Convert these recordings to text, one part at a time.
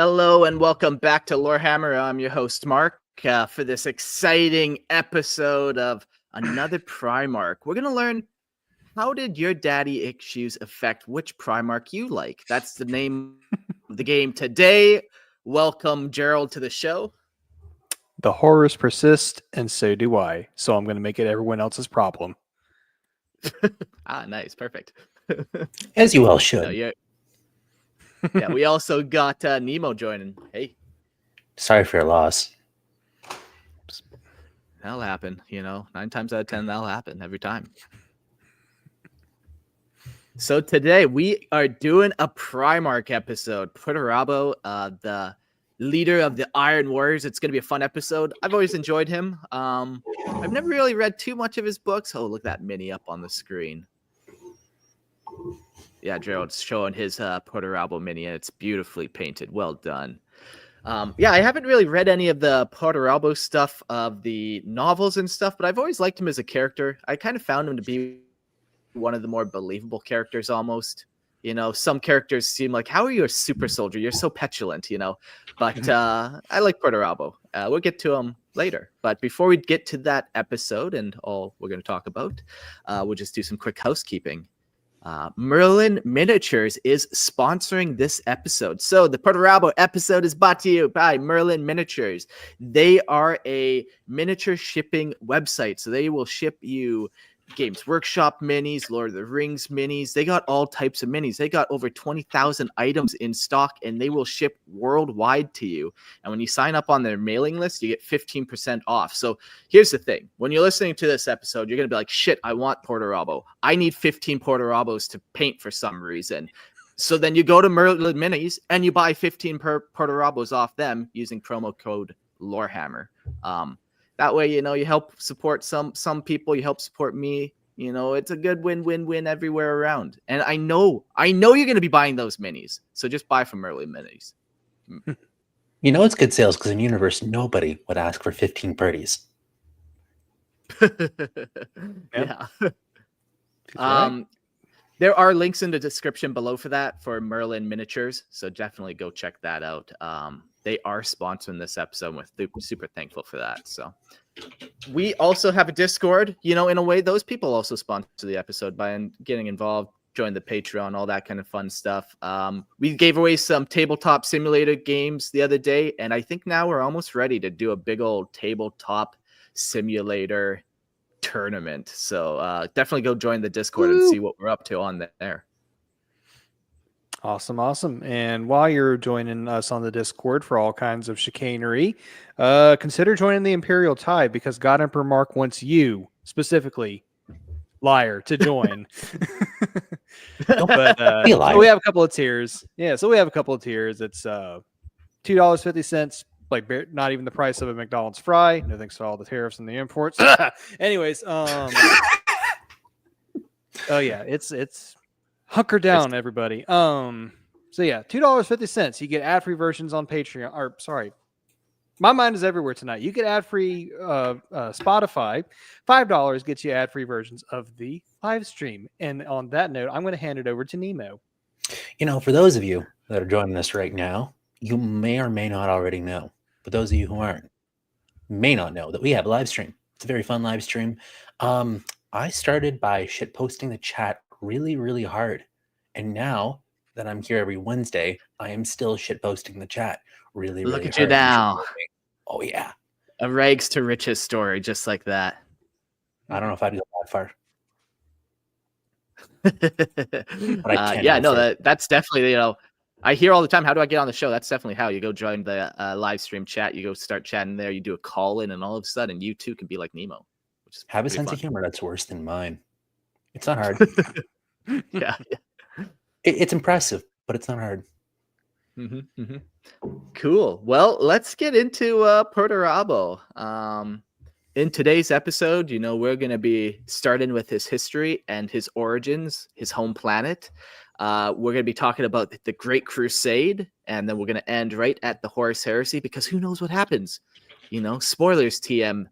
Hello and welcome back to Lorehammer. I'm your host, Mark, for this exciting episode of another Primarch. We're going to learn, how did your daddy issues affect which Primarch you like? That's the name of the game today. Welcome, Gerald, to the show. The horrors persist, and so do I. So I'm going to make it everyone else's problem. Nice. Perfect. As you all should. Yeah, we also got Nemo joining. Hey. Sorry for your loss. That'll happen, 9 times out of 10, that'll happen every time. So today we are doing a Primarch episode. Perturabo, the leader of the Iron Warriors. It's going to be a fun episode. I've always enjoyed him. I've never really read too much of his books. Oh, look at that mini up on the screen. Yeah, Gerald's showing his Perturabo mini, and it's beautifully painted. Well done. Yeah, I haven't really read any of the Perturabo stuff of the novels and stuff, but I've always liked him as a character. I kind of found him to be one of the more believable characters almost. Some characters seem like, how are you a super soldier? You're so petulant, But I like Perturabo. We'll get to him later. But before we get to that episode and all we're going to talk about, we'll just do some quick housekeeping. Merlin Miniatures is sponsoring this episode. So the Perturabo episode is brought to you by Merlin Miniatures. They are a miniature shipping website. So they will ship you Games Workshop minis, Lord of the Rings minis. They got all types of minis. They got over 20,000 items in stock, and they will ship worldwide to you. And when you sign up on their mailing list, you get 15% off. So here's the thing. When you're listening to this episode, you're going to be like, shit, I want Perturabo. I need 15 Perturabos to paint for some reason. So then you go to Merlin Minis, and you buy 15 Perturabos off them using promo code Lorehammer. That way, you help support some people. You help support me. It's a good win-win-win everywhere around. And I know you're going to be buying those minis. So just buy from Merlin Minis. It's good sales because in Universe, nobody would ask for 15 birdies. Yeah. There are links in the description below for that for Merlin Miniatures. So definitely go check that out. They are sponsoring this episode. We're super thankful for that. So we also have a Discord. In a way, those people also sponsor the episode by getting involved, join the Patreon, all that kind of fun stuff. We gave away some tabletop simulator games the other day, and I think now we're almost ready to do a big old tabletop simulator tournament. So definitely go join the Discord and see what we're up to on there. Awesome. And while you're joining us on the Discord for all kinds of chicanery, consider joining the Imperial Tide because God Emperor Mark wants you, specifically, liar, to join. But so we have a couple of tiers. Yeah, so we have a couple of tiers. It's $2.50, like not even the price of a McDonald's fry. No thanks to all the tariffs and the imports. Anyways, oh yeah, it's hunker down, everybody. So yeah, $2.50. You get ad-free versions on Patreon. Or sorry, my mind is everywhere tonight. You get ad-free Spotify. $5 gets you ad-free versions of the live stream. And on that note, I'm going to hand it over to Nemo. For those of you that are joining us right now, you may or may not already know. But those of you who aren't may not know that we have a live stream. It's a very fun live stream. I started by shit posting the chat really, really hard. And now that I'm here every Wednesday, I am still shit posting the chat really, really hard. Look at you now. Oh, yeah. A rags to riches story, just like that. I don't know if I'd go that far. That's definitely, I hear all the time, how do I get on the show? That's definitely how. You go join the live stream chat. You go start chatting there. You do a call in, and all of a sudden, you too can be like Nemo. Which is have a sense of humor that's worse than mine. It's not hard. Yeah. It's impressive, but it's not hard. Cool. Well, let's get into Perturabo. In today's episode, we're going to be starting with his history and his origins, his home planet. We're going to be talking about the Great Crusade, and then we're going to end right at the Horus Heresy, because who knows what happens? Spoilers, TM.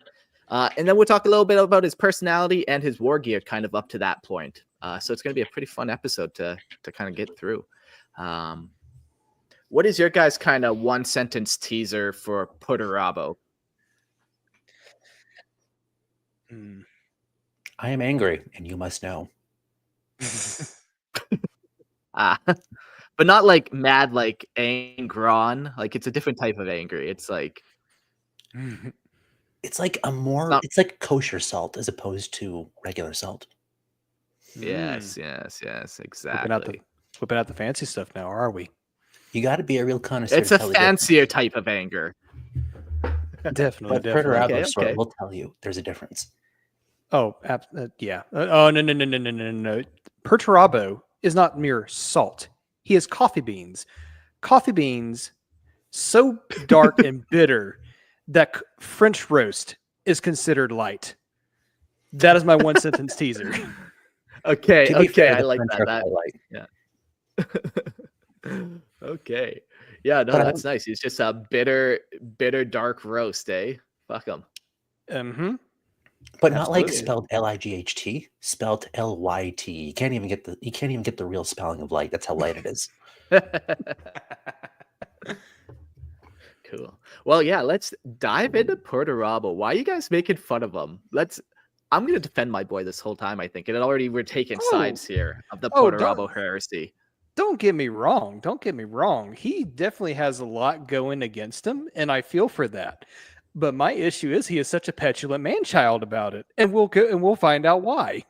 And then we'll talk a little bit about his personality and his war gear kind of up to that point. So it's going to be a pretty fun episode to kind of get through. What is your guys' kind of one sentence teaser for Perturabo? I am angry, and you must know. Ah, but not like mad, like angron. Like it's a different type of angry. It's like It's like a more, not. it's like kosher salt as opposed to regular salt. Yes, exactly. Whipping out the fancy stuff now, are we? You got to be a real connoisseur It's to a tell the difference. fancier type of anger. Definitely, But definitely. Perturabo Okay, sort okay. will tell you there's a difference. Oh, yeah. Oh, no. Perturabo is not mere salt. He is coffee beans. Coffee beans so dark and bitter that French roast is considered light. That is my one sentence teaser. Okay, To be fair, I the like French that. are quite light. Okay. Yeah, no, But that's nice. He's just a bitter, dark roast, eh? Fuck him. Mm-hmm. But not like Absolutely. spelled Light, spelled Lyt. You can't even get the real spelling of light. That's how light it is. Cool. Well, yeah, let's dive into Perturabo. Why are you guys making fun of him? I'm gonna defend my boy this whole time, I think. And already we're taking sides here of the Perturabo heresy. Don't get me wrong. Don't get me wrong. He definitely has a lot going against him, and I feel for that. But my issue is he is such a petulant man-child about it, and we'll find out why.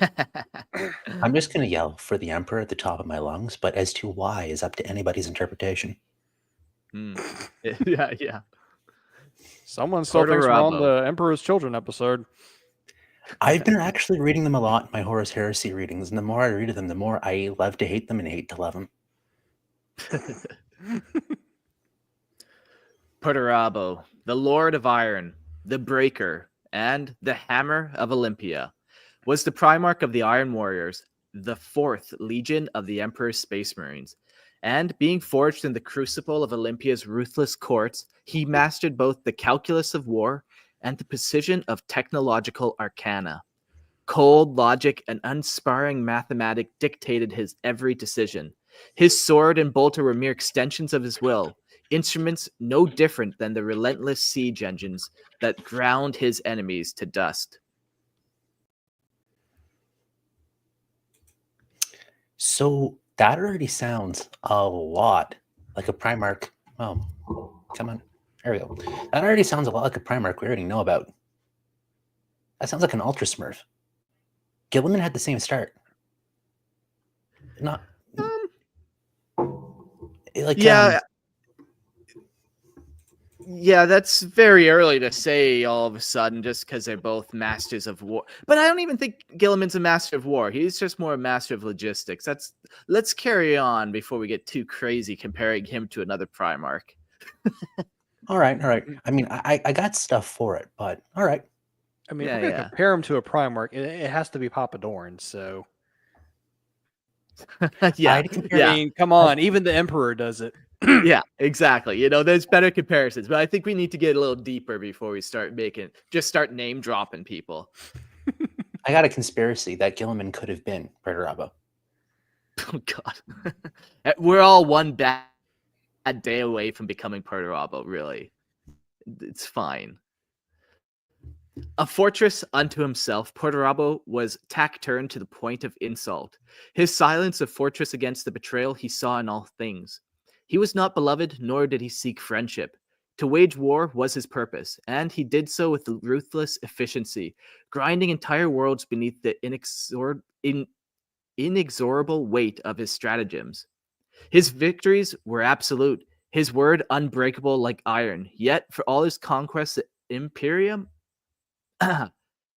I'm just going to yell for the Emperor at the top of my lungs, but as to why is up to anybody's interpretation. Yeah. Someone still thinks we're on Perturabo. the Emperor's Children episode. I've been actually reading them a lot in my Horus Heresy readings, and the more I read them, the more I love to hate them and hate to love them. Perturabo, the Lord of Iron, the Breaker, and the Hammer of Olympia, was the Primarch of the Iron Warriors, the 4th Legion of the Emperor's Space Marines. And being forged in the crucible of Olympia's ruthless courts, he mastered both the calculus of war and the precision of technological arcana. Cold logic and unsparing mathematics dictated his every decision. His sword and bolter were mere extensions of his will, instruments no different than the relentless siege engines that ground his enemies to dust. So that already sounds a lot like a Primarch. Oh, come on. There we go. That already sounds a lot like a Primarch we already know about. That sounds like an Ultra Smurf. Gilliman had the same start. Not like yeah, that's very early to say all of a sudden just because they're both masters of war. But I don't even think Gilliman's a master of war. He's just more a master of logistics. Let's carry on before we get too crazy comparing him to another Primarch. All right. I mean, I got stuff for it, but all right. I mean, if we're going to compare him to a Primarch, it has to be Papa Dorn, so... I mean, come on, even the Emperor does it. Yeah, exactly. There's better comparisons, but I think we need to get a little deeper before we start name dropping people. I got a conspiracy that Gilliman could have been Perturabo. Oh God, we're all one bad day away from becoming Perturabo. Really, it's fine. A fortress unto himself, Perturabo was taciturn to the point of insult. His silence a fortress against the betrayal he saw in all things. He was not beloved, nor did he seek friendship. To wage war was his purpose, and he did so with ruthless efficiency, grinding entire worlds beneath the inexorable weight of his stratagems. His victories were absolute, his word unbreakable like iron, yet for all his conquests the Imperium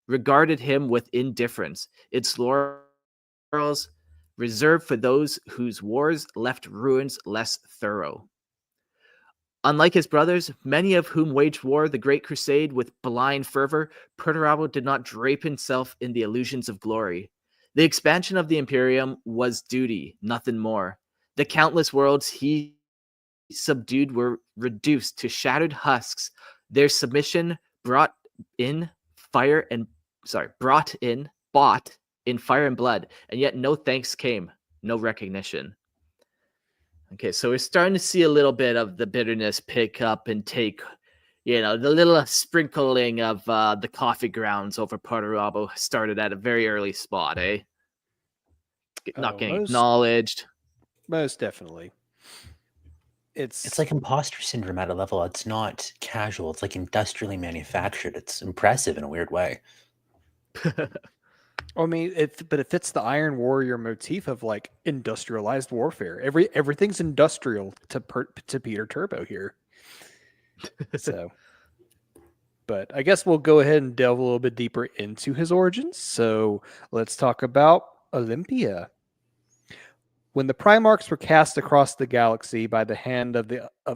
regarded him with indifference, its laurels reserved for those whose wars left ruins less thorough. Unlike his brothers, many of whom waged war the Great Crusade with blind fervor, Perturabo did not drape himself in the illusions of glory. The expansion of the Imperium was duty, nothing more. The countless worlds he subdued were reduced to shattered husks. Their submission bought in fire and blood, and yet no thanks came, no recognition. Okay, so we're starting to see a little bit of the bitterness pick up and take, the little sprinkling of the coffee grounds over Perturabo started at a very early spot, eh? Not getting acknowledged. Most definitely. It's like imposter syndrome at a level. It's not casual. It's like industrially manufactured. It's impressive in a weird way. I mean, but it fits the Iron Warrior motif of like industrialized warfare. Everything's industrial to Peter Turbo here. So, but I guess we'll go ahead and delve a little bit deeper into his origins. So let's talk about Olympia. When the Primarchs were cast across the galaxy by the hand of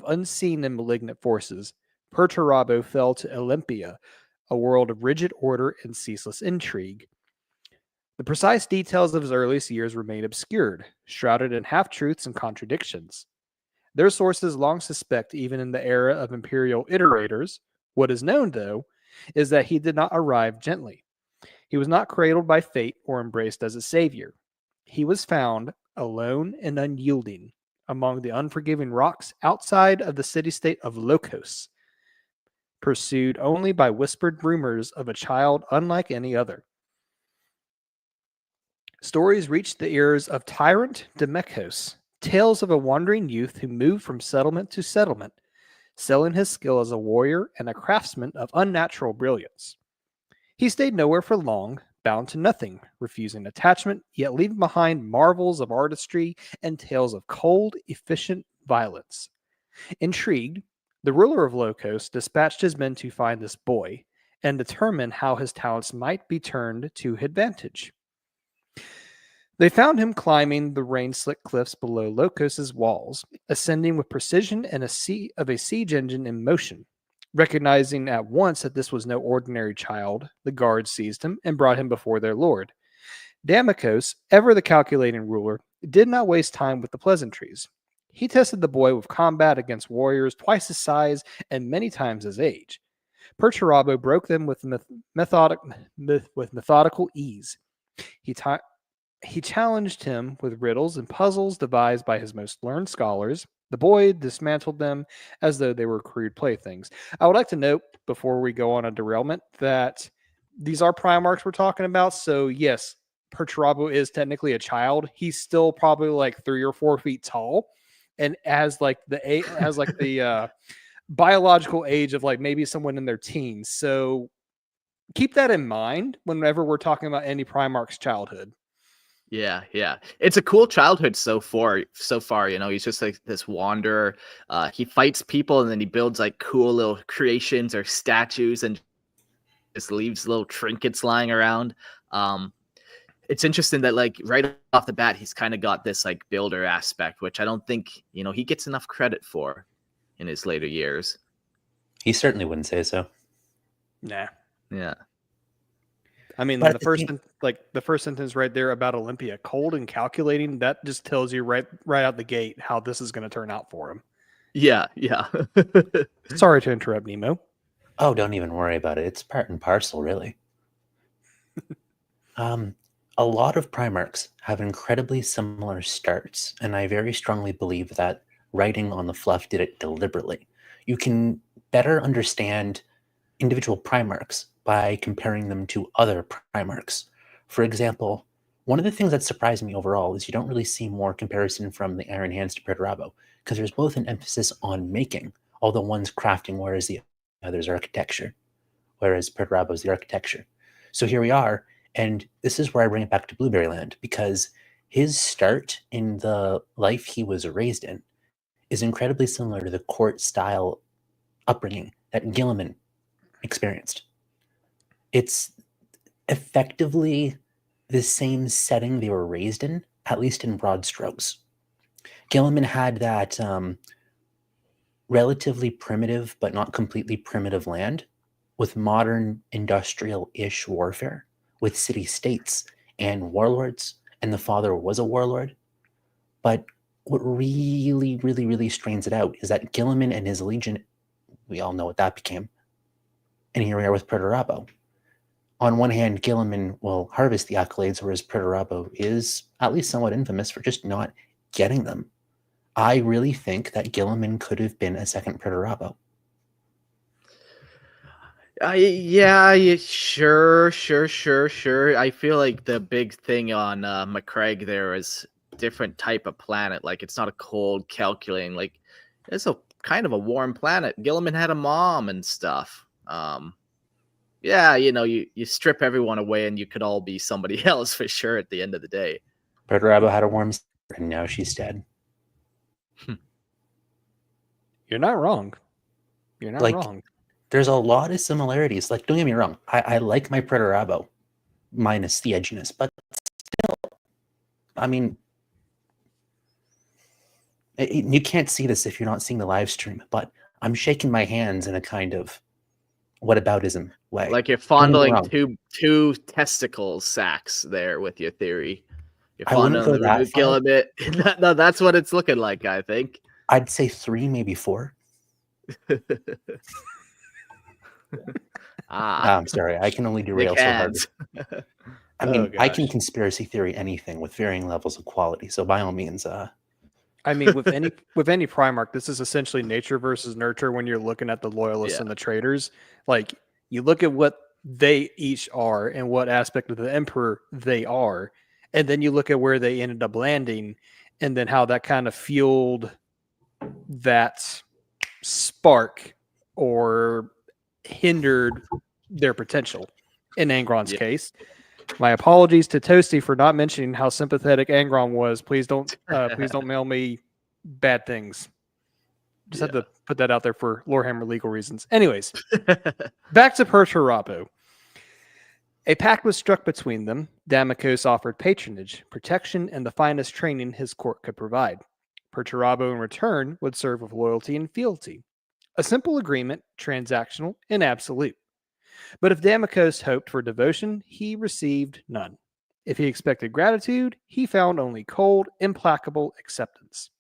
unseen and malignant forces, Perturabo fell to Olympia, a world of rigid order and ceaseless intrigue. The precise details of his earliest years remain obscured, shrouded in half-truths and contradictions. Their sources long suspect, even in the era of Imperial iterators, what is known, though, is that he did not arrive gently. He was not cradled by fate or embraced as a savior. He was found, alone and unyielding, among the unforgiving rocks outside of the city-state of Lokos, pursued only by whispered rumors of a child unlike any other. Stories reached the ears of Tyrant Demekos, tales of a wandering youth who moved from settlement to settlement, selling his skill as a warrior and a craftsman of unnatural brilliance. He stayed nowhere for long, bound to nothing, refusing attachment, yet leaving behind marvels of artistry and tales of cold, efficient violence. Intrigued, the ruler of Lokos dispatched his men to find this boy and determine how his talents might be turned to advantage. They found him climbing the rain-slick cliffs below Lokos' walls, ascending with precision and a siege engine in motion. Recognizing at once that this was no ordinary child, the guards seized him and brought him before their lord. Damikos, ever the calculating ruler, did not waste time with the pleasantries. He tested the boy with combat against warriors twice his size and many times his age. Perturabo broke them with methodical ease. He challenged him with riddles and puzzles devised by his most learned scholars. The boy dismantled them as though they were crude playthings. I would like to note, before we go on a derailment, that these are Primarchs we're talking about. So, yes, Perturabo is technically a child. He's still probably like 3 or 4 feet tall, and has like the biological age of like maybe someone in their teens. So, keep that in mind whenever we're talking about any Primarch's childhood. Yeah. It's a cool childhood so far. He's just like this wanderer. He fights people and then he builds like cool little creations or statues and just leaves little trinkets lying around. It's interesting that like right off the bat, he's kind of got this like builder aspect, which I don't think, he gets enough credit for in his later years. He certainly wouldn't say so. Nah. Yeah. I mean, the first sentence right there about Olympia, cold and calculating, that just tells you right out the gate how this is going to turn out for him. Yeah. Sorry to interrupt, Nemo. Oh, don't even worry about it. It's part and parcel, really. A lot of Primarchs have incredibly similar starts, and I very strongly believe that writing on the fluff did it deliberately. You can better understand individual Primarchs by comparing them to other Primarchs. For example, one of the things that surprised me overall is you don't really see more comparison from the Iron Hands to Perturabo, because there's both an emphasis on making, although one's crafting, whereas the other's architecture, whereas Perturabo's the architecture. So here we are, and this is where I bring it back to Blueberry Land, because his start in the life he was raised in is incredibly similar to the court-style upbringing that Guilliman experienced. It's effectively the same setting they were raised in, at least in broad strokes. Guilliman had that relatively primitive, but not completely primitive land with modern industrial-ish warfare, with city-states and warlords, and the father was a warlord. But what really, really, really strains it out is that Guilliman and his legion, we all know what that became. And here we are with Perturabo. On one hand, Guilliman will harvest the accolades, whereas Perturabo is at least somewhat infamous for just not getting them. I really think that Gilliman could have been a second Perturabo. Sure. I feel like the big thing on McCraig there is different type of planet. Like it's not a cold, calculating. Like it's a kind of a warm planet. Gilliman had a mom and stuff. Yeah, you strip everyone away and you could all be somebody else for sure at the end of the day. Perturabo had a warm sister, and now she's dead. You're not wrong. You're not wrong. There's a lot of similarities. Like, don't get me wrong. I like my Perturabo, minus the edginess, but still, I mean, you can't see this if you're not seeing the live stream, but I'm shaking my hands in a kind of whataboutism way. Like you're fondling two testicle sacks there with your theory. You're fondling the remove Gilliman. No, that's what it's looking like, I think. I'd say 3, maybe 4. I'm sorry. I can only derail so hard. I mean, I can conspiracy theory anything with varying levels of quality. So by all means, I mean, with any Primarch, this is essentially nature versus nurture when you're looking at the loyalists and the traitors. Like, you look at what they each are and what aspect of the Emperor they are, and then you look at where they ended up landing, and then how that kind of fueled that spark or hindered their potential. In Angron's case, my apologies to Toasty for not mentioning how sympathetic Angron was. Please don't mail me bad things. Just had to put that out there for Lorehammer legal reasons. Anyways, back to Perturabo. A pact was struck between them. Damocos offered patronage, protection, and the finest training his court could provide. Perturabo in return would serve with loyalty and fealty. A simple agreement, transactional and absolute. But if Damocos hoped for devotion, he received none. If he expected gratitude, he found only cold, implacable acceptance.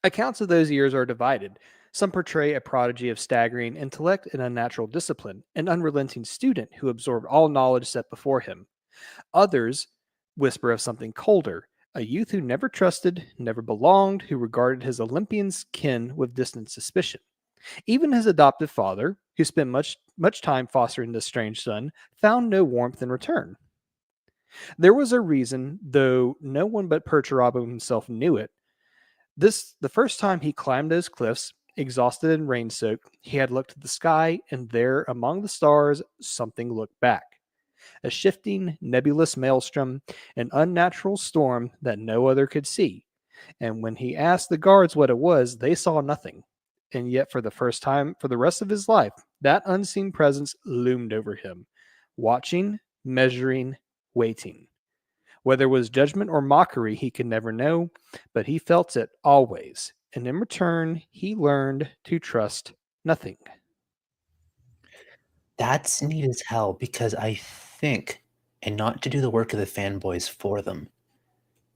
Accounts of those years are divided. Some portray a prodigy of staggering intellect and unnatural discipline, an unrelenting student who absorbed all knowledge set before him. Others whisper of something colder, a youth who never trusted, never belonged, who regarded his Olympians' kin with distant suspicion. Even his adoptive father, who spent much time fostering this strange son, found no warmth in return. There was a reason, though no one but Perturabo himself knew it. The first time he climbed those cliffs, exhausted and rain-soaked, he had looked at the sky, and there, among the stars, something looked back. A shifting, nebulous maelstrom, an unnatural storm that no other could see. And when he asked the guards what it was, they saw nothing. And yet, for the first time, for the rest of his life, that unseen presence loomed over him, watching, measuring, waiting. Whether it was judgment or mockery, he could never know, but he felt it always. And in return, he learned to trust nothing. That's neat as hell, because I think, and not to do the work of the fanboys for them,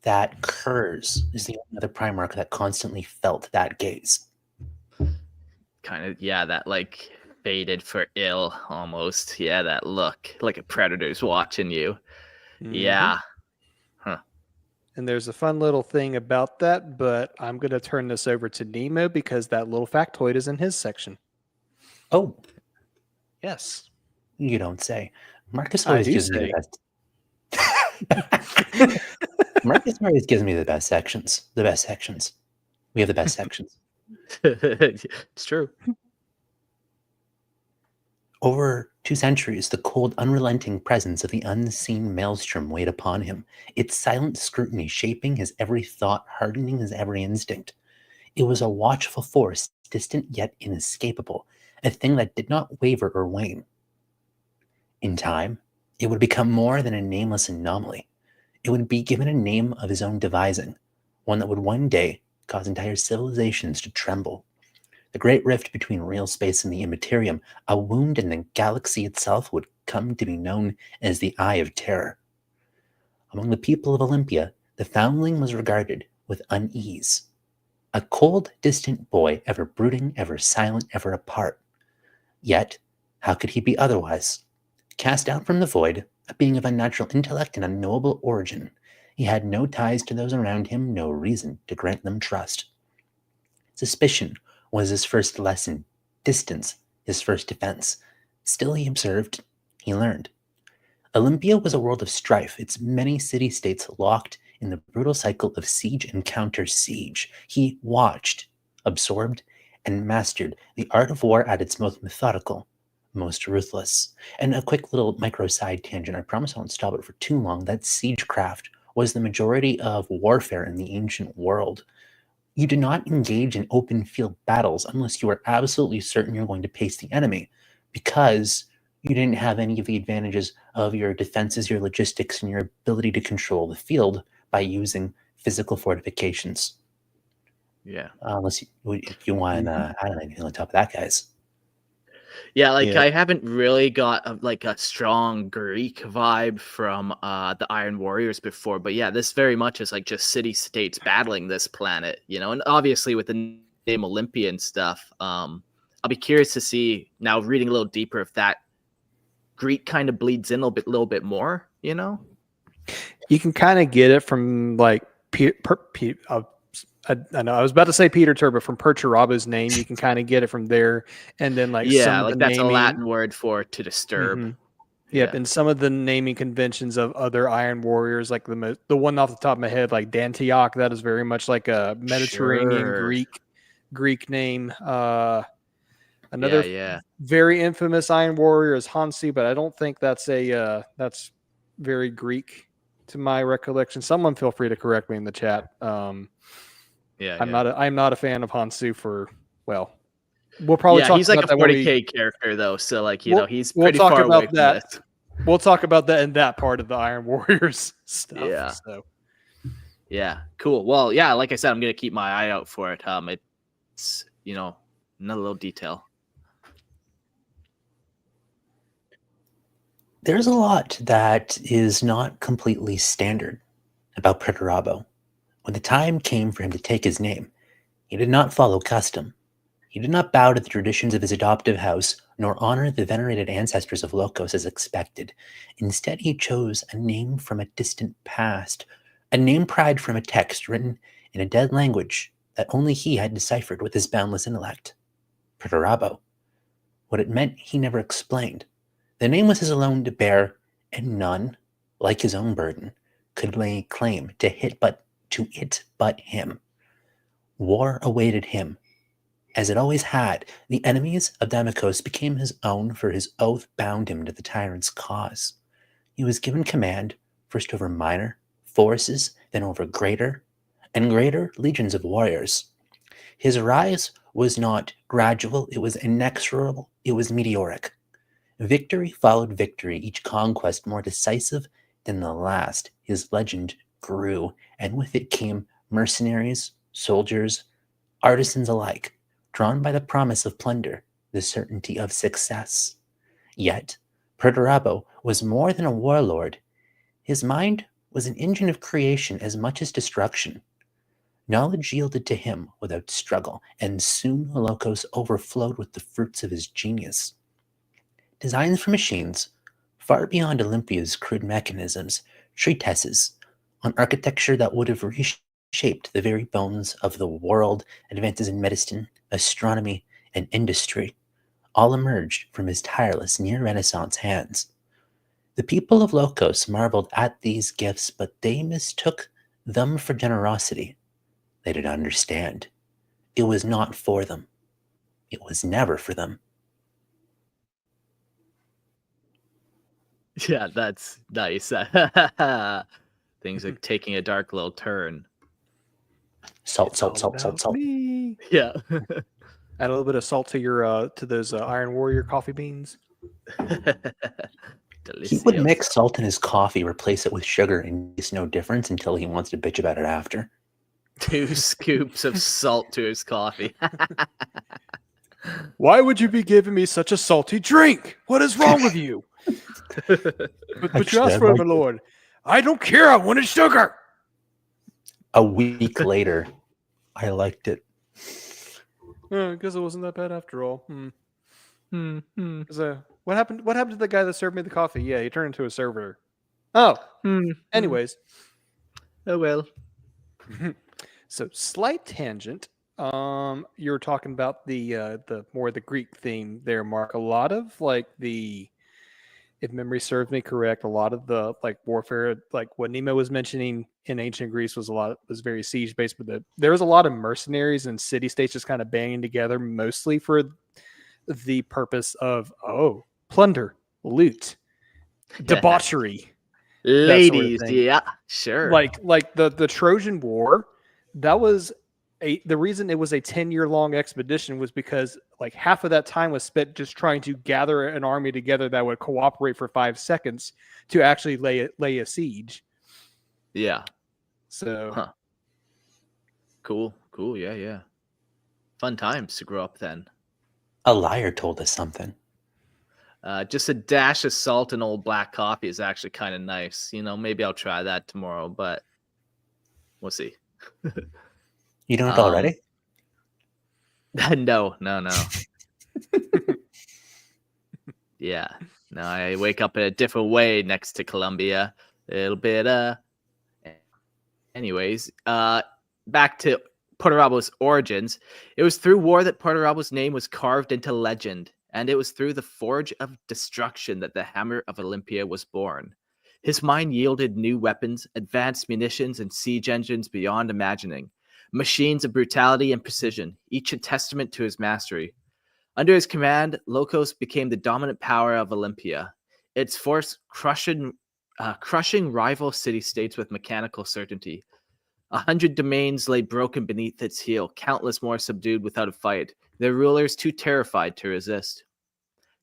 that Kurz is the only other Primarch that constantly felt that gaze. Kind of, that like faded for ill almost. Yeah, that look like a predator's watching you. Mm-hmm. Yeah. Huh. And there's a fun little thing about that, but I'm going to turn this over to Nemo because that little factoid is in his section. Oh. Yes. You don't say. Marcus always gives me the best. Marcus always gives me the best sections. The best sections. We have the best sections. It's true. Over 2 centuries, the cold, unrelenting presence of the unseen maelstrom weighed upon him, its silent scrutiny shaping his every thought, hardening his every instinct. It was a watchful force, distant yet inescapable, a thing that did not waver or wane. In time, it would become more than a nameless anomaly. It would be given a name of his own devising, one that would one day cause entire civilizations to tremble. The great rift between real space and the immaterium, a wound in the galaxy itself, would come to be known as the Eye of Terror. Among the people of Olympia, the foundling was regarded with unease. A cold, distant boy, ever brooding, ever silent, ever apart. Yet, how could he be otherwise? Cast out from the void, a being of unnatural intellect and unknowable origin, He had no ties to those around him, no reason to grant them trust. Suspicion was his first lesson, distance his first defense. Still he observed, he learned. Olympia was a world of strife, its many city-states locked in the brutal cycle of siege and counter-siege. He watched, absorbed, and mastered the art of war at its most methodical, most ruthless. And a quick little micro side tangent, I promise I won't stop it for too long, that siegecraft was the majority of warfare in the ancient world. You did not engage in open field battles unless you were absolutely certain you're going to pace the enemy, because you didn't have any of the advantages of your defenses, your logistics, and your ability to control the field by using physical fortifications. Yeah. Unless if you want, I don't know anything on top of that, guys. Yeah, like Yeah. I haven't really got a strong Greek vibe from the Iron Warriors before, but yeah, this very much is like just city-states battling this planet, you know, and obviously with the name Olympia and stuff. I'll be curious to see now, reading a little deeper, if that Greek kind of bleeds in a little bit more, you know. You can kind of get it from like I know I was about to say Peter Turbo from Perturabo's name. You can kind of get it from there, and then like some Yeah, of like the that's a naming. Latin word for to disturb. Mhm. Yep, Yeah. and some of the naming conventions of other Iron Warriors, like the one off the top of my head, like Dantioch, that is very much like a Mediterranean Sure. Greek name. Yeah, Another yeah. very infamous Iron Warrior is Hansi, but I don't think that's that's very Greek to my recollection. Someone feel free to correct me in the chat. Yeah, I'm yeah. not a fan of Hansu for, well, we'll probably Yeah, talk he's like about a that when we 40K character though, so like, you know, he's we'll pretty talk far away about from that. this. We'll talk about that in that part of the Iron Warriors stuff. Yeah. So Yeah, cool. Well, yeah, like I said, I'm gonna keep my eye out for it. It's, you know, another little detail. There's a lot that is not completely standard about Perturabo. When the time came for him to take his name, he did not follow custom. He did not bow to the traditions of his adoptive house, nor honor the venerated ancestors of Lokos as expected. Instead, he chose a name from a distant past, a name pried from a text written in a dead language that only he had deciphered with his boundless intellect. Perturabo. What it meant, he never explained. The name was his alone to bear, and none, like his own burden, could lay claim to it but him. War awaited him. As it always had, the enemies of Damocos became his own, for his oath bound him to the tyrant's cause. He was given command, first over minor forces, then over greater and greater legions of warriors. His rise was not gradual, it was inexorable, it was meteoric. Victory followed victory, each conquest more decisive than the last. His legend grew, and with it came mercenaries, soldiers, artisans alike, drawn by the promise of plunder, the certainty of success. Yet, Perturabo was more than a warlord. His mind was an engine of creation as much as destruction. Knowledge yielded to him without struggle, and soon Holokos overflowed with the fruits of his genius. Designs for machines, far beyond Olympia's crude mechanisms, treatises on architecture that would have reshaped the very bones of the world, advances in medicine, astronomy, and industry, all emerged from his tireless near-Renaissance hands. The people of Lokos marveled at these gifts, but they mistook them for generosity. They did not understand. It was not for them. It was never for them. Yeah, that's nice. Things are taking a dark little turn. Salt, it's salt, all salt, salt, about salt. me. Yeah. Add a little bit of salt to your to those Iron Warrior coffee beans. He would Delicioso. mix salt in his coffee, replace it with sugar, and taste no difference until he wants to bitch about it after. 2 scoops of salt to his coffee. Why would you be giving me such a salty drink? What is wrong with you? But you asked for it, my lord. I don't care. I wanted sugar. A week later, I liked it. I guess it wasn't that bad after all. What happened? What happened to the guy that served me the coffee? Yeah, he turned into a server. Oh, anyways. Oh well. So slight tangent. You were talking about the more the Greek theme there, Mark. A lot of like the, if memory serves me correct, a lot of the like warfare, like what Nemo was mentioning in ancient Greece, was very siege based, but there was a lot of mercenaries and city states just kind of banding together, mostly for the purpose of plunder, loot, debauchery, that sort of Ladies, thing. yeah, sure. Like the Trojan War, that was the reason it was a 10-year long expedition was because like half of that time was spent just trying to gather an army together that would cooperate for 5 seconds to actually lay a siege. Yeah. So Huh. Cool. Yeah. Fun times to grow up then. A liar told us something. Just a dash of salt and old black coffee is actually kind of nice. Maybe I'll try that tomorrow, but we'll see. You doing it already? No. Yeah. No, I wake up in a different way next to Colombia. A little bit, anyways, back to Perturabo's origins. It was through war that Perturabo's name was carved into legend, and it was through the forge of destruction that the hammer of Olympia was born. His mind yielded new weapons, advanced munitions, and siege engines beyond imagining. Machines of brutality and precision, each a testament to his mastery. Under his command, Locos became the dominant power of Olympia. Its force crushing rival city-states with mechanical certainty. 100 domains lay broken beneath its heel, countless more subdued without a fight, their rulers too terrified to resist.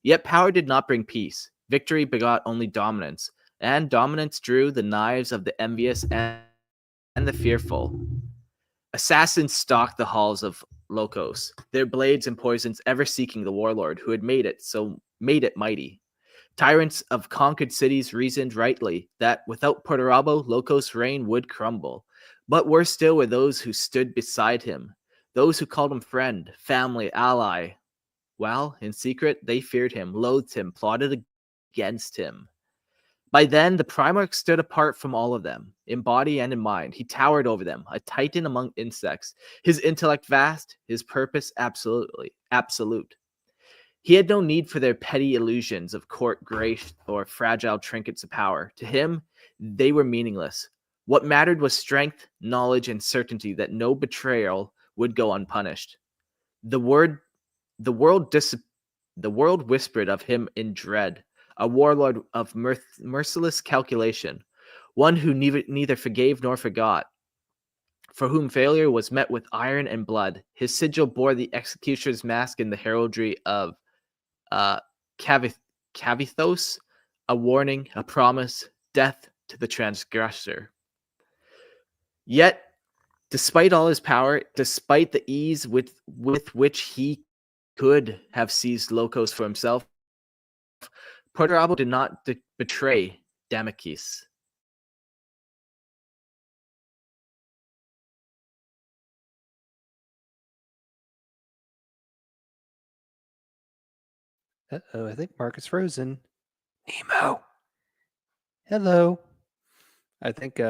Yet power did not bring peace. Victory begot only dominance, and dominance drew the knives of the envious and the fearful. Assassins stalked the halls of Locos, their blades and poisons ever seeking the warlord who had made it mighty. Tyrants of conquered cities reasoned rightly that without Perturabo, Locos' reign would crumble. But worse still were those who stood beside him, those who called him friend, family, ally. While, in secret, they feared him, loathed him, plotted against him. By then, the Primarch stood apart from all of them, in body and in mind. He towered over them, a titan among insects, his intellect vast, his purpose absolute. He had no need for their petty illusions of court grace or fragile trinkets of power. To him, they were meaningless. What mattered was strength, knowledge, and certainty that no betrayal would go unpunished. The world whispered of him in dread, a warlord of merciless calculation, one who neither forgave nor forgot, for whom failure was met with iron and blood. His sigil bore the executioner's mask and the heraldry of Cavithos, a warning, a promise, death to the transgressor. Yet, despite all his power, despite the ease with which he could have seized Locos for himself, Perturabo did not betray Damocles. I think Mark is frozen. Nemo. Hello. I think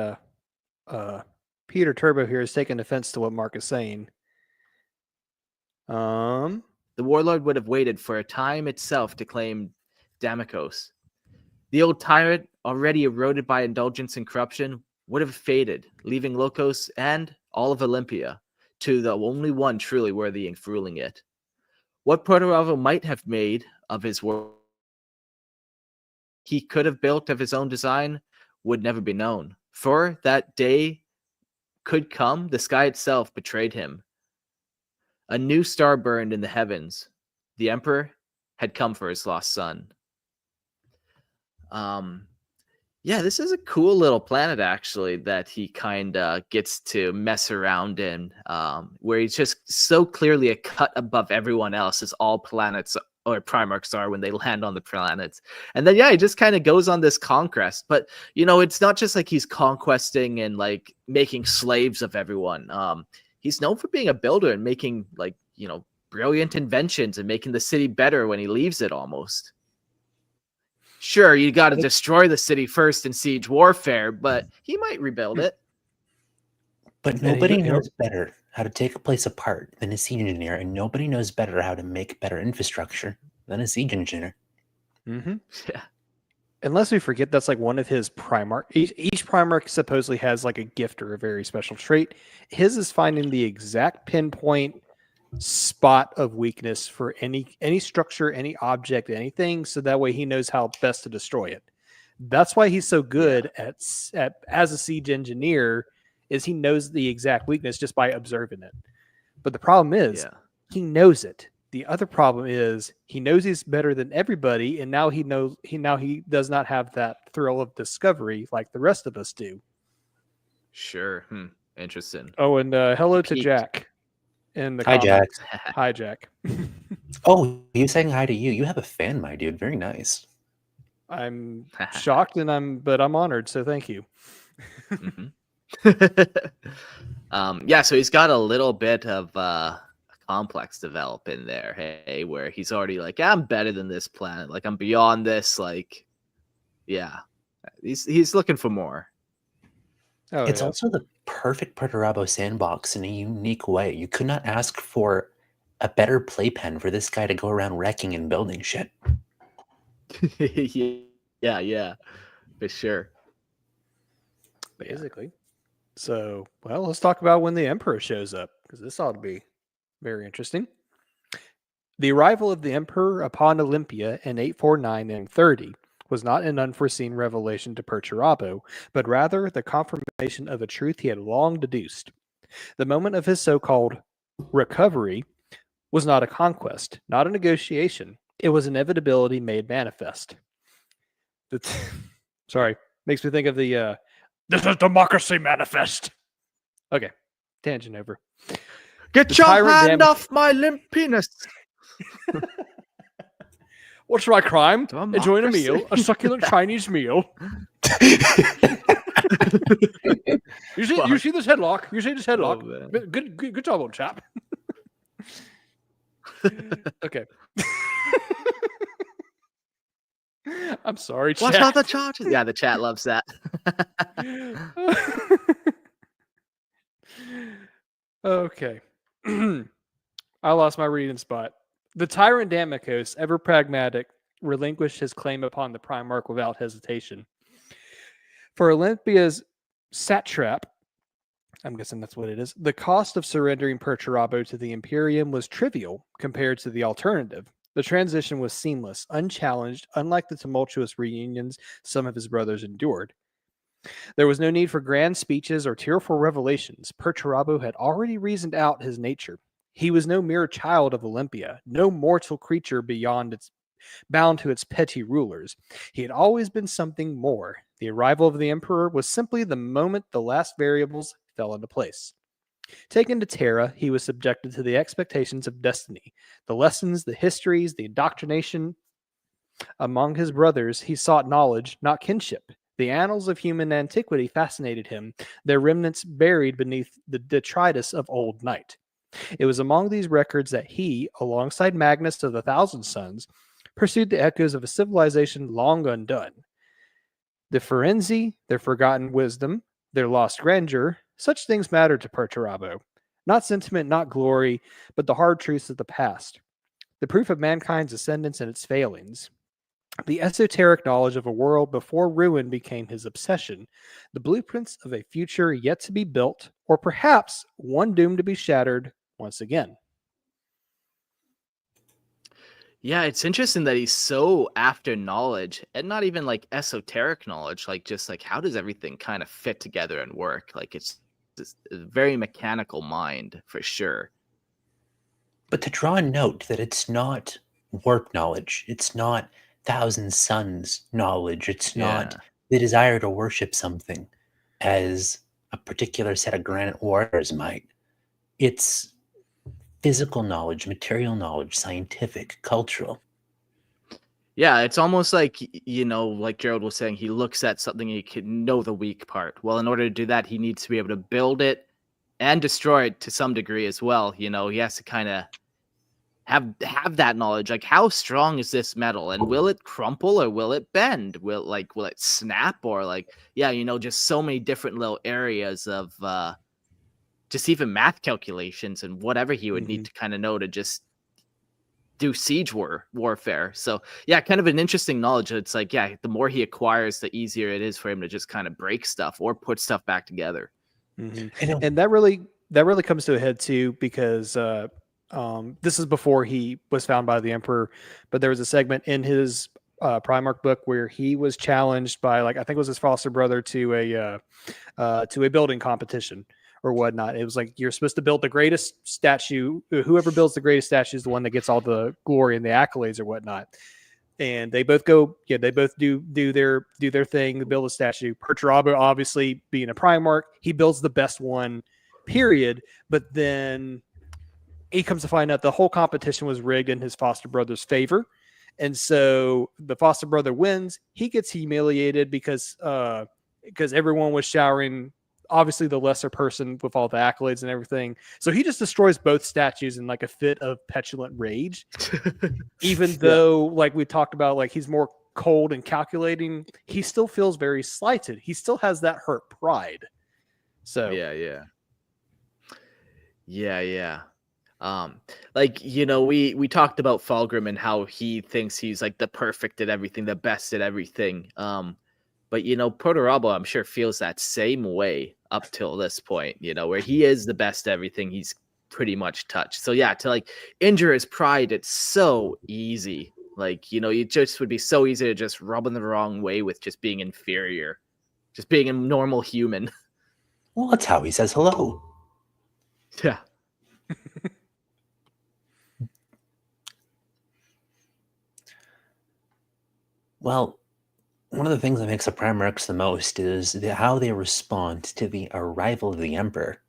Peter Turbo here is taking offense to what Mark is saying. The warlord would have waited for a time itself to claim Damocles. The old tyrant, already eroded by indulgence and corruption, would have faded, leaving Locos and all of Olympia to the only one truly worthy of ruling it. What Perturabo might have made of his world he could have built of his own design would never be known. For that day could come, the sky itself betrayed him. A new star burned in the heavens. The emperor had come for his lost son. Yeah, this is a cool little planet actually that he kind of gets to mess around in, where he's just so clearly a cut above everyone else, as all planets or Primarchs are when they land on the planets. And then, yeah, he just kind of goes on this conquest. But, it's not just like he's conquesting and like making slaves of everyone. He's known for being a builder and making brilliant inventions and making the city better when he leaves it almost. Sure, you got to destroy the city first in siege warfare, but he might rebuild it. But And nobody he'll- knows better how to take a place apart than a siege engineer, and nobody knows better how to make better infrastructure than a siege engineer. Mhm. Yeah. Unless we forget, that's like one of his Primarch. Each Primarch supposedly has like a gift or a very special trait. His is finding the exact pinpoint spot of weakness for any structure, any object, anything, so that way he knows how best to destroy it. That's why he's so good at as a siege engineer, is he knows the exact weakness just by observing it. But the problem is Yeah. he knows it. The other problem is he knows he's better than everybody, and now he does not have that thrill of discovery like the rest of us do. Sure. Interesting. Oh, and hello to Peaked. Jack in the Hi, Jack. comments. Hi, Jack. Oh, you saying hi to you. You have a fan, my dude. Very nice. I'm shocked but I'm honored, so thank you. Mhm. Yeah, so he's got a little bit of a complex develop in there, hey, where he's already like, I'm better than this planet, like I'm beyond this, like, yeah, he's looking for more. Oh, It's yeah. also the perfect Perturabo sandbox in a unique way. You could not ask for a better playpen for this guy to go around wrecking and building shit. Yeah, for sure. Basically. So, well, let's talk about when the Emperor shows up, because this ought to be very interesting. The arrival of the Emperor upon Olympia in 849 and 30 was not an unforeseen revelation to Perturabo, but rather the confirmation of a truth he had long deduced. The moment of his so-called recovery was not a conquest, not a negotiation. It was inevitability made manifest. Sorry, makes me think of the "This is democracy manifest." Okay, tangent over. Get The your tyrant hand off my limp penis. What's my crime? Enjoying a Democracy. meal, a succulent Chinese meal. You see this headlock? You see this headlock? Oh, man. Good job, old chap. Okay. I'm sorry, chat. Watch out the charges. Yeah, the chat loves that. Okay. I lost my reading spot. The tyrant Damachos, ever pragmatic, relinquished his claim upon the Primarch without hesitation. For Olympia's satrap, I'm guessing that's what it is, the cost of surrendering Perturabo to the Imperium was trivial compared to the alternative. The transition was seamless, unchallenged, unlike the tumultuous reunions some of his brothers endured. There was no need for grand speeches or tearful revelations. Perturabo had already reasoned out his nature. He was no mere child of Olympia, no mortal creature bound to its petty rulers. He had always been something more. The arrival of the Emperor was simply the moment the last variables fell into place. Taken to Terra, he was subjected to the expectations of destiny, the lessons, the histories, the indoctrination. Among his brothers, he sought knowledge, not kinship. The annals of human antiquity fascinated him, their remnants buried beneath the detritus of old night. It was among these records that he, alongside Magnus of the Thousand Suns, pursued the echoes of a civilization long undone. The Ferenzi, their forgotten wisdom, their lost grandeur, such things mattered to Perturabo. Not sentiment, not glory, but the hard truths of the past. The proof of mankind's ascendance and its failings. The esoteric knowledge of a world before ruin became his obsession. The blueprints of a future yet to be built, or perhaps one doomed to be shattered once again. Yeah, it's interesting that he's so after knowledge, and not even like esoteric knowledge, like just like how does everything kind of fit together and work? Like it's just a very mechanical mind for sure. But to draw a note that it's not warp knowledge, it's not Thousand Suns knowledge, it's not Yeah. the desire to worship something as a particular set of granite warriors might. It's physical knowledge, material knowledge, scientific, cultural. Yeah, it's almost like, like Gerald was saying, he looks at something and he can know the weak part. Well, in order to do that, he needs to be able to build it and destroy it to some degree as well. He has to kind of have that knowledge. Like, how strong is this metal, and will it crumple or will it bend? Will it snap, or just so many different little areas of just even math calculations and whatever he would need to kind of know to just do siege warfare. So yeah, kind of an interesting knowledge. It's like, yeah, the more he acquires, the easier it is for him to just kind of break stuff or put stuff back together. And that really comes to a head too, because this is before he was found by the Emperor, but there was a segment in his Primarch book where he was challenged by, like, I think it was his foster brother to a building competition or whatnot. It was like, you're supposed to build the greatest statue. Whoever builds the greatest statue is the one that gets all the glory and the accolades or whatnot. And they both go, they both do their thing, build a statue. Perturabo, obviously being a Primarch, he builds the best one, period. But then he comes to find out the whole competition was rigged in his foster brother's favor. And so the foster brother wins. He gets humiliated because everyone was showering, obviously, the lesser person with all the accolades and everything. So he just destroys both statues in like a fit of petulant rage. Even though, like we talked about, like he's more cold and calculating, he still feels very slighted. He still has that hurt pride. So Yeah. Like, you know, we talked about Fulgrim and how he thinks he's like the perfect at everything, the best at everything. But you know, Perturabo, I'm sure, feels that same way up till this point, you know, where he is the best at everything he's pretty much touched. So yeah, to like injure his pride, it's so easy. Like, you know, it just would be so easy to just rub him the wrong way with just being inferior, just being a normal human. Well, that's how he says hello. Yeah. Well, one of the things that makes the Primarchs the most is how they respond to the arrival of the Emperor.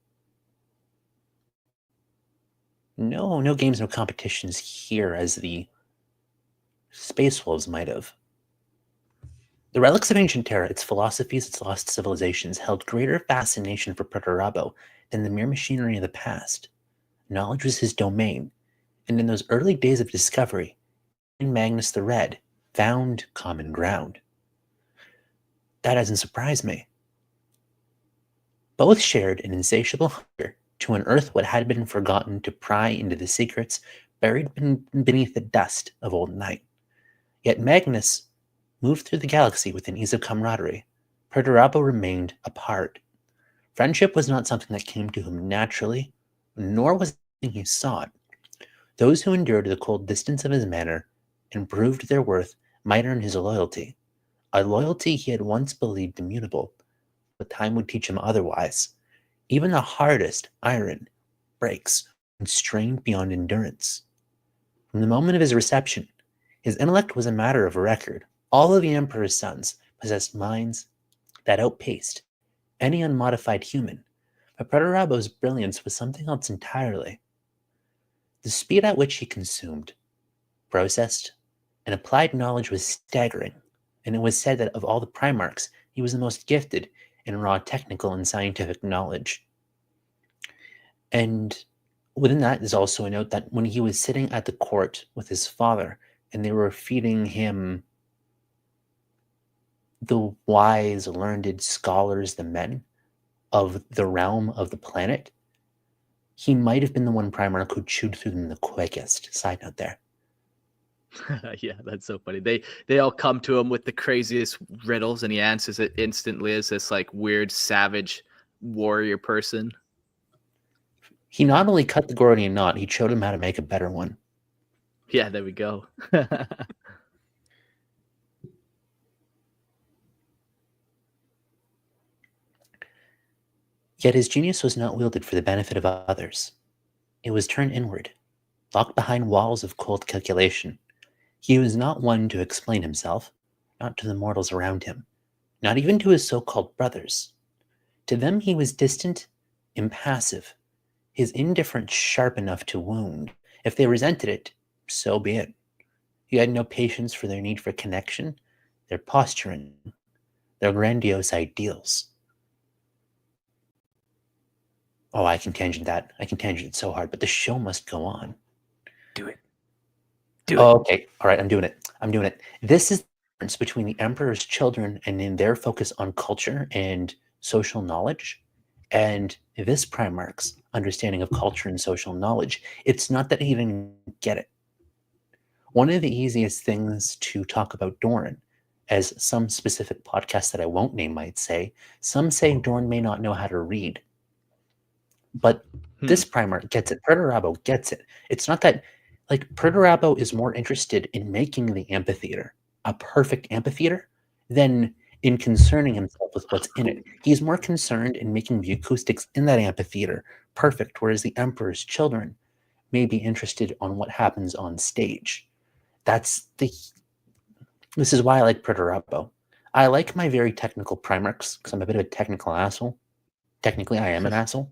No games, no competitions here as the Space Wolves might have. The relics of ancient Terra, its philosophies, its lost civilizations, held greater fascination for Perturabo than the mere machinery of the past. Knowledge was his domain, and in those early days of discovery, he and Magnus the Red found common ground. That doesn't surprise me. Both shared an insatiable hunger to unearth what had been forgotten, to pry into the secrets buried beneath the dust of old night. Yet Magnus moved through the galaxy with an ease of camaraderie. Perturabo remained apart. Friendship was not something that came to him naturally, nor was it something he sought. Those who endured the cold distance of his manner and proved their worth might earn his loyalty, a loyalty he had once believed immutable, but time would teach him otherwise. Even the hardest iron breaks when strained beyond endurance. From the moment of his reception, his intellect was a matter of record. All of the Emperor's sons possessed minds that outpaced any unmodified human, but Perturabo's brilliance was something else entirely. The speed at which he consumed, processed, and applied knowledge was staggering, and it was said that of all the Primarchs, he was the most gifted in raw technical and scientific knowledge. And within that is also a note that when he was sitting at the court with his father, and they were feeding him the wise, learned scholars, the men of the realm of the planet, he might have been the one Primarch who chewed through them the quickest. Side note there. Yeah, that's so funny. They all come to him with the craziest riddles, and he answers it instantly as this like weird savage warrior person. He not only cut the Gordian knot, he showed him how to make a better one. Yeah, there we go. Yet his genius was not wielded for the benefit of others. It was turned inward, locked behind walls of cold calculation. He was not one to explain himself, not to the mortals around him, not even to his so-called brothers. To them he was distant, impassive, his indifference sharp enough to wound. If they resented it, so be it. He had no patience for their need for connection, their posturing, their grandiose ideals. Oh, I can tangent that. I can tangent it so hard, but the show must go on. Do it. Okay. All right, I'm doing it. This is the difference between the Emperor's children and in their focus on culture and social knowledge, And this Primarch's understanding of culture and social knowledge, it's not that he didn't get it. One of the easiest things to talk about Dorn, as some specific podcasts that I won't name might say, some say Dorn may not know how to read. But this Primarch gets it. Perturabo gets it. It's not that, like, Perturabo is more interested in making the amphitheater a perfect amphitheater than in concerning himself with what's in it. He's more concerned in making the acoustics in that amphitheater perfect, whereas the Emperor's children may be interested on what happens on stage. This is why I like Perturabo. I like my very technical Primarchs because I'm a bit of a technical asshole. Technically, I am an asshole.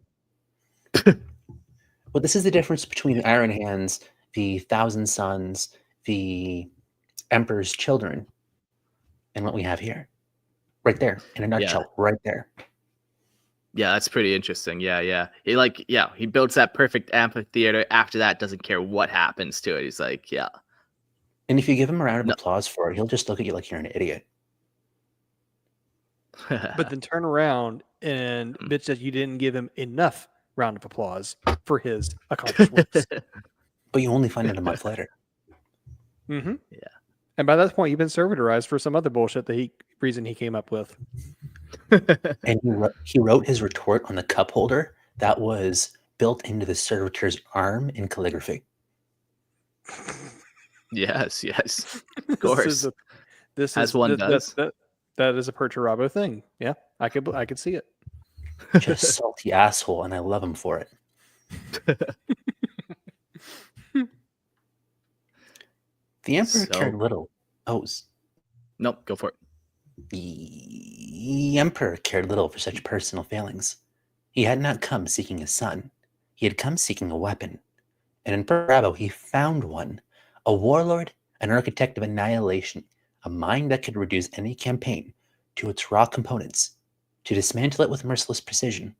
But this is the difference between the Iron Hands, the Thousand Sons, the Emperor's children, and what we have here. Right there, in a nutshell, right there. Yeah, that's pretty interesting. Yeah. He builds that perfect amphitheater. After that, doesn't care what happens to it. He's like, yeah. And if you give him a round of applause for it, he'll just look at you like you're an idiot. But then turn around and bitch that you didn't give him enough round of applause for his accomplishments. But you only find out a month later. Mm-hmm. Yeah. And by that point, you've been servitorized for some other bullshit that reason he came up with. And he wrote his retort on the cup holder that was built into the servitor's arm in calligraphy. Yes. Of course. This As is one does. That is a Perturabo thing. Yeah, I could see it. Just salty asshole, and I love him for it. The Emperor cared little. Nope, go for it. The Emperor cared little for such personal failings. He had not come seeking a son. He had come seeking a weapon. And in Perturabo, he found one. A warlord, an architect of annihilation, a mind that could reduce any campaign to its raw components, to dismantle it with merciless precision.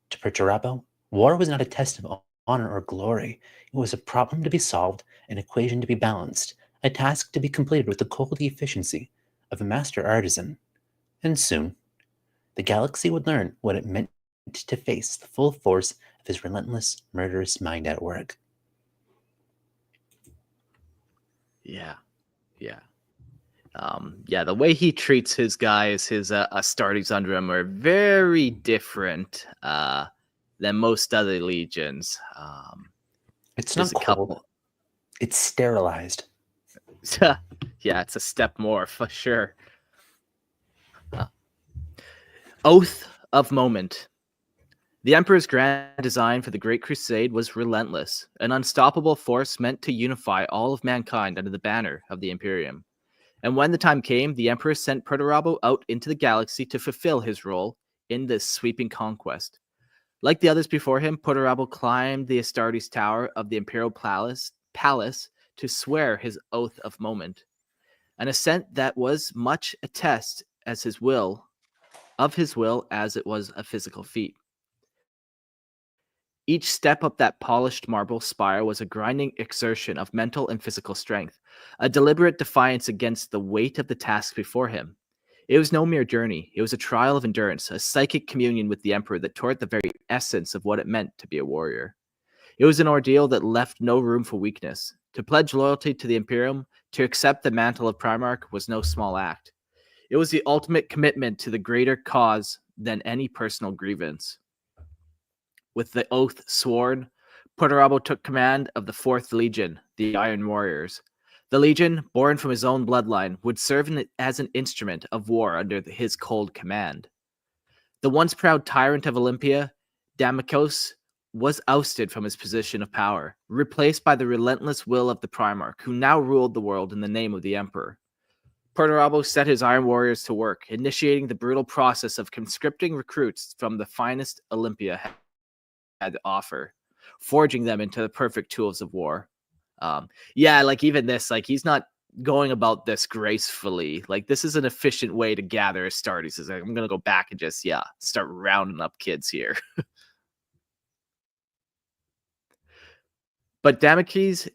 To Perturabo, war was not a test of honor or glory. It was a problem to be solved, an equation to be balanced, a task to be completed with the cold efficiency of a master artisan. And soon, the galaxy would learn what it meant to face the full force of his relentless, murderous mind at work. Yeah. The way he treats his guys, his Astartes under him, are very different than most other legions. It's not cold. It's sterilized. Yeah, it's a step more for sure. Oath of Moment. The Emperor's grand design for the Great Crusade was relentless, an unstoppable force meant to unify all of mankind under the banner of the Imperium. And when the time came, the Emperor sent Perturabo out into the galaxy to fulfill his role in this sweeping conquest. Like the others before him, Perturabo climbed the Astartes Tower of the Imperial Palace to swear his Oath of Moment, an ascent that was much a test as his will as it was a physical feat. Each step up that polished marble spire was a grinding exertion of mental and physical strength, a deliberate defiance against the weight of the task before him. It was no mere journey. It was a trial of endurance, a psychic communion with the Emperor that tore at the very essence of what it meant to be a warrior. It was an ordeal that left no room for weakness. To pledge loyalty to the Imperium, to accept the mantle of Primarch, was no small act. It was the ultimate commitment to the greater cause than any personal grievance. With the oath sworn, Perturabo took command of the 4th Legion, the Iron Warriors. The Legion, born from his own bloodline, would serve as an instrument of war under his cold command. The once proud tyrant of Olympia, Damocos, was ousted from his position of power, replaced by the relentless will of the Primarch, who now ruled the world in the name of the Emperor. Perturabo set his Iron Warriors to work, initiating the brutal process of conscripting recruits from the finest Olympia had to offer, forging them into the perfect tools of war. Even this, he's not going about this gracefully. This is an efficient way to gather Astartes. He's like, I'm gonna go back and just start rounding up kids here. But Damocles,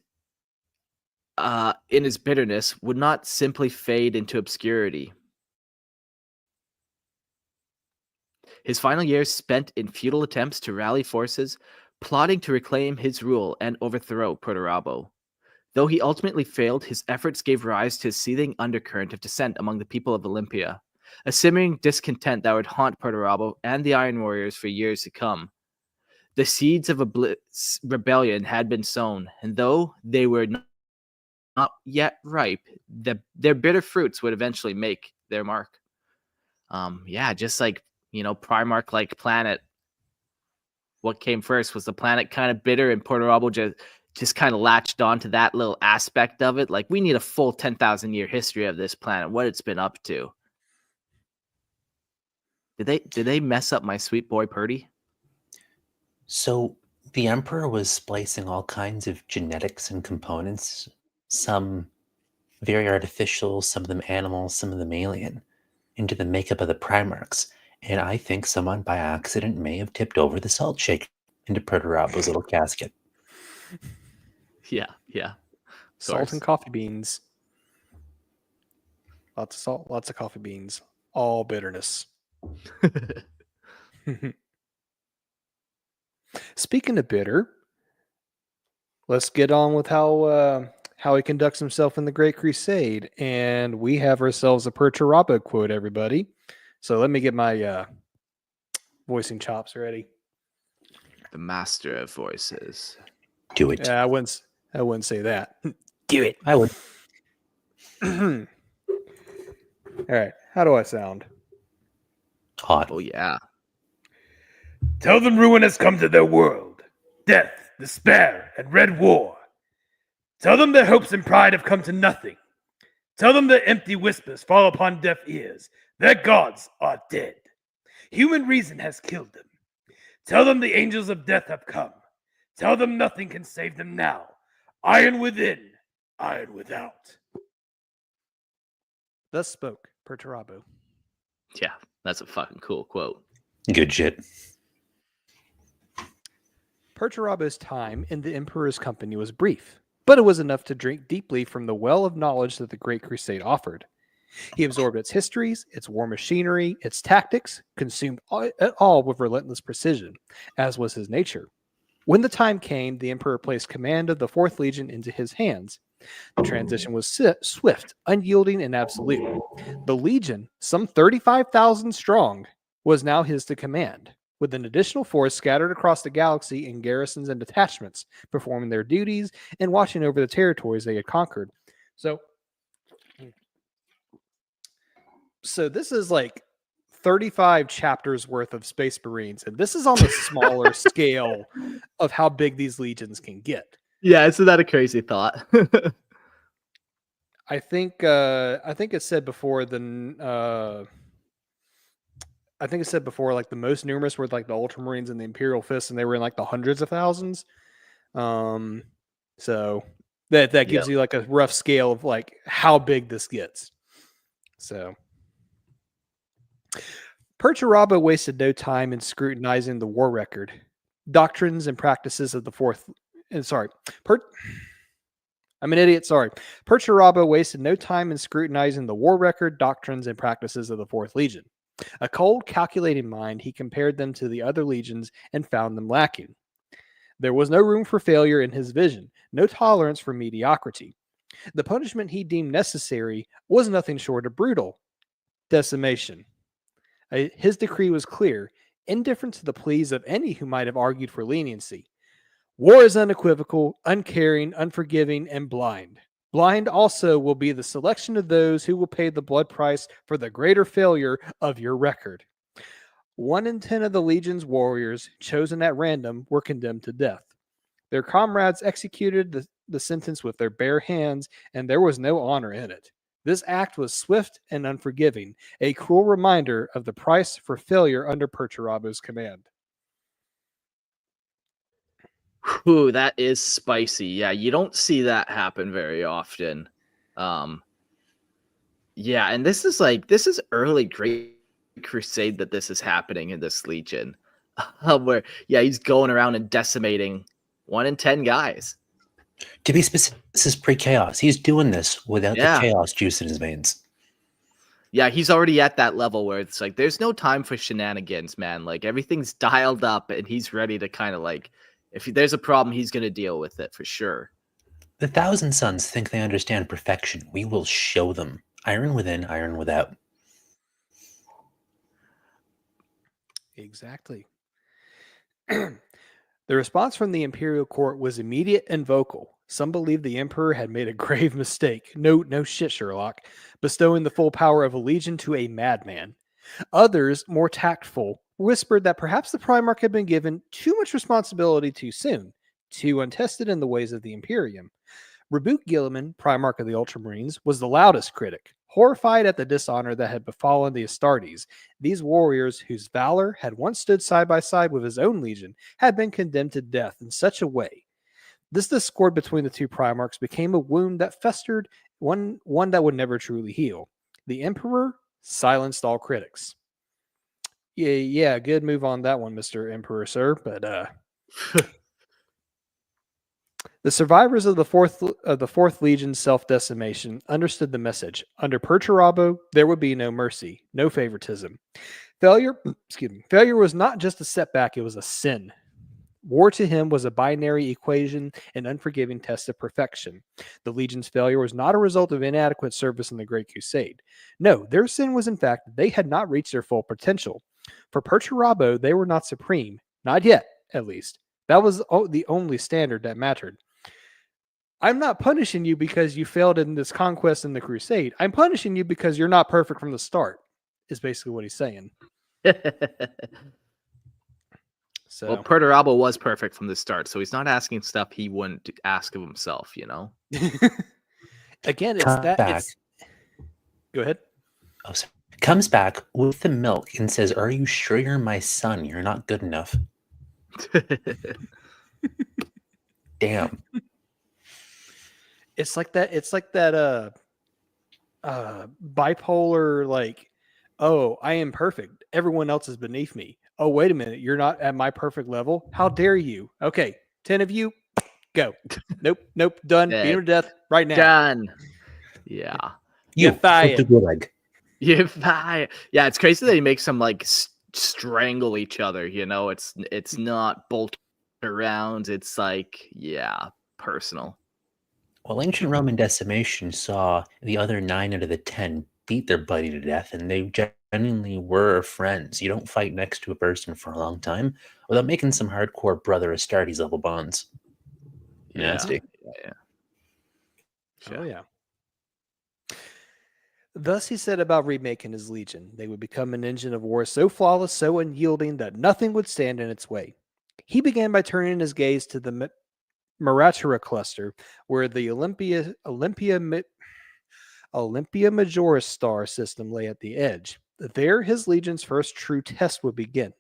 in his bitterness, would not simply fade into obscurity. His final years spent in futile attempts to rally forces, plotting to reclaim his rule and overthrow Perturabo. Though he ultimately failed, his efforts gave rise to a seething undercurrent of dissent among the people of Olympia, a simmering discontent that would haunt Perturabo and the Iron Warriors for years to come. The seeds of a rebellion had been sown, and though they were not yet ripe, their bitter fruits would eventually make their mark. Just like, Primarch like planet. What came first? Was the planet kind of bitter, and Perturabo just kind of latched onto that little aspect of it? Like, we need a full 10,000 year history of this planet, what it's been up to. Did they mess up my sweet boy Purdy? So the Emperor was splicing all kinds of genetics and components, some very artificial, some of them animal, some of them alien, into the makeup of the Primarchs. And I think someone by accident may have tipped over the salt shaker into Perturabo's little casket. Yeah. Salt and coffee beans. Lots of salt, lots of coffee beans. All bitterness. Speaking of bitter, let's get on with how he conducts himself in the Great Crusade. And we have ourselves a Perturabo quote, everybody. So let me get my voicing chops ready. The master of voices. Do it. I wouldn't say that. Do it. I would. All right. How do I sound? Hot. Oh, yeah. Tell them ruin has come to their world. Death, despair, and red war. Tell them their hopes and pride have come to nothing. Tell them their empty whispers fall upon deaf ears. Their gods are dead. Human reason has killed them. Tell them the angels of death have come. Tell them nothing can save them now. Iron within, iron without. Thus spoke Perturabo. Yeah, that's a fucking cool quote. Good shit. Perturabo's time in the Emperor's company was brief, but it was enough to drink deeply from the well of knowledge that the Great Crusade offered. He absorbed its histories, its war machinery, its tactics, consumed it all with relentless precision, as was his nature. When the time came, the Emperor placed command of the 4th Legion into his hands. The transition was swift, unyielding, and absolute. The Legion, some 35,000 strong, was now his to command, with an additional force scattered across the galaxy in garrisons and detachments, performing their duties and watching over the territories they had conquered. So this is like 35 chapters worth of Space Marines, and this is on the smaller scale of how big these legions can get. Yeah, isn't that a crazy thought? I think it said before like the most numerous were like the Ultramarines and the Imperial Fists, and they were in like the hundreds of thousands. So that gives you like a rough scale of like how big this gets. So Perturabo wasted no time in scrutinizing the war record, doctrines, and practices of the 4th. I'm an idiot. Sorry. Perturabo wasted no time in scrutinizing the war record, doctrines, and practices of the 4th Legion. A cold, calculating mind, he compared them to the other legions and found them lacking. There was no room for failure in his vision, no tolerance for mediocrity. The punishment he deemed necessary was nothing short of brutal decimation. His decree was clear, indifferent to the pleas of any who might have argued for leniency. War is unequivocal, uncaring, unforgiving, and blind. Blind also will be the selection of those who will pay the blood price for the greater failure of your record. 1 in 10 of the Legion's warriors, chosen at random, were condemned to death. Their comrades executed the sentence with their bare hands, and there was no honor in it. This act was swift and unforgiving, a cruel reminder of the price for failure under Perturabo's command. Ooh, that is spicy. Yeah, you don't see that happen very often. Yeah, and this is early Great Crusade that this is happening in this Legion. Where he's going around and decimating 1 in 10 guys. To be specific, this is pre-chaos. He's doing this without the chaos juice in his veins. Yeah, he's already at that level where it's like there's no time for shenanigans, man. Like everything's dialed up and he's ready to kind of like if there's a problem, he's going to deal with it for sure. The Thousand Sons think they understand perfection. We will show them. Iron within, iron without. Exactly. The response from the imperial court was immediate and vocal. Some believed the emperor had made a grave mistake. No shit, Sherlock. Bestowing the full power of a legion to a madman. Others, more tactful, whispered that perhaps the Primarch had been given too much responsibility too soon, too untested in the ways of the Imperium. Rebute Gilliman, Primarch of the Ultramarines, was the loudest critic, horrified at the dishonor that had befallen the Astartes. These warriors, whose valor had once stood side by side with his own legion, had been condemned to death in such a way. This discord between the two Primarchs became a wound that festered, one that would never truly heal. The Emperor silenced all critics. Yeah, good move on that one, Mr. Emperor, sir. But the survivors of the fourth Legion's self-decimation understood the message. Under Perturabo, there would be no mercy, no favoritism. Failure was not just a setback, it was a sin. War to him was a binary equation, an unforgiving test of perfection. The Legion's failure was not a result of inadequate service in the Great Crusade. No, their sin was in fact that they had not reached their full potential. For Perturabo, they were not supreme. Not yet, at least. That was the only standard that mattered. I'm not punishing you because you failed in this conquest in the Crusade. I'm punishing you because you're not perfect from the start, is basically what he's saying. So, well, Perturabo was perfect from the start, so he's not asking stuff he wouldn't ask of himself, you know? Again, it's Come that. back. Go ahead. Oh, sorry. Comes back with the milk and says, "Are you sure you're my son? You're not good enough." Damn. It's like that. It's like that. Bipolar. Like, oh, I am perfect. Everyone else is beneath me. Oh, wait a minute. You're not at my perfect level. How dare you? Okay, 10 of you, go. Nope. Done. Beat him to death right now. Done. Yeah. You're fired. You're fired. Yeah, it's crazy that he makes them like strangle each other. You know, it's not bolt around. It's like, yeah, personal. Well, ancient Roman decimation saw the other 9 out of the 10 beat their buddy to death, and they genuinely were friends. You don't fight next to a person for a long time without making some hardcore brother Astartes level bonds. Nasty. Yeah. Oh, yeah. Thus he said about remaking his legion. They would become an engine of war so flawless, so unyielding, that nothing would stand in its way. He began by turning his gaze to the Maratara cluster, where the Olympia Majoris star system lay at the edge. There, his legion's first true test would begin.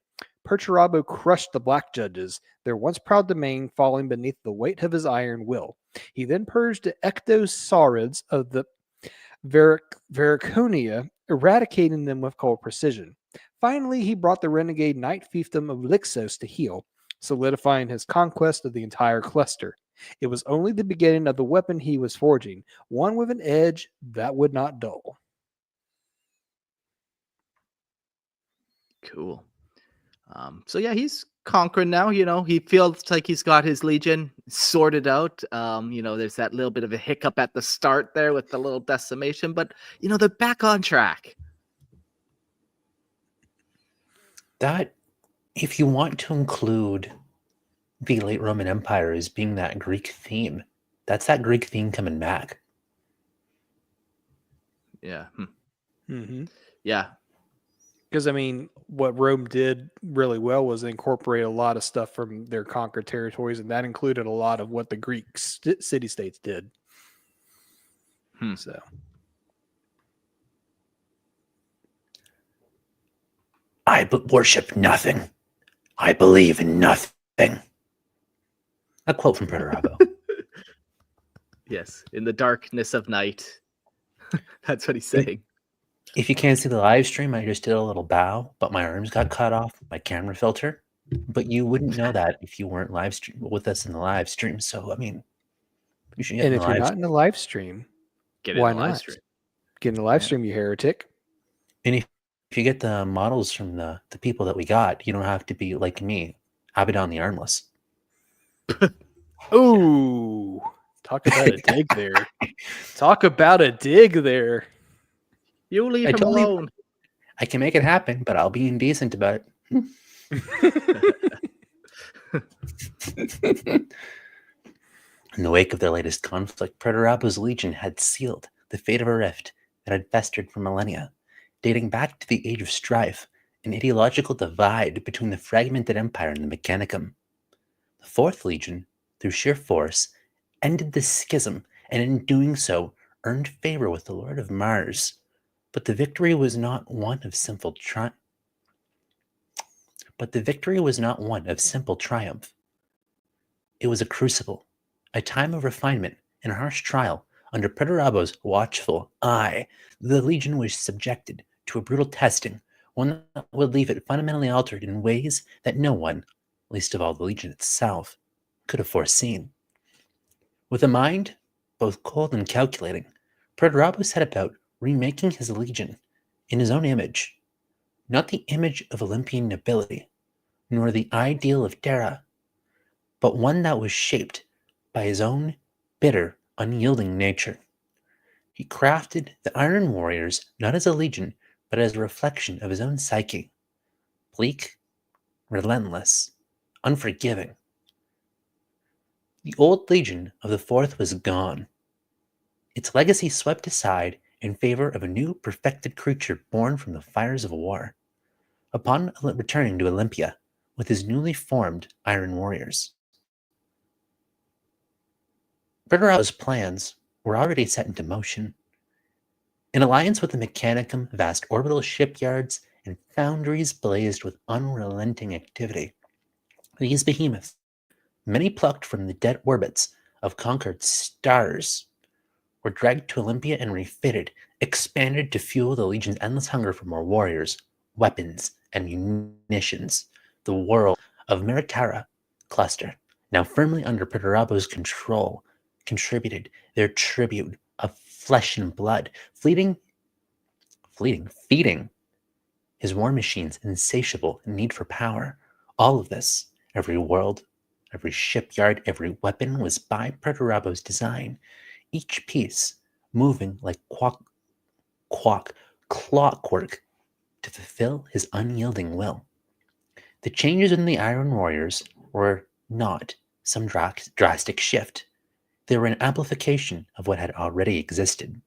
Perturabo crushed the Black Judges, their once proud domain falling beneath the weight of his iron will. He then purged the Ectosaurids of the Vericonia, eradicating them with cold precision. Finally, he brought the renegade Knight Fiefdom of Lixos to heel, solidifying his conquest of the entire cluster. It was only the beginning of the weapon he was forging, one with an edge that would not dull. Cool. So yeah, he's conquering now. You know, he feels like he's got his legion sorted out. You know, there's that little bit of a hiccup at the start there with the little decimation, but you know, they're back on track. That, if you want to include the late Roman Empire as being that Greek theme, that's that Greek theme coming back. Yeah. Mm-hmm. Yeah. Because, I mean, what Rome did really well was incorporate a lot of stuff from their conquered territories, and that included a lot of what the Greek city-states did. So, I worship nothing. I believe in nothing. A quote from Perturabo. Yes. In the darkness of night. That's what he's saying. If you can't see the live stream, I just did a little bow, but my arms got cut off, my camera filter. But you wouldn't know that if you weren't live stream with us in the live stream. So, I mean, you should get and in if the you're live not in the live stream, Get in why the live not? stream. Get in the live stream, you heretic. And if you get the models from the people that we got, you don't have to be like me, Abaddon the Armless. Ooh, talk about a dig there. Talk about a dig there. You leave I him totally- alone. I can make it happen, but I'll be indecent about it. In the wake of their latest conflict, Perturabo's legion had sealed the fate of a rift that had festered for millennia, dating back to the Age of Strife, an ideological divide between the fragmented empire and the Mechanicum. The Fourth Legion, through sheer force, ended this schism, and in doing so, earned favor with the Lord of Mars. But the victory was not one of simple triumph. It was a crucible, a time of refinement and harsh trial. Under Perturabo's watchful eye, the Legion was subjected to a brutal testing, one that would leave it fundamentally altered in ways that no one, least of all the Legion itself, could have foreseen. With a mind both cold and calculating, Perturabo set about remaking his Legion in his own image, not the image of Olympian nobility, nor the ideal of Terra, but one that was shaped by his own bitter, unyielding nature. He crafted the Iron Warriors not as a legion, but as a reflection of his own psyche. Bleak, relentless, unforgiving. The old legion of the Fourth was gone. Its legacy swept aside in favor of a new, perfected creature born from the fires of war. Upon returning to Olympia with his newly formed Iron Warriors, Perturabo's plans were already set into motion. In alliance with the Mechanicum, vast orbital shipyards and foundries blazed with unrelenting activity. These behemoths, many plucked from the dead orbits of conquered stars, were dragged to Olympia and refitted, expanded to fuel the Legion's endless hunger for more warriors, weapons, and munitions. The world of Meritara cluster, now firmly under Perturabo's control, contributed their tribute of flesh and blood, feeding his war machine's insatiable need for power. All of this, every world, every shipyard, every weapon was by Perturabo's design, each piece moving like clockwork to fulfill his unyielding will. The changes in the Iron Warriors were not some drastic shift. They were an amplification of what had already existed.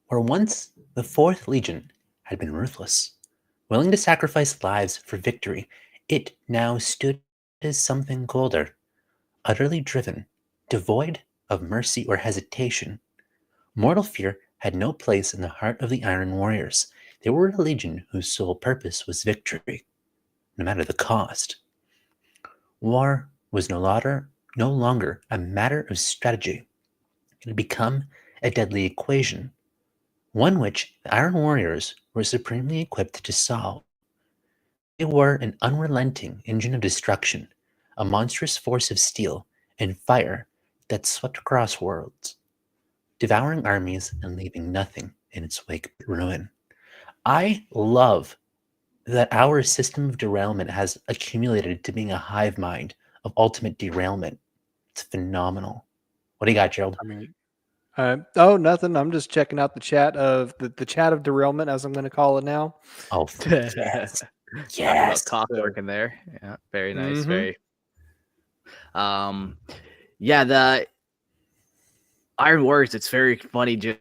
Where once the Fourth Legion had been ruthless, willing to sacrifice lives for victory, it now stood as something colder, utterly driven, devoid of mercy or hesitation. Mortal fear had no place in the heart of the Iron Warriors. They were a legion whose sole purpose was victory, no matter the cost. War was no longer a matter of strategy. It had become a deadly equation, one which the Iron Warriors were supremely equipped to solve. They were an unrelenting engine of destruction, a monstrous force of steel and fire that swept across worlds, devouring armies and leaving nothing in its wake but ruin. I love that our system of derailment has accumulated to being a hive mind of ultimate derailment. It's phenomenal. What do you got, Gerald? I mean, oh, nothing. I'm just checking out the chat of the chat of derailment, as I'm going to call it now. Oh, yes. Yes. Clockwork in there. Yeah, very nice. Mhm. Very. Yeah, the Iron Warriors. It's very funny. Just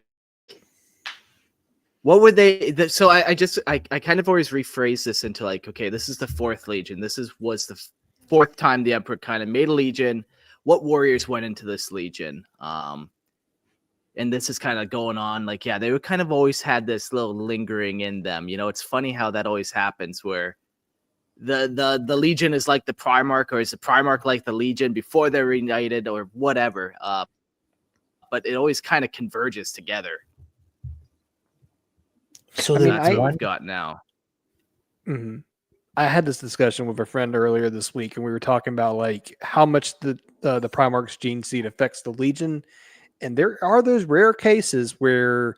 what would they? So I kind of always rephrase this into like, okay, this is the Fourth Legion. Was the fourth time the Emperor kind of made a legion. What warriors went into this legion? And this is kind of going on. Like, yeah, they would kind of always had this little lingering in them. You know, it's funny how that always happens where the Legion is like the Primarch, or is the Primarch like the Legion before they're reunited or whatever. But it always kind of converges together. So That's what one we've got now. Mhm. I had this discussion with a friend earlier this week, and we were talking about like how much the Primarch's gene seed affects the Legion. And there are those rare cases where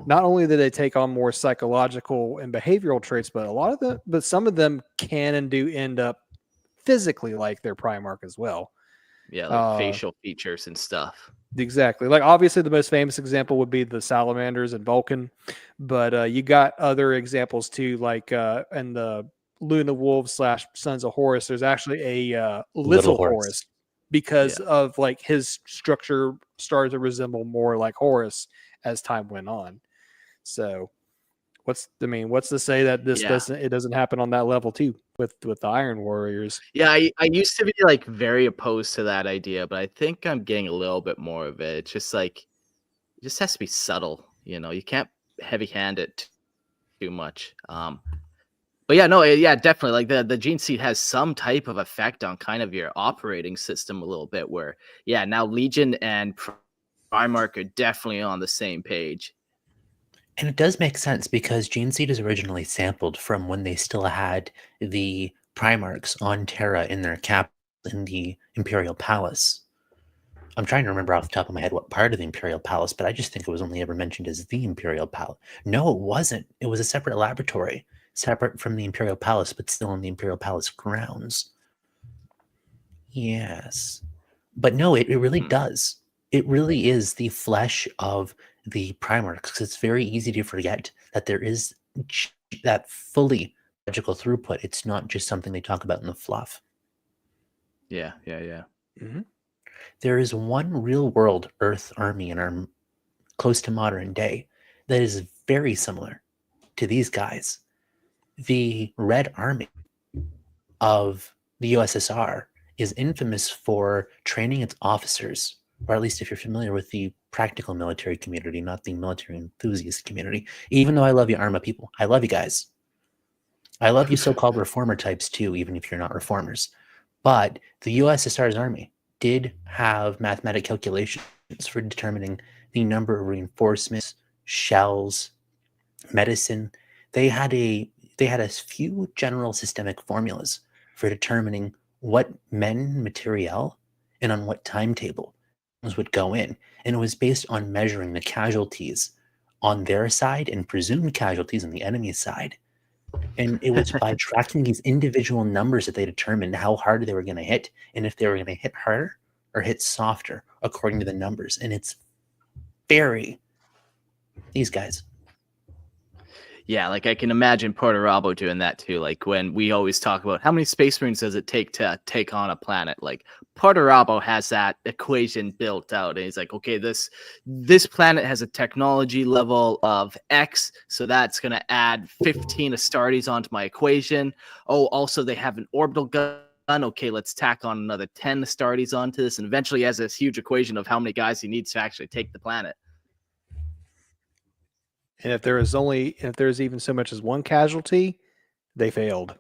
not only do they take on more psychological and behavioral traits, but some of them can and do end up physically like their Primarch as well. Yeah, like facial features and stuff. Exactly. Like obviously the most famous example would be the salamanders and Vulcan, but you got other examples too, like in the Luna Wolves / Sons of Horus, there's actually a little Horus because of like his structure started to resemble more like Horus as time went on. So what's to say that this doesn't happen on that level too with the Iron Warriors? Yeah, I used to be like very opposed to that idea, but I think I'm getting a little bit more of it. It's just like it just has to be subtle, you know. You can't heavy hand it too much. But yeah, definitely. Like the gene seed has some type of effect on kind of your operating system a little bit. Where now Legion and Primarch are definitely on the same page. And it does make sense because Gene Seed is originally sampled from when they still had the Primarchs on Terra in their cap in the Imperial Palace. I'm trying to remember off the top of my head what part of the Imperial Palace, but I just think it was only ever mentioned as the Imperial Palace. No, it wasn't. It was a separate laboratory, separate from the Imperial Palace, but still in the Imperial Palace grounds. Yes. But no, it really does. It really is the flesh of the Primarchs, because it's very easy to forget that there is that fully logical throughput. It's not just something they talk about in the fluff. Yeah. Mm-hmm. There is one real world Earth army in our close to modern day that is very similar to these guys. The Red Army of the USSR is infamous for training its officers, or at least if you're familiar with the practical military community, not the military enthusiast community. Even though I love you, Arma people. I love you guys. I love you so-called reformer types too, even if you're not reformers. But the USSR's army did have mathematic calculations for determining the number of reinforcements, shells, medicine. They had a few general systemic formulas for determining what materiel and on what timetable would go in, and it was based on measuring the casualties on their side and presumed casualties on the enemy's side. And it was by tracking these individual numbers that they determined how hard they were going to hit, and if they were going to hit harder or hit softer according to the numbers. And it's these guys. Yeah, like I can imagine Perturabo doing that too. Like when we always talk about how many Space Marines does it take to take on a planet, like Perturabo has that equation built out, and he's like, okay, this planet has a technology level of X, so that's going to add 15 Astartes onto my equation. Oh, also they have an orbital gun. Okay, let's tack on another 10 Astartes onto this, and eventually he has this huge equation of how many guys he needs to actually take the planet. And if there's even so much as one casualty, they failed.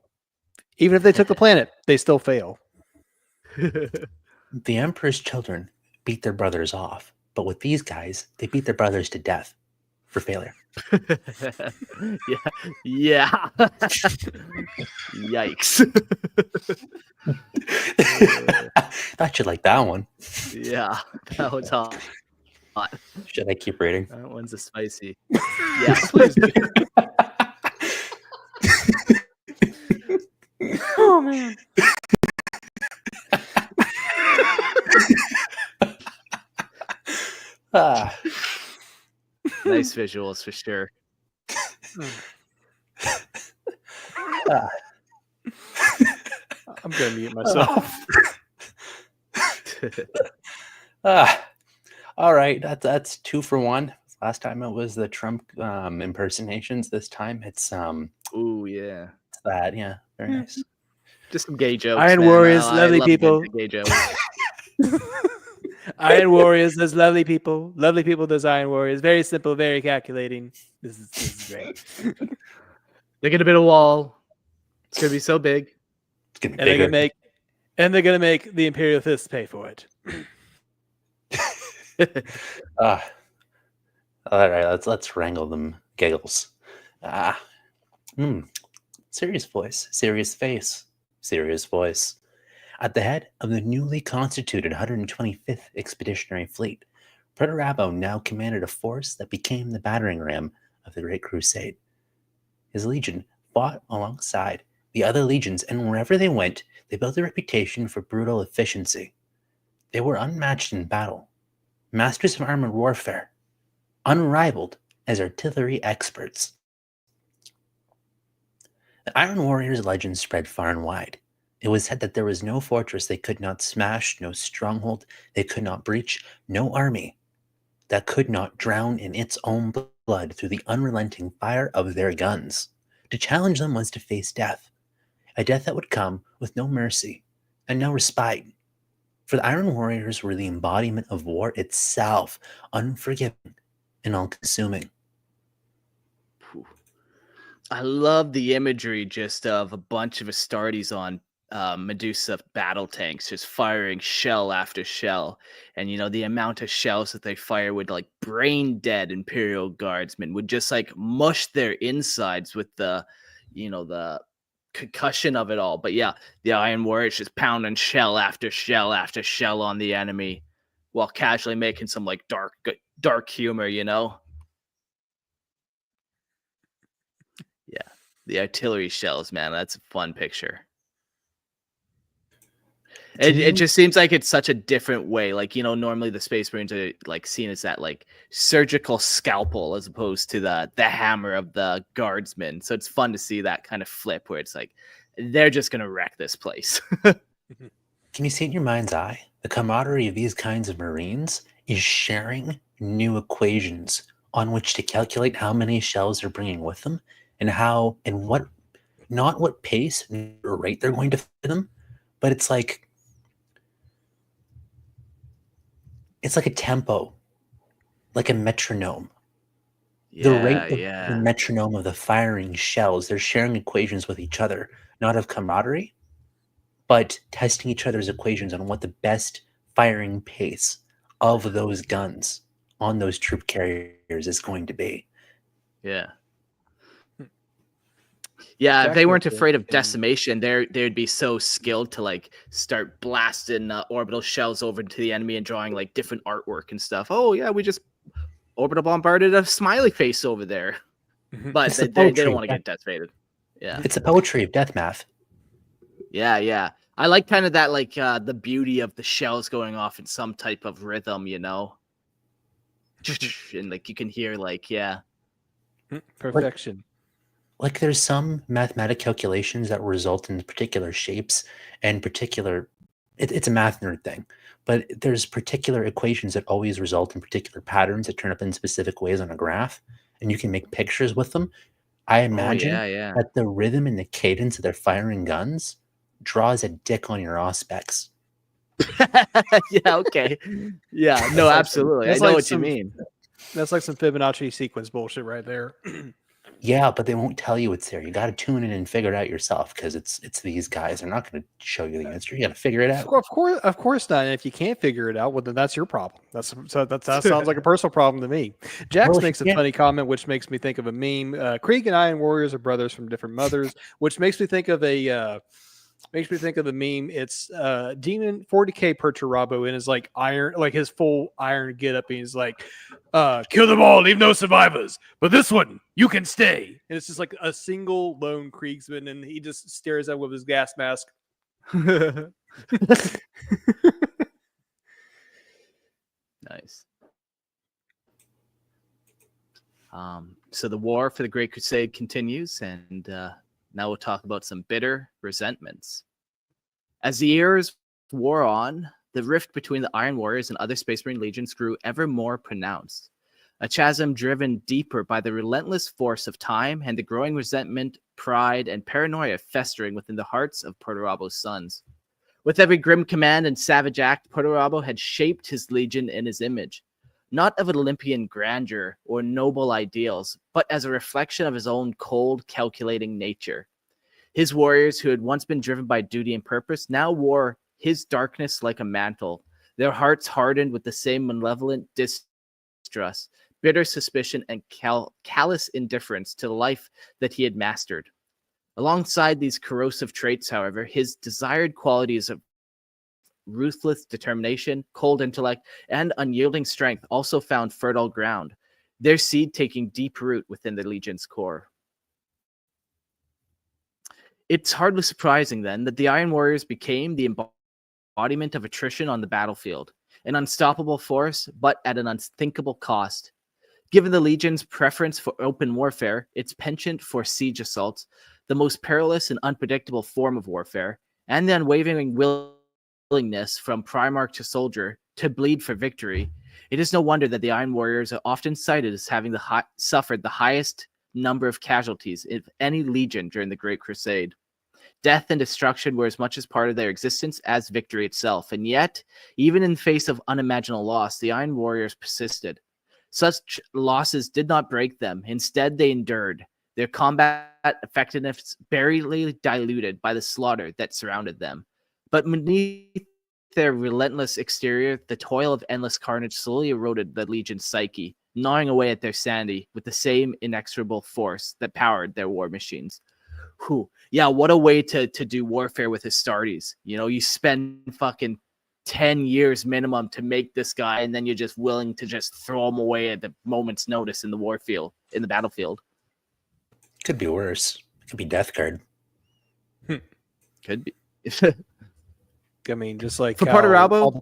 Even if they took the planet, they still fail. The Emperor's children beat their brothers off, but with these guys, they beat their brothers to death for failure. Yeah. Yikes. Thought you'd like that one. Yeah, that was hot. Should I keep reading? That one's a spicy. Yeah, please do. Oh man. Nice visuals for sure. I'm gonna mute myself. All right, that's 2 for 1. Last time it was the Trump impersonations. This time it's Ooh, yeah. that, yeah, very nice. Just some gay jokes. Iron Warriors, lovely people. Gay jokes. Iron Warriors, those lovely people. Lovely people, those Iron Warriors. Very simple, very calculating. This is great. They get a bit of wall. It's gonna be so big. It's gonna be And bigger. they're gonna make the Imperial Fists pay for it. All right, let's wrangle them giggles. Serious voice, serious face, serious voice. At the head of the newly constituted 125th Expeditionary Fleet, Perturabo now commanded a force that became the battering ram of the Great Crusade. His legion fought alongside the other legions, and wherever they went, they built a reputation for brutal efficiency. They were unmatched in battle, masters of armored warfare, unrivaled as artillery experts. The Iron Warriors' legend spread far and wide. It was said that there was no fortress they could not smash, no stronghold they could not breach, no army that could not drown in its own blood through the unrelenting fire of their guns. To challenge them was to face death, a death that would come with no mercy and no respite. For the Iron Warriors were the embodiment of war itself, unforgiving and all-consuming. I love the imagery just of a bunch of Astartes on Medusa battle tanks just firing shell after shell, and the amount of shells that they fire would like brain dead Imperial guardsmen would just like mush their insides with the concussion of it all. But yeah, the Iron Warriors just pounding shell after shell after shell on the enemy while casually making some like dark humor. Yeah, the artillery shells, man, that's a fun picture. It just seems like it's such a different way. Like, normally the Space Marines are like seen as that like surgical scalpel as opposed to the hammer of the guardsmen. So it's fun to see that kind of flip where it's like they're just gonna wreck this place. Can you see it in your mind's eye? The camaraderie of these kinds of Marines is sharing new equations on which to calculate how many shells they're bringing with them and how and what, not what pace or rate they're going to fire them, but it's like a tempo, like a metronome. The rate of the metronome of the firing shells, they're sharing equations with each other, not of camaraderie, but testing each other's equations on what the best firing pace of those guns on those troop carriers is going to be. Yeah. Yeah, if they weren't afraid of decimation, they'd be so skilled to like start blasting orbital shells over to the enemy and drawing like different artwork and stuff. Oh yeah, we just orbital bombarded a smiley face over there, but they don't want to get decimated. Yeah, it's the poetry of death math. Yeah. I like kind of that like the beauty of the shells going off in some type of rhythm, and like you can hear like perfection. Like there's some mathematic calculations that result in particular shapes and particular, it's a math nerd thing, but there's particular equations that always result in particular patterns that turn up in specific ways on a graph, and you can make pictures with them. I imagine that the rhythm and the cadence of their firing guns draws a dick on your auspex. Yeah, okay. Yeah, no, absolutely. I know what you mean. That's like some Fibonacci sequence bullshit right there. Yeah, but they won't tell you it's there. You got to tune in and figure it out yourself because it's these guys. They're not going to show you the answer. You got to figure it out. Of course not. And if you can't figure it out, well, then that's your problem. That sounds like a personal problem to me. Jax makes a funny comment, which makes me think of a meme. Krieg and Iron Warriors are brothers from different mothers, which makes me think of a meme. It's Demon 40K Perturabo in his like iron, like his full iron get up, and he's like, kill them all, leave no survivors. But this one, you can stay. And it's just like a single lone Kriegsman, and he just stares at with his gas mask. Nice. So the war for the Great Crusade continues, and now we'll talk about some bitter resentments. As the years wore on, the rift between the Iron Warriors and other Space Marine legions grew ever more pronounced. A chasm driven deeper by the relentless force of time and the growing resentment, pride, and paranoia festering within the hearts of Perturabo's sons. With every grim command and savage act, Perturabo had shaped his legion in his image, not of an Olympian grandeur or noble ideals, but as a reflection of his own cold, calculating nature. His warriors, who had once been driven by duty and purpose, now wore his darkness like a mantle, their hearts hardened with the same malevolent distrust, bitter suspicion, and callous indifference to the life that he had mastered. Alongside these corrosive traits, however, his desired qualities of ruthless determination, cold intellect, and unyielding strength also found fertile ground, their seed taking deep root within the Legion's core. It's hardly surprising, then, that the Iron Warriors became the embodiment of attrition on the battlefield, an unstoppable force, but at an unthinkable cost. Given the Legion's preference for open warfare, its penchant for siege assaults, the most perilous and unpredictable form of warfare, and the unwavering willingness from Primarch to soldier to bleed for victory, it is no wonder that the Iron Warriors are often cited as having suffered the highest number of casualties of any legion during the Great Crusade. Death and destruction were as much as part of their existence as victory itself, and yet, even in face of unimaginable loss, the Iron Warriors persisted. Such losses did not break them. Instead, they endured, their combat effectiveness barely diluted by the slaughter that surrounded them. But beneath their relentless exterior, the toil of endless carnage slowly eroded the Legion's psyche, gnawing away at their sanity with the same inexorable force that powered their war machines. Whew. Yeah, what a way to do warfare with Astartes. You spend fucking 10 years minimum to make this guy, and then you're just willing to just throw him away at the moment's notice in the battlefield. Could be worse. It could be Death Guard. Could be. I mean, just like For Perturabo,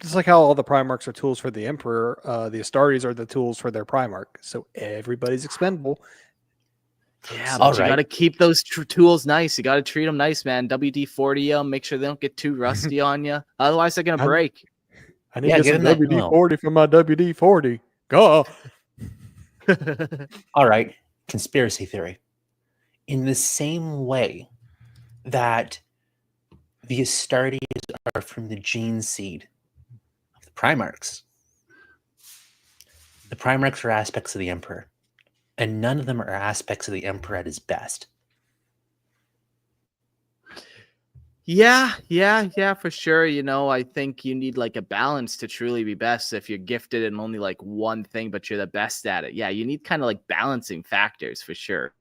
just like how all the Primarchs are tools for the Emperor, the Astartes are the tools for their Primarch. So everybody's expendable. yeah, but you got to keep those tools nice. You got to treat them nice, man. WD-40 them. Make sure they don't get too rusty on you. Otherwise, they're gonna break. I need to get some WD-40 for my WD-40. Go. All right. Conspiracy theory. In the same way that the Astartes are from the gene seed of the Primarchs are aspects of the Emperor, and none of them are aspects of the Emperor at his best. Yeah, for sure. I think you need like a balance to truly be best. If you're gifted in only like one thing, but you're the best at it, yeah, you need kind of like balancing factors for sure.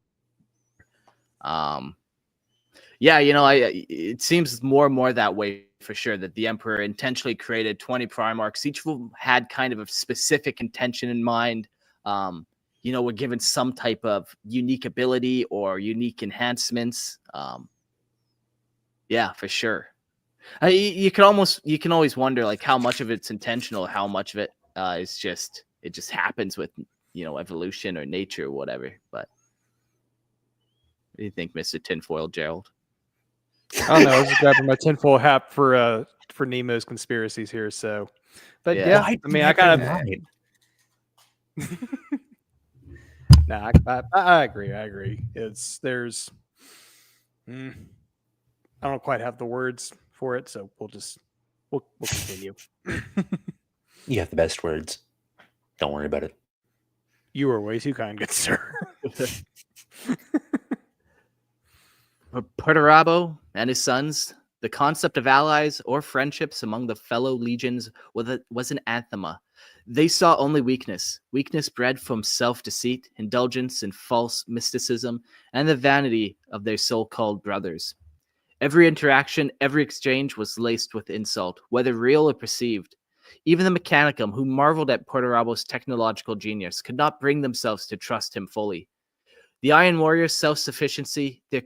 It seems more and more that way for sure, that the Emperor intentionally created 20 Primarchs. Each of them had kind of a specific intention in mind. Were given some type of unique ability or unique enhancements. Yeah, for sure. You can always wonder like how much of it's intentional, how much of it is just happens with evolution or nature or whatever. But what do you think, Mr. Tinfoil Gerald? I don't know. I was just grabbing my tinfoil hat for Nemo's conspiracies here. So, but yeah, I mean, I kind of. Nah, I agree. I agree. I don't quite have the words for it, so we'll continue. You have the best words. Don't worry about it. You are way too kind, good sir. For Perturabo and his sons, the concept of allies or friendships among the fellow legions was an anathema. They saw only weakness bred from self-deceit, indulgence in false mysticism, and the vanity of their so-called brothers. Every interaction, every exchange was laced with insult, whether real or perceived. Even the Mechanicum, who marveled at Perturabo's technological genius, could not bring themselves to trust him fully. The Iron Warriors' self-sufficiency, their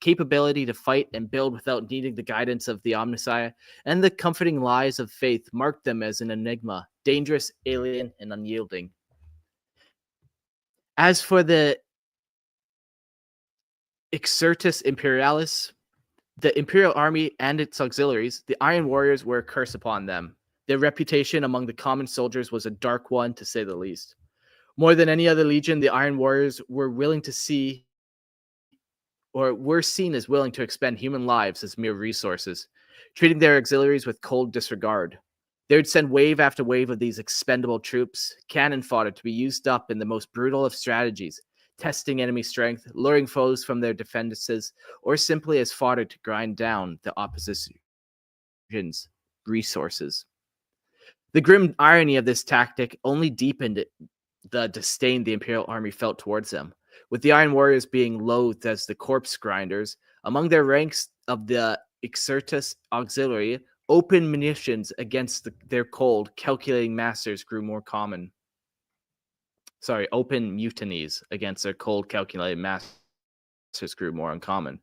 capability to fight and build without needing the guidance of the Omnissiah, and the comforting lies of faith marked them as an enigma, dangerous, alien, and unyielding. As for the Exertus Imperialis, the Imperial Army and its auxiliaries, the Iron Warriors were a curse upon them. Their reputation among the common soldiers was a dark one, to say the least. More than any other legion, the Iron Warriors were seen as willing to expend human lives as mere resources, treating their auxiliaries with cold disregard. They would send wave after wave of these expendable troops, cannon fodder to be used up in the most brutal of strategies, testing enemy strength, luring foes from their defenses, or simply as fodder to grind down the opposition's resources. The grim irony of this tactic only deepened the disdain the Imperial Army felt towards them, with the Iron Warriors being loathed as the corpse grinders. Among their ranks of the Exertus Auxiliary, open munitions against their cold, calculating masters grew more common. Sorry, open mutinies against their cold, calculating masters grew more uncommon.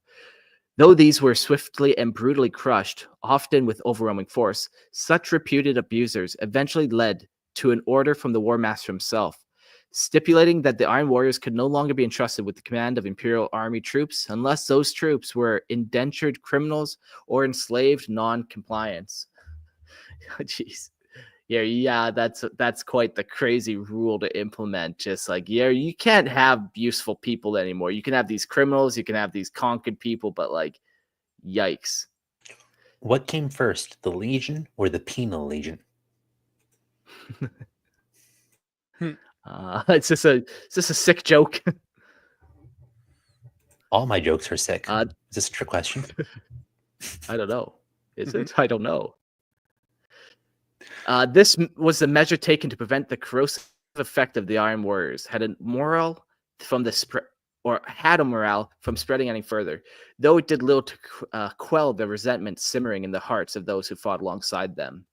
Though these were swiftly and brutally crushed, often with overwhelming force, such reputed abusers eventually led to an order from the War Master himself, stipulating that the Iron Warriors could no longer be entrusted with the command of Imperial Army troops unless those troops were indentured criminals or enslaved non-compliance. Jeez. Yeah, that's quite the crazy rule to implement. Just like, yeah, you can't have useful people anymore. You can have these criminals, you can have these conquered people, but like, yikes. What came first, the Legion or the Penal Legion? It's just a sick joke. All my jokes are sick. Is this a trick question? I don't know. Is it? I don't know. This was the measure taken to prevent the corrosive effect of the Iron Warriors. Had a morale from spreading any further, though it did little to quell the resentment simmering in the hearts of those who fought alongside them.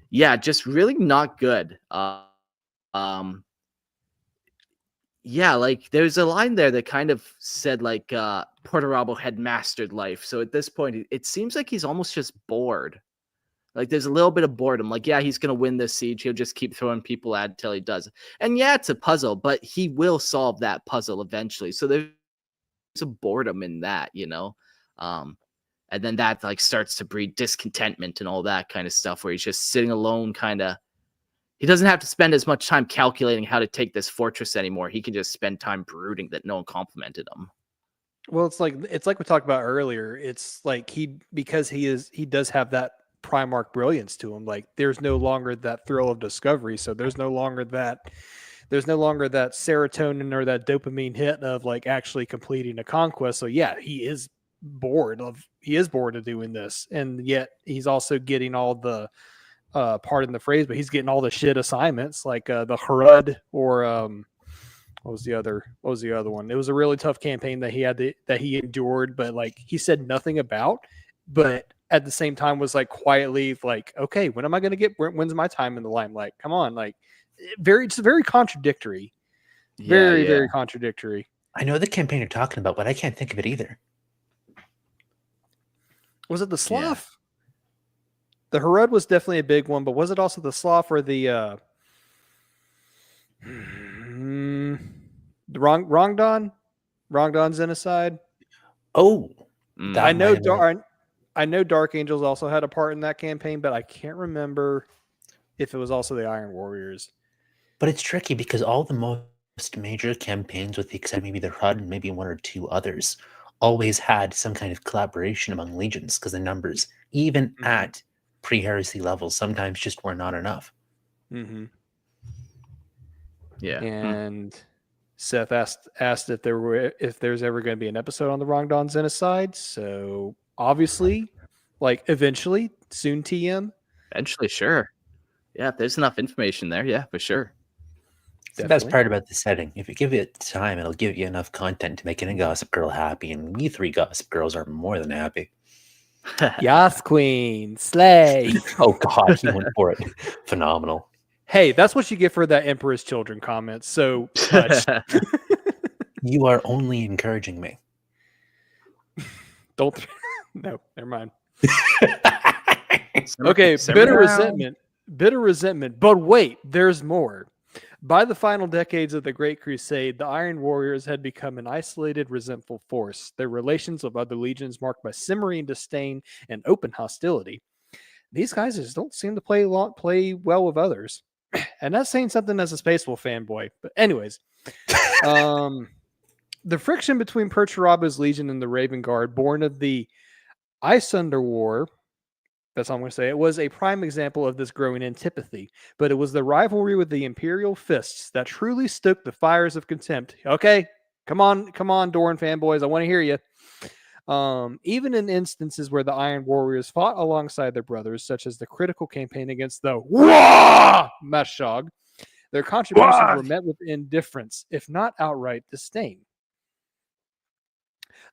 Yeah, just really not good. Yeah, like there's a line there that kind of said like Perturabo had mastered life. So at this point, it seems like he's almost just bored. Like there's a little bit of boredom. Like, yeah, he's gonna win this siege. He'll just keep throwing people at until he does. And yeah, it's a puzzle, but he will solve that puzzle eventually. So there's a boredom in that, you know. And then that like starts to breed discontentment and all that kind of stuff, where he's just sitting alone, kind of. He doesn't have to spend as much time calculating how to take this fortress anymore. He can just spend time brooding that no one complimented him. Well, it's like we talked about earlier. It's like he does have that Primarch brilliance to him. Like there's no longer that thrill of discovery. So there's no longer that serotonin or that dopamine hit of like actually completing a conquest. So yeah, he is bored of doing this. And yet he's also getting all the pardon the phrase, but he's getting all the shit assignments like the Harud or what was the other one? It was a really tough campaign that he endured, but like he said nothing about, but at the same time was like quietly like, okay, when's my time in the limelight? Come on. Like it's very contradictory. Very contradictory. I know the campaign you're talking about, but I can't think of it either. Was it the Slough? Yeah. The Harud was definitely a big one, but was it also the Slough or the Rongdon? Rongdon Genocide? Oh. I know Dark Angels also had a part in that campaign, but I can't remember if it was also the Iron Warriors. But it's tricky because all the most major campaigns, with the exception maybe the HUD and maybe one or two others, always had some kind of collaboration among legions because the numbers, even at pre-heresy levels, sometimes just were not enough. Mm-hmm. Yeah. And Seth asked if there's ever going to be an episode on the Rongdon Genocide. So obviously, like eventually, soon TM. Eventually, sure. Yeah, if there's enough information there, yeah, for sure. It's the best part about the setting. If you give it time, it'll give you enough content to make any Gossip Girl happy, and you three Gossip Girls are more than happy. Yas Queen, slay. Oh God, he went for it. Phenomenal. Hey, that's what you get for that Emperor's Children comment. So much. You are only encouraging me. No, never mind. Okay, bitter resentment. But wait, there's more. By the final decades of the Great Crusade, the Iron Warriors had become an isolated, resentful force. Their relations with other legions marked by simmering disdain and open hostility. These guys just don't seem to play well with others. And that's saying something as a Spacewolf fanboy. But anyways, the friction between Perturabo's Legion and the Raven Guard, born of the Isunder War, that's all I'm going to say. It was a prime example of this growing antipathy, but it was the rivalry with the Imperial Fists that truly stoked the fires of contempt. Okay, come on, Doran fanboys, I want to hear you. Even in instances where the Iron Warriors fought alongside their brothers, such as the critical campaign against the Mashog, their contributions were met with indifference, if not outright disdain.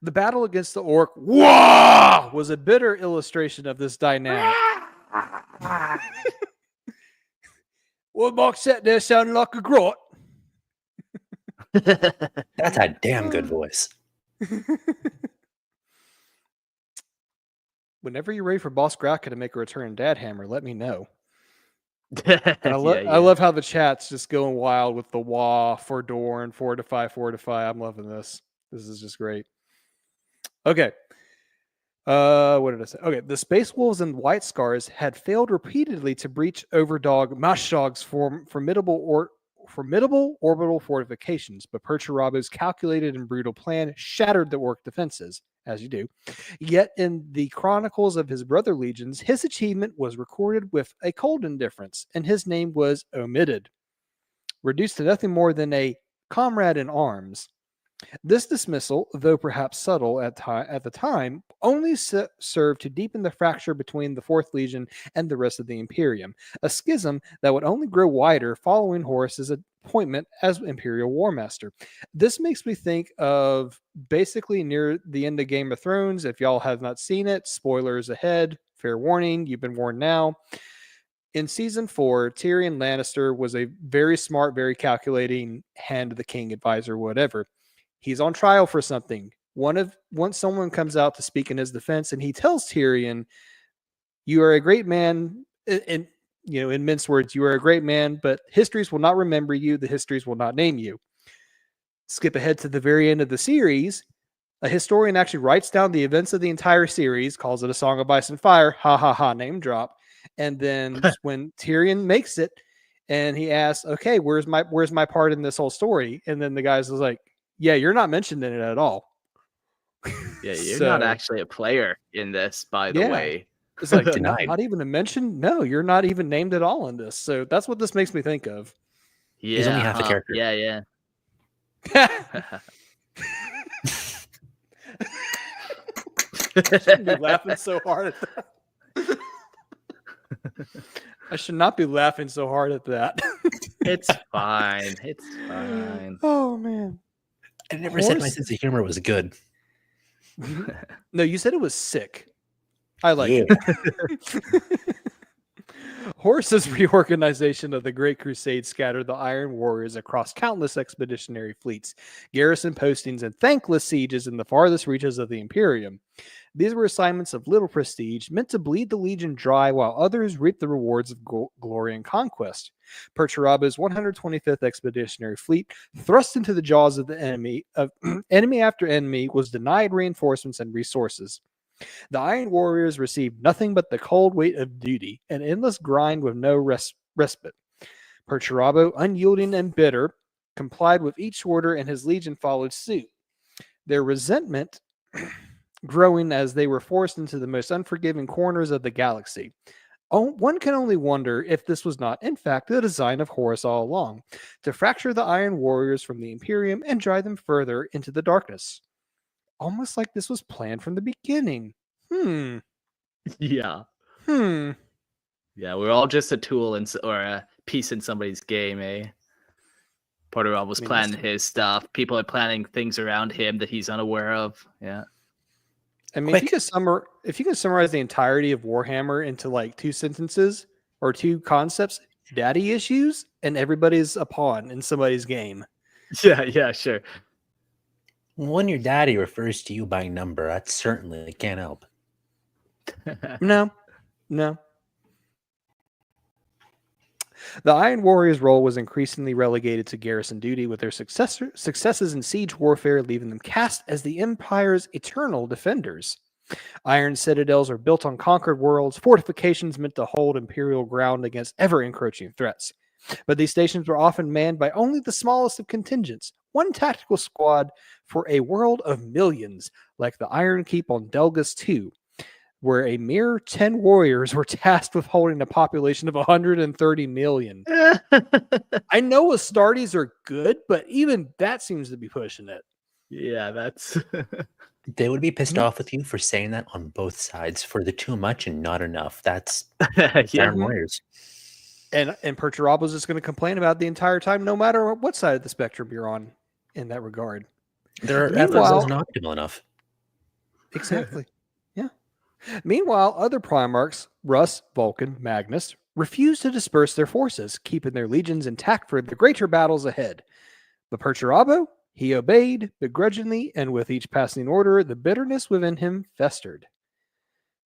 The battle against the orc was a bitter illustration of this dynamic. Well, Mark sat there sounding like a grot. That's a damn good voice. Whenever you're ready for Boss Graka to make a return in Dad Hammer, let me know. Yeah, I love how the chat's just going wild with the wah for Dorn, fortify. I'm loving this. This is just great. Okay. What did I say? Okay, the Space Wolves and White Scars had failed repeatedly to breach Overdog Mashog's formidable orbital fortifications, but Perturabo's calculated and brutal plan shattered the orc defenses, as you do. Yet in the chronicles of his brother legions, his achievement was recorded with a cold indifference, and his name was omitted, reduced to nothing more than a comrade in arms. This dismissal, though perhaps subtle at the time, only served to deepen the fracture between the 4th Legion and the rest of the Imperium, a schism that would only grow wider following Horus's appointment as Imperial War Master. This makes me think of basically near the end of Game of Thrones. If y'all have not seen it, spoilers ahead, fair warning, you've been warned now. In Season 4, Tyrion Lannister was a very smart, very calculating hand of the king, advisor, whatever. He's on trial for something. Once someone comes out to speak in his defense, and he tells Tyrion, "You are a great man," in minced words, "You are a great man, but histories will not remember you. The histories will not name you." Skip ahead to the very end of the series. A historian actually writes down the events of the entire series, calls it A Song of Ice and Fire. Ha ha ha! Name drop. And then when Tyrion makes it, and he asks, "Okay, where's my part in this whole story?" And then the guy's like, "Yeah, you're not mentioned in it at all." Yeah, you're not actually a player in this, by the way. It's like not even a mention. No, you're not even named at all in this. So that's what this makes me think of. Yeah, He's only half a character. Yeah. I shouldn't be laughing so hard at that. I should not be laughing so hard at that. It's fine. It's fine. Oh man. I never said my sense of humor was good. No, you said it was sick. I like Yeah. it. Horus's reorganization of the Great Crusade scattered the Iron Warriors across countless expeditionary fleets, garrison postings, and thankless sieges in the farthest reaches of the Imperium. These were assignments of little prestige, meant to bleed the Legion dry while others reaped the rewards of glory and conquest. Perturabo's 125th Expeditionary Fleet, thrust into the jaws of the enemy, enemy after enemy, was denied reinforcements and resources. The Iron Warriors received nothing but the cold weight of duty, an endless grind with no respite. Perturabo, unyielding and bitter, complied with each order, and his legion followed suit. Their resentment growing as they were forced into the most unforgiving corners of the galaxy. One can only wonder if this was not, in fact, the design of Horus all along, to fracture the Iron Warriors from the Imperium and drive them further into the darkness. Almost like this was planned from the beginning. Yeah. Yeah, we're all just a tool or a piece in somebody's game, eh? Perturabo was planning his stuff. People are planning things around him that he's unaware of. Yeah. I mean, if you can summarize the entirety of Warhammer into like 2 sentences or 2 concepts, daddy issues, and everybody's a pawn in somebody's game. Yeah, sure. When your daddy refers to you by number, that certainly can't help. No. The Iron Warriors' role was increasingly relegated to garrison duty, with their successes in siege warfare leaving them cast as the Empire's eternal defenders. Iron citadels are built on conquered worlds, fortifications meant to hold Imperial ground against ever-encroaching threats. But these stations were often manned by only the smallest of contingents, one tactical squad for a world of millions, like the Iron Keep on Delgus II, where a mere 10 warriors were tasked with holding a population of 130 million. I know Astartes are good, but even that seems to be pushing it. Yeah, that's... They would be pissed off with you for saying that on both sides, for the too much and not enough. That's Iron Warriors. And Perturabo's just going to complain about the entire time, no matter what side of the spectrum you're on in that regard. Their efforts wasn't optimal enough. Exactly. Yeah. Meanwhile, other Primarchs, Russ, Vulcan, Magnus, refused to disperse their forces, keeping their legions intact for the greater battles ahead. But Perturabo, he obeyed begrudgingly, and with each passing order, the bitterness within him festered.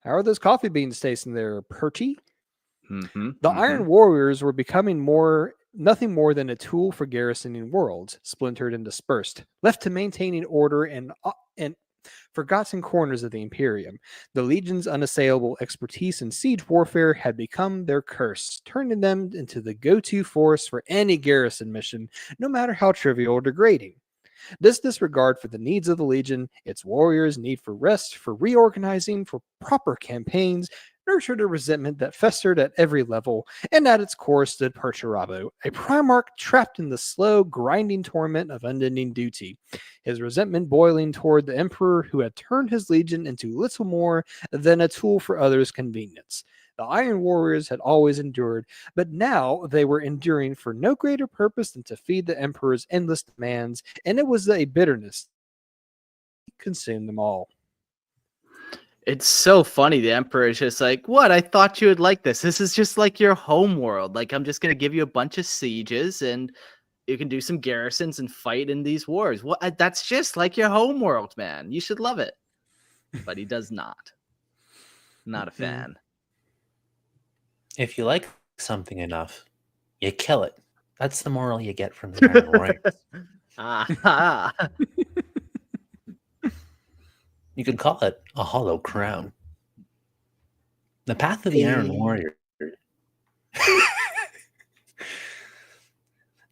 How are those coffee beans tasting there, Perty? The Iron Warriors were becoming nothing more than a tool for garrisoning worlds, splintered and dispersed, left to maintaining order and forgotten corners of the Imperium. The Legion's unassailable expertise in siege warfare had become their curse, turning them into the go-to force for any garrison mission, no matter how trivial or degrading. This disregard for the needs of the Legion, its warriors' need for rest, for reorganizing, for proper campaigns, nurtured a resentment that festered at every level, and at its core stood Perturabo, a Primarch trapped in the slow, grinding torment of unending duty, his resentment boiling toward the Emperor who had turned his Legion into little more than a tool for others' convenience. The Iron Warriors had always endured, but now they were enduring for no greater purpose than to feed the Emperor's endless demands, and it was a bitterness that consumed them all. It's so funny. The Emperor is just like, what? I thought you would like this. This is just like your home world. Like, I'm just going to give you a bunch of sieges and you can do some garrisons and fight in these wars. What? That's just like your home world, man. You should love it. But he does not. Not a fan. If you like something enough, you kill it. That's the moral you get from the Iron Warriors. You could call it a hollow crown. The path of the Iron Warrior.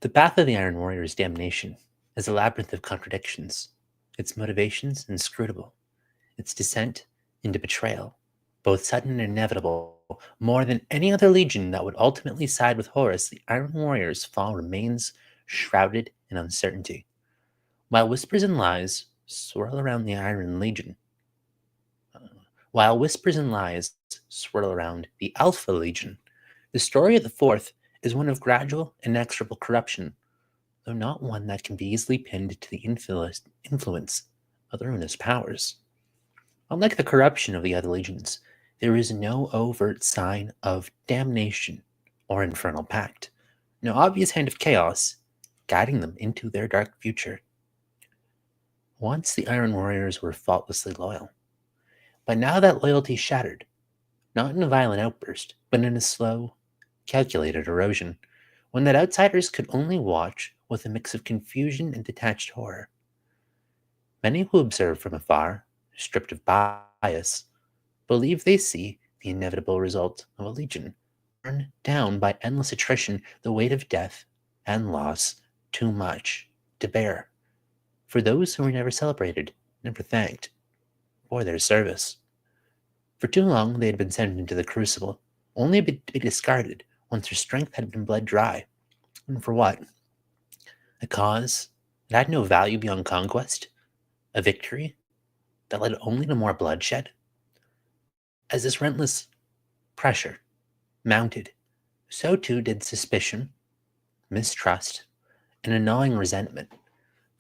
The path of the Iron Warrior's damnation is a labyrinth of contradictions. Its motivations inscrutable. Its descent into betrayal, both sudden and inevitable. More than any other legion that would ultimately side with Horus, the Iron Warrior's fall remains shrouded in uncertainty. While whispers and lies swirl around the Iron Legion, while whispers and lies swirl around the Alpha Legion, the story of the Fourth is one of gradual, inexorable corruption, though not one that can be easily pinned to the influence of the ruinous powers. Unlike the corruption of the other legions, there is no overt sign of damnation or infernal pact, no obvious hand of chaos guiding them into their dark future. Once the Iron Warriors were faultlessly loyal, but now that loyalty shattered, not in a violent outburst, but in a slow, calculated erosion, one that outsiders could only watch with a mix of confusion and detached horror. Many who observe from afar, stripped of bias, believe they see the inevitable result of a legion, worn down by endless attrition, the weight of death and loss too much to bear. For those who were never celebrated, never thanked for their service. For too long they had been sent into the crucible, only to be discarded once their strength had been bled dry. And for what? A cause that had no value beyond conquest? A victory that led only to more bloodshed? As this relentless pressure mounted, so too did suspicion, mistrust, and a gnawing resentment.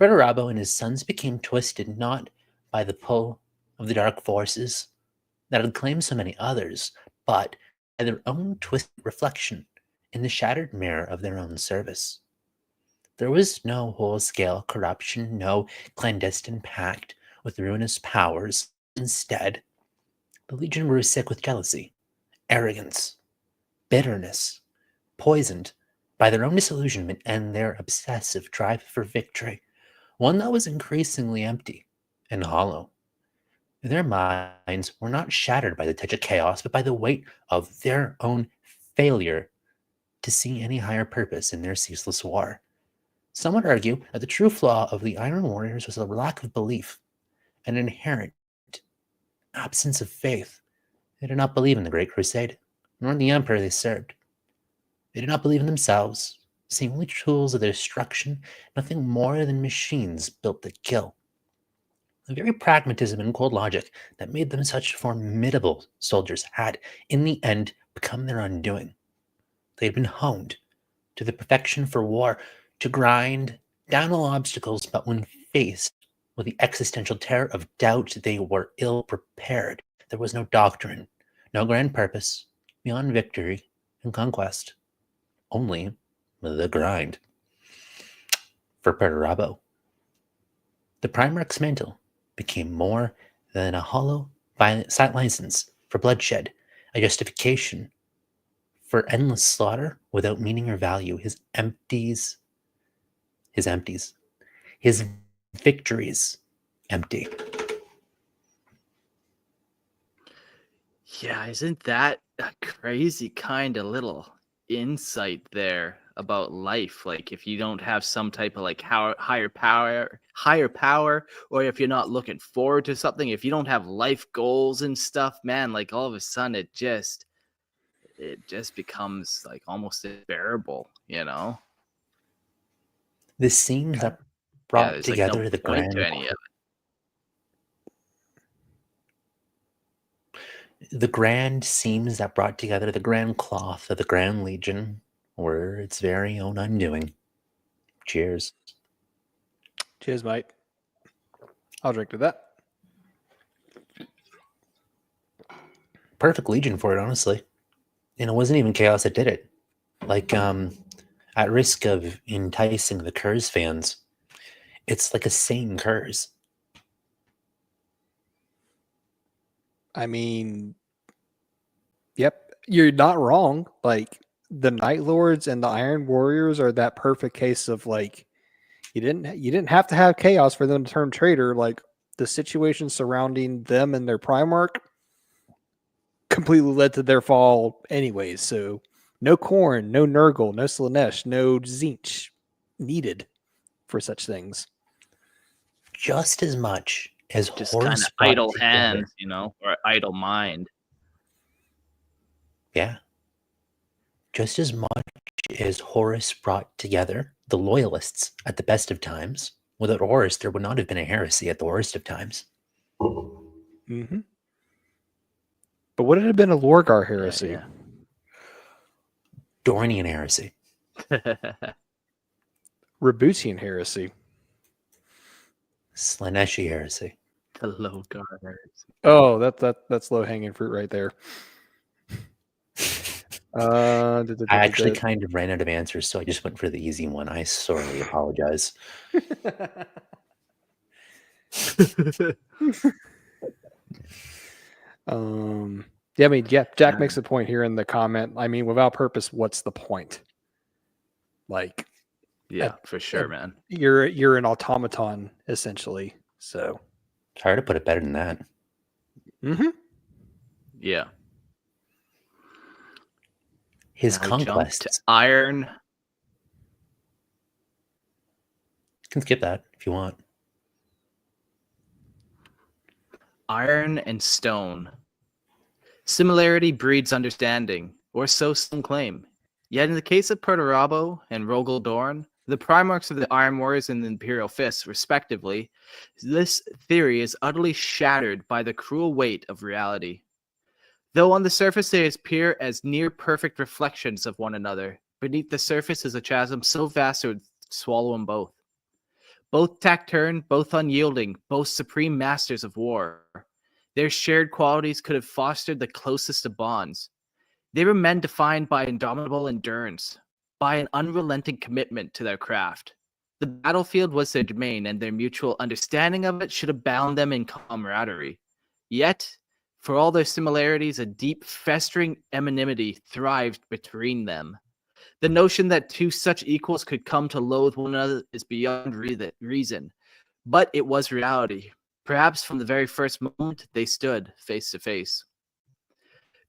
Perturabo and his sons became twisted not by the pull of the dark forces that had claimed so many others, but by their own twisted reflection in the shattered mirror of their own service. There was no whole-scale corruption, no clandestine pact with ruinous powers. Instead, the Legion grew sick with jealousy, arrogance, bitterness, poisoned by their own disillusionment and their obsessive drive for victory, one that was increasingly empty and hollow. Their minds were not shattered by the touch of chaos, but by the weight of their own failure to see any higher purpose in their ceaseless war. Some would argue that the true flaw of the Iron Warriors was a lack of belief, an inherent absence of faith. They did not believe in the Great Crusade, nor in the Emperor they served. They did not believe in themselves, seeing only tools of destruction, nothing more than machines built to kill. The very pragmatism and cold logic that made them such formidable soldiers had, in the end, become their undoing. They had been honed to the perfection for war, to grind down all obstacles, but when faced With the existential terror of doubt, they were ill prepared. There was no doctrine, no grand purpose beyond victory and conquest. Only the grind. For Perturabo, the Primarch's mantle became more than a hollow, violent license for bloodshed, a justification for endless slaughter without meaning or value. His victories empty. Yeah, isn't that a crazy kind of little insight there about life? Like, if you don't have some type of like higher power, or if you're not looking forward to something, if you don't have life goals and stuff, man, like all of a sudden it just becomes like almost unbearable, you know? This seems that Yeah, brought there's like together no the point grand to any of the grand seams that brought together the grand cloth of the Grand Legion were its very own undoing. Cheers. Cheers, mate. I'll drink to that. Perfect Legion for it, honestly. And it wasn't even Chaos that did it. Like, at risk of enticing the Curse fans, it's like a sane Curse. I mean, yep, you're not wrong. Like, the Night Lords and the Iron Warriors are that perfect case of like, you didn't have to have Chaos for them to turn traitor. Like, the situation surrounding them and their Primarch completely led to their fall anyways. So no Khorne, no Nurgle, no Slaanesh, no Tzeentch needed for such things. Just as much as just kind Horus of brought idle together- hands, you know, or idle mind. Yeah. Just as much as Horus brought together the Loyalists at the best of times, without Horus, there would not have been a heresy at the worst of times. Mm-hmm. But would it have been a Lorgar heresy? Yeah, Dornian heresy. yeah. Rabusian heresy. Slaaneshi heresy. The low guards. Oh, that's low hanging fruit right there. I actually kind of ran out of answers, so I just went for the easy one. I sorely apologize. Yeah, I mean, yeah, Jack makes a point here in the comment. I mean, without purpose, what's the point? Like, Yeah, for sure, man. you're an automaton essentially. So It's hard to put it better than that. mm-hmm. Yeah. His Now we jump to conquests. iron. You can skip that if you want. Iron and stone. Similarity breeds understanding, or so some claim. Yet in the case of Perturabo and Rogel Dorn, the Primarchs of the Iron Warriors and the Imperial Fists, respectively, this theory is utterly shattered by the cruel weight of reality. Though on the surface they appear as near-perfect reflections of one another, beneath the surface is a chasm so vast it would swallow them both. Both taciturn, both unyielding, both supreme masters of war. Their shared qualities could have fostered the closest of bonds. They were men defined by indomitable endurance, by an unrelenting commitment to their craft. The battlefield was their domain, and their mutual understanding of it should have bound them in camaraderie. Yet, for all their similarities, a deep, festering enmity thrived between them. The notion that two such equals could come to loathe one another is beyond reason, but it was reality. Perhaps from the very first moment they stood face to face.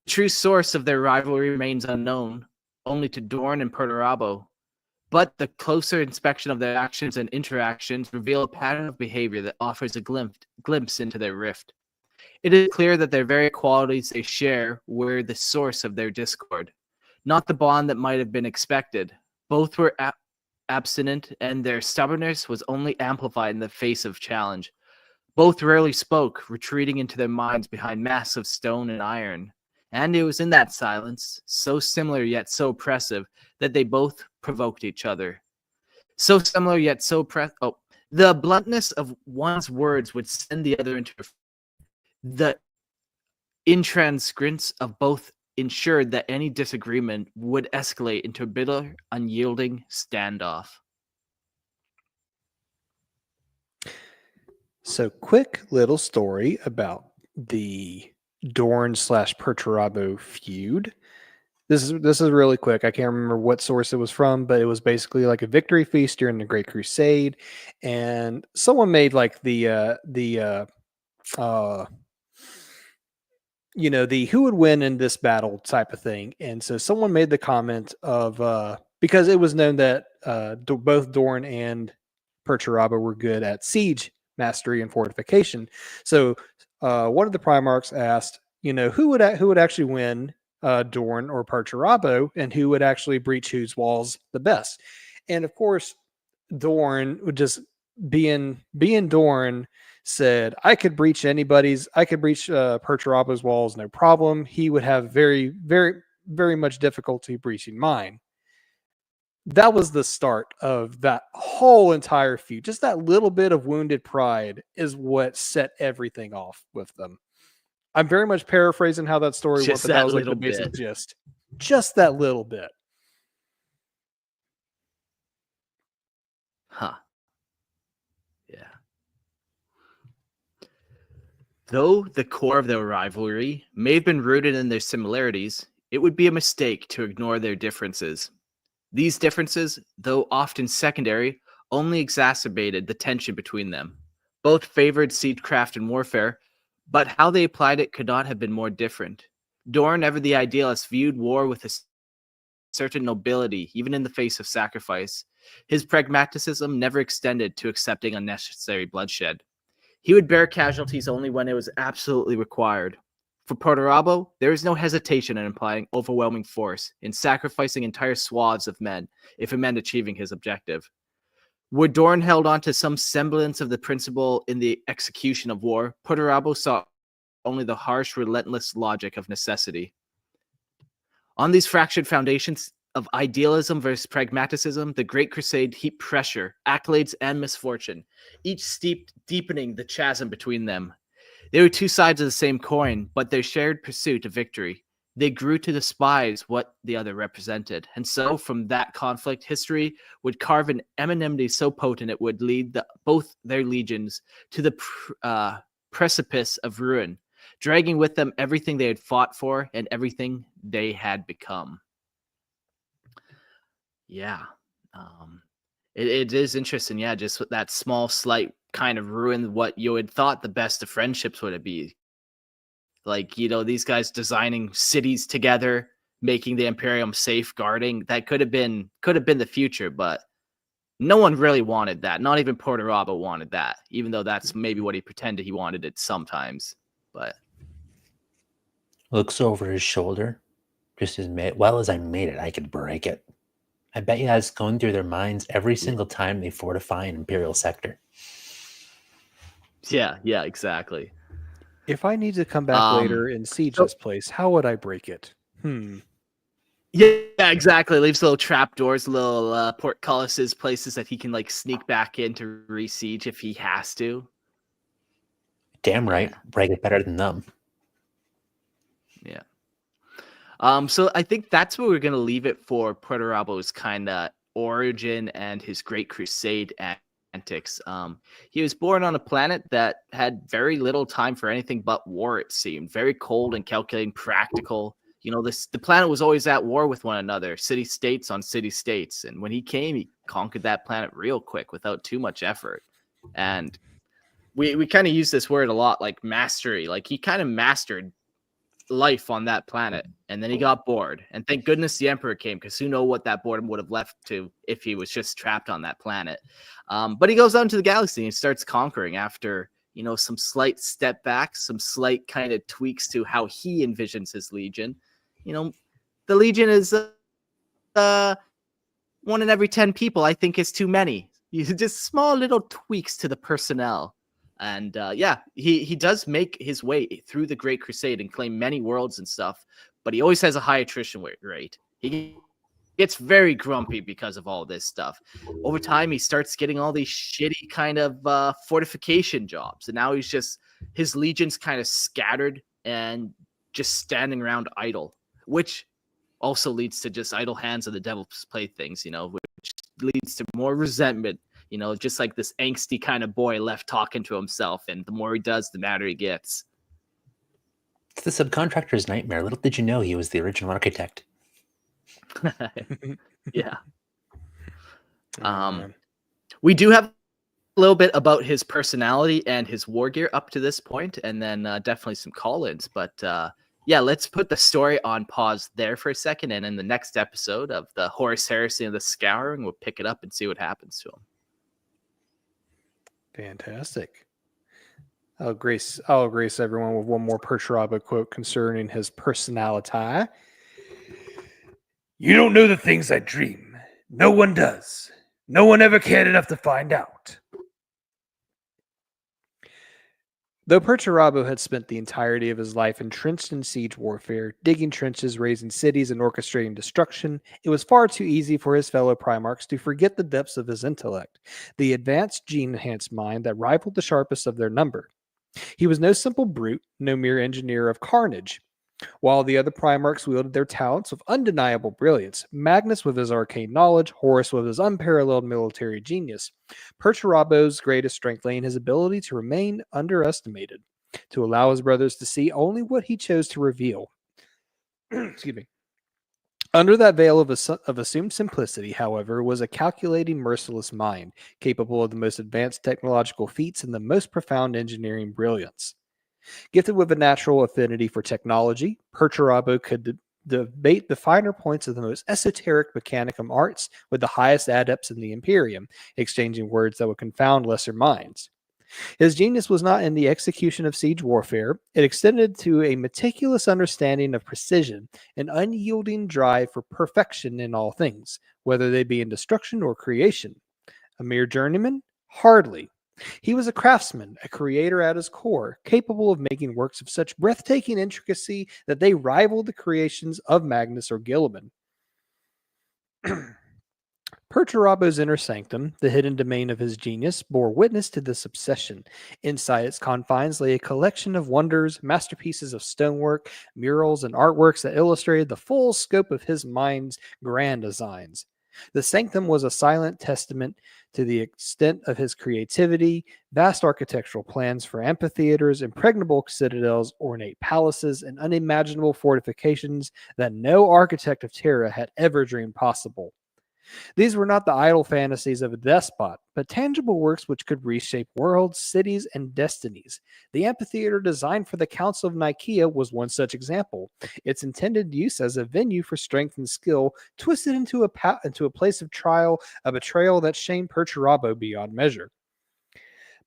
The true source of their rivalry remains unknown, only to Dorn and Perturabo, but the closer inspection of their actions and interactions reveal a pattern of behavior that offers a glimpse into their rift. It is clear that their very qualities they share were the source of their discord, not the bond that might have been expected. Both were abstinent, and their stubbornness was only amplified in the face of challenge. Both rarely spoke, retreating into their minds behind masks of stone and iron. And it was in that silence, so similar yet so oppressive, that they both provoked each other. So similar yet so The bluntness of one's words would send the other into the intransigence of both ensured that any disagreement would escalate into a bitter, unyielding standoff. So, quick little story about the Dorn / Perturabo feud. This is really quick. I can't remember what source it was from, but it was basically like a victory feast during the Great Crusade, and someone made like the who would win in this battle type of thing. And so someone made the comment of because it was known that both Dorn and Perturabo were good at siege mastery and fortification. So one of the Primarchs asked, who would actually win, Dorn or Perturabo, and who would actually breach whose walls the best. And of course, Dorn would just being Dorn said, I could breach Perturabo's walls, no problem. He would have very, very, very much difficulty breaching mine. That was the start of that whole entire feud. Just that little bit of wounded pride is what set everything off with them. I'm very much paraphrasing how that story went, but that was like the basic gist. Just that little bit. Huh. Yeah. Though the core of their rivalry may have been rooted in their similarities, it would be a mistake to ignore their differences. These differences, though often secondary, only exacerbated the tension between them. Both favored siegecraft and warfare, but how they applied it could not have been more different. Dorn, ever the idealist, viewed war with a certain nobility, even in the face of sacrifice. His pragmaticism never extended to accepting unnecessary bloodshed. He would bear casualties only when it was absolutely required. For Perturabo, there is no hesitation in applying overwhelming force, in sacrificing entire swaths of men, if it meant achieving his objective. Where Dorn held on to some semblance of the principle in the execution of war, Perturabo saw only the harsh, relentless logic of necessity. On these fractured foundations of idealism versus pragmaticism, the Great Crusade heaped pressure, accolades, and misfortune, each deepening the chasm between them. They were two sides of the same coin, but their shared pursuit of victory. They grew to despise what the other represented. And so, from that conflict, history would carve an enmity so potent it would lead both their legions to the precipice of ruin, dragging with them everything they had fought for and everything they had become. Yeah. It is interesting. Yeah, just with that small, slight kind of ruined what you had thought the best of friendships would be. Like, these guys designing cities together, making the Imperium safeguarding. That could have been the future, but no one really wanted that. Not even Perturabo wanted that, even though that's maybe what he pretended he wanted it sometimes. But looks over his shoulder, just as well as I made it, I could break it. I bet you that's going through their minds every single time they fortify an Imperial sector. Yeah, exactly. If I need to come back later and siege this place, how would I break it? Yeah, exactly. Leaves little trapdoors, little portcullises, places that he can sneak back in to re-siege if he has to. Damn right. Yeah. Break it better than them. Yeah. So I think that's where we're going to leave it for Perturabo's kind of origin and his Great Crusade antics. He was born on a planet that had very little time for anything but war, it seemed. Very cold and calculating, practical. The planet was always at war with one another, city-states on city-states. And when he came, he conquered that planet real quick without too much effort. And we kind of use this word a lot, like mastery. Like, he kind of mastered life on that planet, and then he got bored, and thank goodness the Emperor came, because who know what that boredom would have left to if he was just trapped on that planet. But he goes out into the galaxy and starts conquering after some slight step back, some slight kind of tweaks to how he envisions his legion. The legion is 1 in every 10 people. I think is too many. Just small little tweaks to the personnel. And he does make his way through the Great Crusade and claim many worlds and stuff, but he always has a high attrition rate. He gets very grumpy because of all this stuff. Over time, he starts getting all these shitty kind of fortification jobs, and now his legion's kind of scattered and just standing around idle, which also leads to just idle hands of the devil's playthings, which leads to more resentment, just like this angsty kind of boy left talking to himself, and the more he does, the madder he gets. It's the subcontractor's nightmare. Little did you know he was the original architect. Yeah. We do have a little bit about his personality and his war gear up to this point, and then definitely some call-ins. But yeah, let's put the story on pause there for a second, and in the next episode of the Horus Heresy and the Scouring, we'll pick it up and see what happens to him. Fantastic. I'll grace everyone with one more Perturabo quote concerning his personality. You don't know the things I dream. No one does. No one ever cared enough to find out. Though Perturabo had spent the entirety of his life entrenched in siege warfare, digging trenches, raising cities, and orchestrating destruction, it was far too easy for his fellow Primarchs to forget the depths of his intellect, the advanced gene-enhanced mind that rivaled the sharpest of their number. He was no simple brute, no mere engineer of carnage. While the other Primarchs wielded their talents with undeniable brilliance, Magnus with his arcane knowledge, Horus with his unparalleled military genius, Perturabo's greatest strength lay in his ability to remain underestimated, to allow his brothers to see only what he chose to reveal. Excuse me. Under that veil of assumed simplicity, however, was a calculating, merciless mind, capable of the most advanced technological feats and the most profound engineering brilliance. Gifted with a natural affinity for technology, Perturabo could debate the finer points of the most esoteric mechanicum arts with the highest adepts in the Imperium, exchanging words that would confound lesser minds. His genius was not in the execution of siege warfare. It extended to a meticulous understanding of precision, an unyielding drive for perfection in all things, whether they be in destruction or creation. A mere journeyman? Hardly. He was a craftsman, a creator at his core, capable of making works of such breathtaking intricacy that they rivaled the creations of Magnus or Gilliman. Perturabo's inner sanctum, the hidden domain of his genius, bore witness to this obsession. Inside its confines lay a collection of wonders, masterpieces of stonework, murals, and artworks that illustrated the full scope of his mind's grand designs. The sanctum was a silent testament to the extent of his creativity, vast architectural plans for amphitheaters, impregnable citadels, ornate palaces, and unimaginable fortifications that no architect of Terra had ever dreamed possible. These were not the idle fantasies of a despot, but tangible works which could reshape worlds, cities, and destinies. The amphitheater designed for the Council of Nicaea was one such example. Its intended use as a venue for strength and skill twisted into a place of trial, a betrayal that shamed Perturabo beyond measure.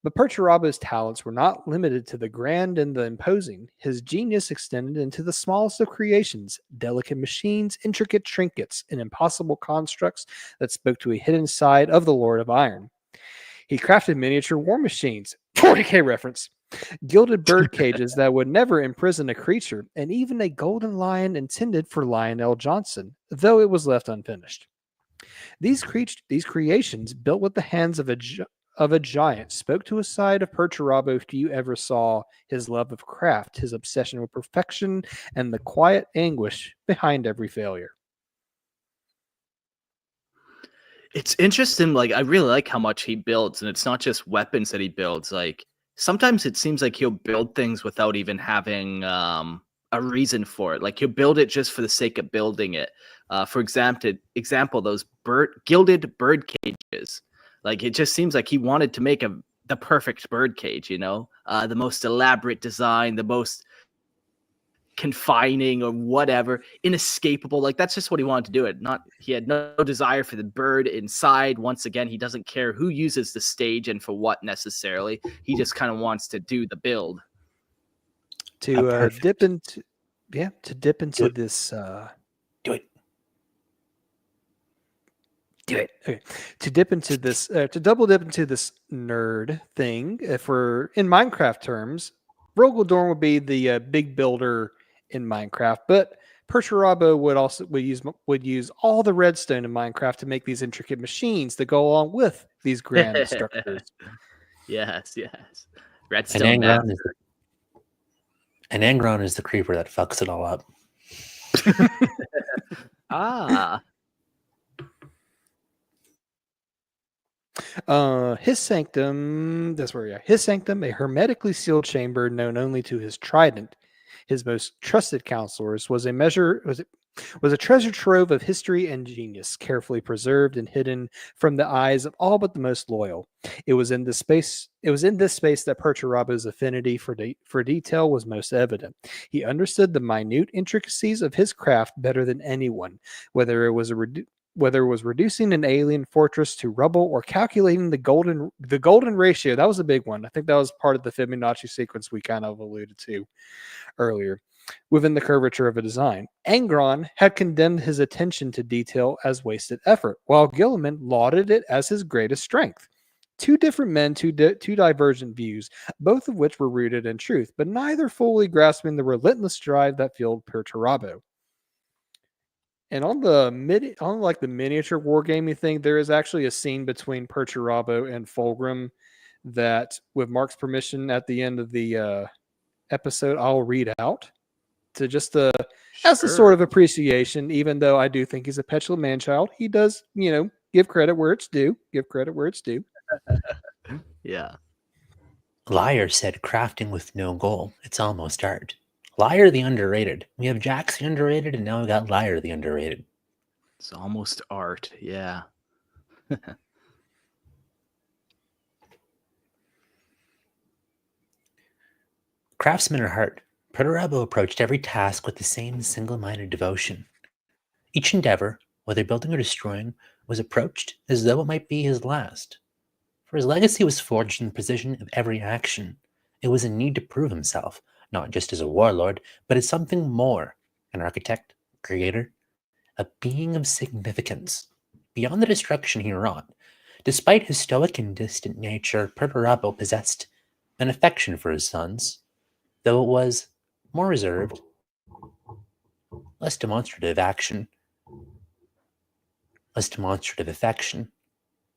But Perturabo's talents were not limited to the grand and the imposing. His genius extended into the smallest of creations, delicate machines, intricate trinkets, and impossible constructs that spoke to a hidden side of the Lord of Iron. He crafted miniature war machines, 40K reference, gilded bird cages that would never imprison a creature, and even a golden lion intended for Lionel Johnson, though it was left unfinished. These creations, built with the hands of a giant, spoke to a side of Perturabo few ever saw: his love of craft, his obsession with perfection, and the quiet anguish behind every failure. It's interesting. I really like how much he builds, and it's not just weapons that he builds. Sometimes it seems like he'll build things without even having a reason for it. He'll build it just for the sake of building it. For example, those gilded bird cages. It just seems like he wanted to make the perfect bird cage, the most elaborate design, the most confining or whatever, inescapable. That's just what he wanted to do it. He had no desire for the bird inside. Once again, he doesn't care who uses the stage and for what necessarily. He just kind of wants to do the build. To dip into this. Do it. Do it. Okay. To dip into this, to double dip into this nerd thing, if we're in Minecraft terms, Rogaldorn would be the big builder in Minecraft, but Perturabo would use all the redstone in Minecraft to make these intricate machines that go along with these grand structures. Yes, yes. And Redstone man. Angron is the creeper that fucks it all up. Ah. His sanctum, that's where we are. His sanctum, a hermetically sealed chamber known only to his trident, his most trusted counselors, was a treasure trove of history and genius, carefully preserved and hidden from the eyes of all but the most loyal. It was in this space that Perturabo's affinity for detail was most evident. He understood the minute intricacies of his craft better than anyone, whether it was reducing an alien fortress to rubble or calculating the golden ratio. That was a big one. I think that was part of the Fibonacci sequence we kind of alluded to earlier within the curvature of a design. Angron had condemned his attention to detail as wasted effort, while Gilliman lauded it as his greatest strength. Two different men, two divergent views, both of which were rooted in truth, but neither fully grasping the relentless drive that fueled Perturabo. And on the miniature wargaming thing, there is actually a scene between Perturabo and Fulgrim that, with Mark's permission, at the end of the episode, I'll read out to just as a sort of appreciation. Even though I do think he's a petulant man-child, he does, give credit where it's due. Give credit where it's due. Yeah. Liar said crafting with no goal. It's almost art. Liar the underrated. We have Jax the underrated, and now we got Liar the underrated. It's almost art. Yeah. Craftsman at heart, Perturabo approached every task with the same single-minded devotion. Each endeavor, whether building or destroying, was approached as though it might be his last. For his legacy was forged in the precision of every action. It was a need to prove himself, not just as a warlord, but as something more, an architect, creator, a being of significance. Beyond the destruction he wrought, despite his stoic and distant nature, Perturabo possessed an affection for his sons, though it was more reserved, less demonstrative affection,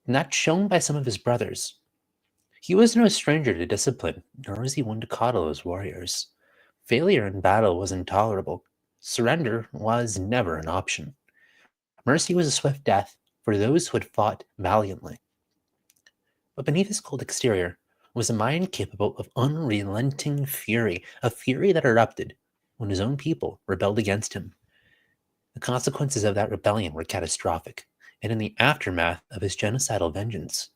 and that shown by some of his brothers. He was no stranger to discipline, nor was he one to coddle his warriors. Failure in battle was intolerable. Surrender was never an option. Mercy was a swift death for those who had fought valiantly. But beneath his cold exterior was a mind capable of unrelenting fury, a fury that erupted when his own people rebelled against him. The consequences of that rebellion were catastrophic, and in the aftermath of his genocidal vengeance,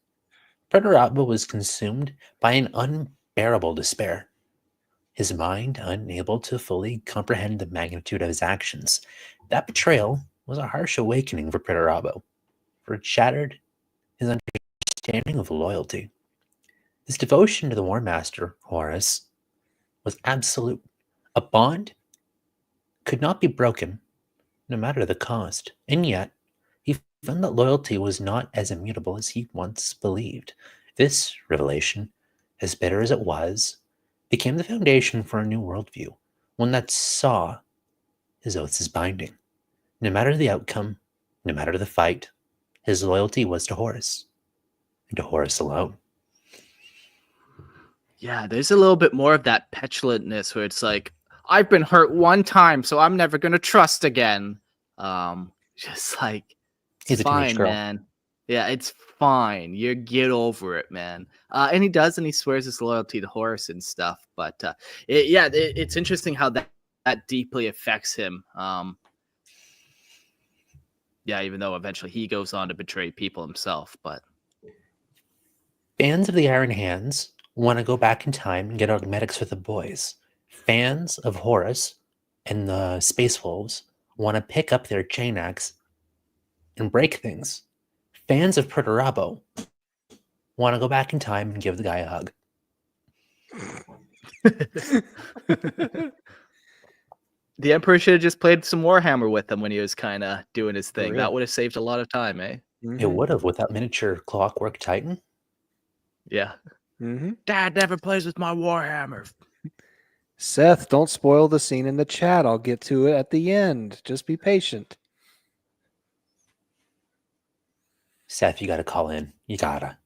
Perturabo was consumed by an unbearable despair, his mind unable to fully comprehend the magnitude of his actions. That betrayal was a harsh awakening for Perturabo, for it shattered his understanding of loyalty. His devotion to the War Master, Horus, was absolute. A bond could not be broken, no matter the cost. And yet, he found that loyalty was not as immutable as he once believed. This revelation, as bitter as it was, became the foundation for a new worldview, one that saw his oaths as binding. No matter the outcome, no matter the fight, his loyalty was to Horus, and to Horus alone. Yeah, there's a little bit more of that petulantness where it's like, I've been hurt one time, so I'm never gonna trust again. Just like, He's a teenage fine, girl. man. Yeah, it's fine. You get over it, man. And he does, and he swears his loyalty to Horus and stuff. But it's interesting how that deeply affects him. Even though eventually he goes on to betray people himself. But Fans of the Iron Hands want to go back in time and get out medics for the boys. Fans of Horus and the Space Wolves want to pick up their chain axe and break things. Fans of Perturabo want to go back in time and give the guy a hug. the Emperor should have just played some Warhammer with him when he was kind of doing his thing. real. That would have saved a lot of time, eh? It would have with that miniature clockwork titan. Yeah. Mm-hmm. Dad never plays with my Warhammer. Seth, don't spoil the scene in the chat. I'll get to it at the end. Just be patient. Seth, you gotta call in. You gotta.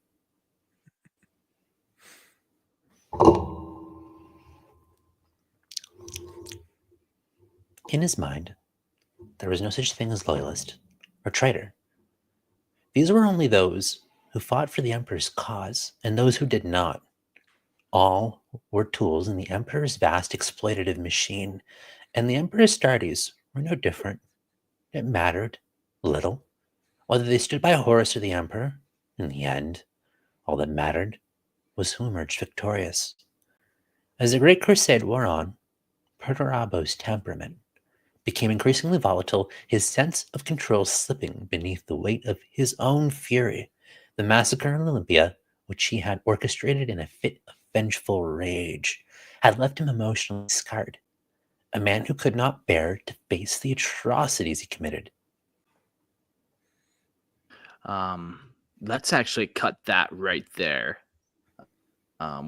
In his mind, there was no such thing as loyalist or traitor. These were only those who fought for the Emperor's cause and those who did not. All were tools in the Emperor's vast exploitative machine, and the Emperor's Astartes were no different. It mattered little whether they stood by Horus or the Emperor. In the end, all that mattered was who emerged victorious. As the Great Crusade wore on, Perturabo's temperament became increasingly volatile, his sense of control slipping beneath the weight of his own fury. The massacre in Olympia, which he had orchestrated in a fit of vengeful rage, had left him emotionally scarred, a man who could not bear to face the atrocities he committed. Let's actually cut that right there.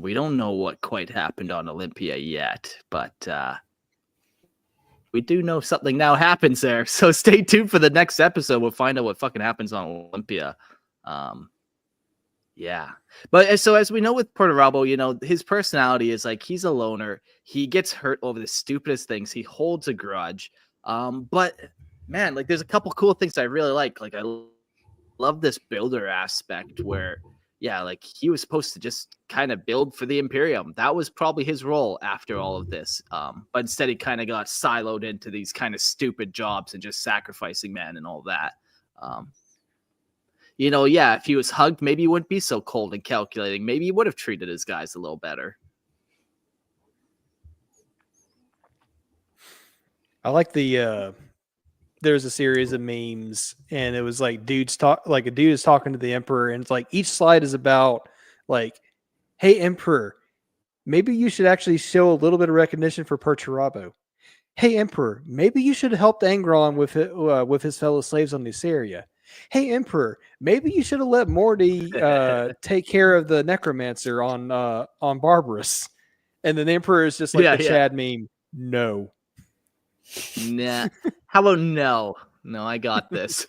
We don't know what quite happened on Olympia yet, but we do know something now happens there. So stay tuned for the next episode. We'll find out what fucking happens on Olympia. Yeah. But so as we know with Perturabo, you know, his personality is like he's a loner. He gets hurt over the stupidest things. He holds a grudge. But man, like there's a couple cool things I really like. Like I love this builder aspect where, yeah, like he was supposed to just kind of build for the Imperium. That was probably his role after all of this. But instead he kind of got siloed into these kind of stupid jobs and just sacrificing men and all that. You know, yeah, if he was hugged, maybe he wouldn't be so cold and calculating. Maybe he would have treated his guys a little better. I like the there's a series of memes and it was like a dude is talking to the Emperor and it's like each slide is about like, hey Emperor, maybe you should actually show a little bit of recognition for Perturabo. Hey Emperor, maybe you should help Angron with his fellow slaves on Nuceria. Hey Emperor, maybe you should have let Morty take care of the necromancer on Barbarous. And then the Emperor is just like Chad meme. No. Nah. How about no? No, I got this.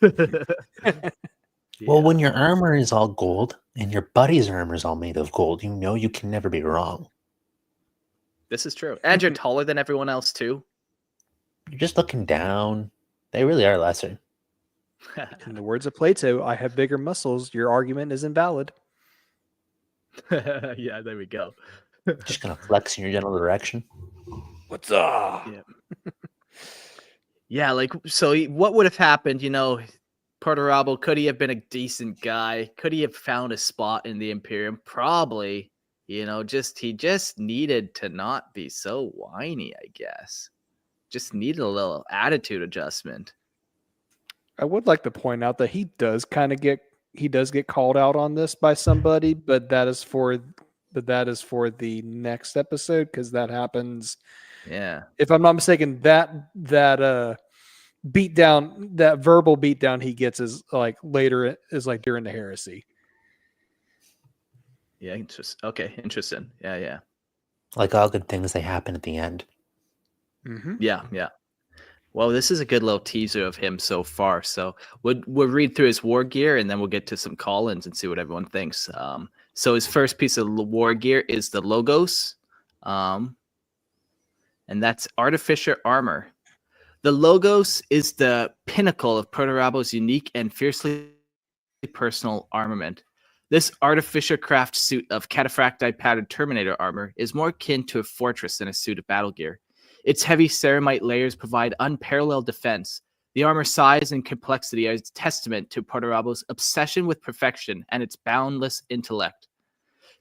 Well, when your armor is all gold and your buddy's armor is all made of gold, you know you can never be wrong. This is true. And you're taller than everyone else too. You're just looking down. They really are lesser. In the words of Plato, I have bigger muscles. Your argument is invalid. Yeah, there we go. Just gonna flex in your general direction. What's up? Yeah. Yeah, like so what would have happened, you know, Perturabo, could he have been a decent guy? Could he have found a spot in the Imperium? Probably. You know, he just needed to not be so whiny, I guess. Just needed a little attitude adjustment. I would like to point out that he does get called out on this by somebody, but that is for the next episode because that happens. Yeah. If I'm not mistaken, that beatdown, that verbal beatdown he gets is like later is like during the heresy. Yeah, interesting. Yeah. Like all good things, they happen at the end. Mm-hmm. Yeah. Well, this is a good little teaser of him so far. So we'll read through his war gear and then we'll get to some call-ins and see what everyone thinks. So his first piece of war gear is the Logos. And that's artificer armor. The Logos is the pinnacle of Perturabo's unique and fiercely personal armament. This artificer craft suit of cataphracti patterned Terminator armor is more akin to a fortress than a suit of battle gear. Its heavy ceramite layers provide unparalleled defense. The armor's size and complexity are a testament to Perturabo's obsession with perfection and its boundless intellect.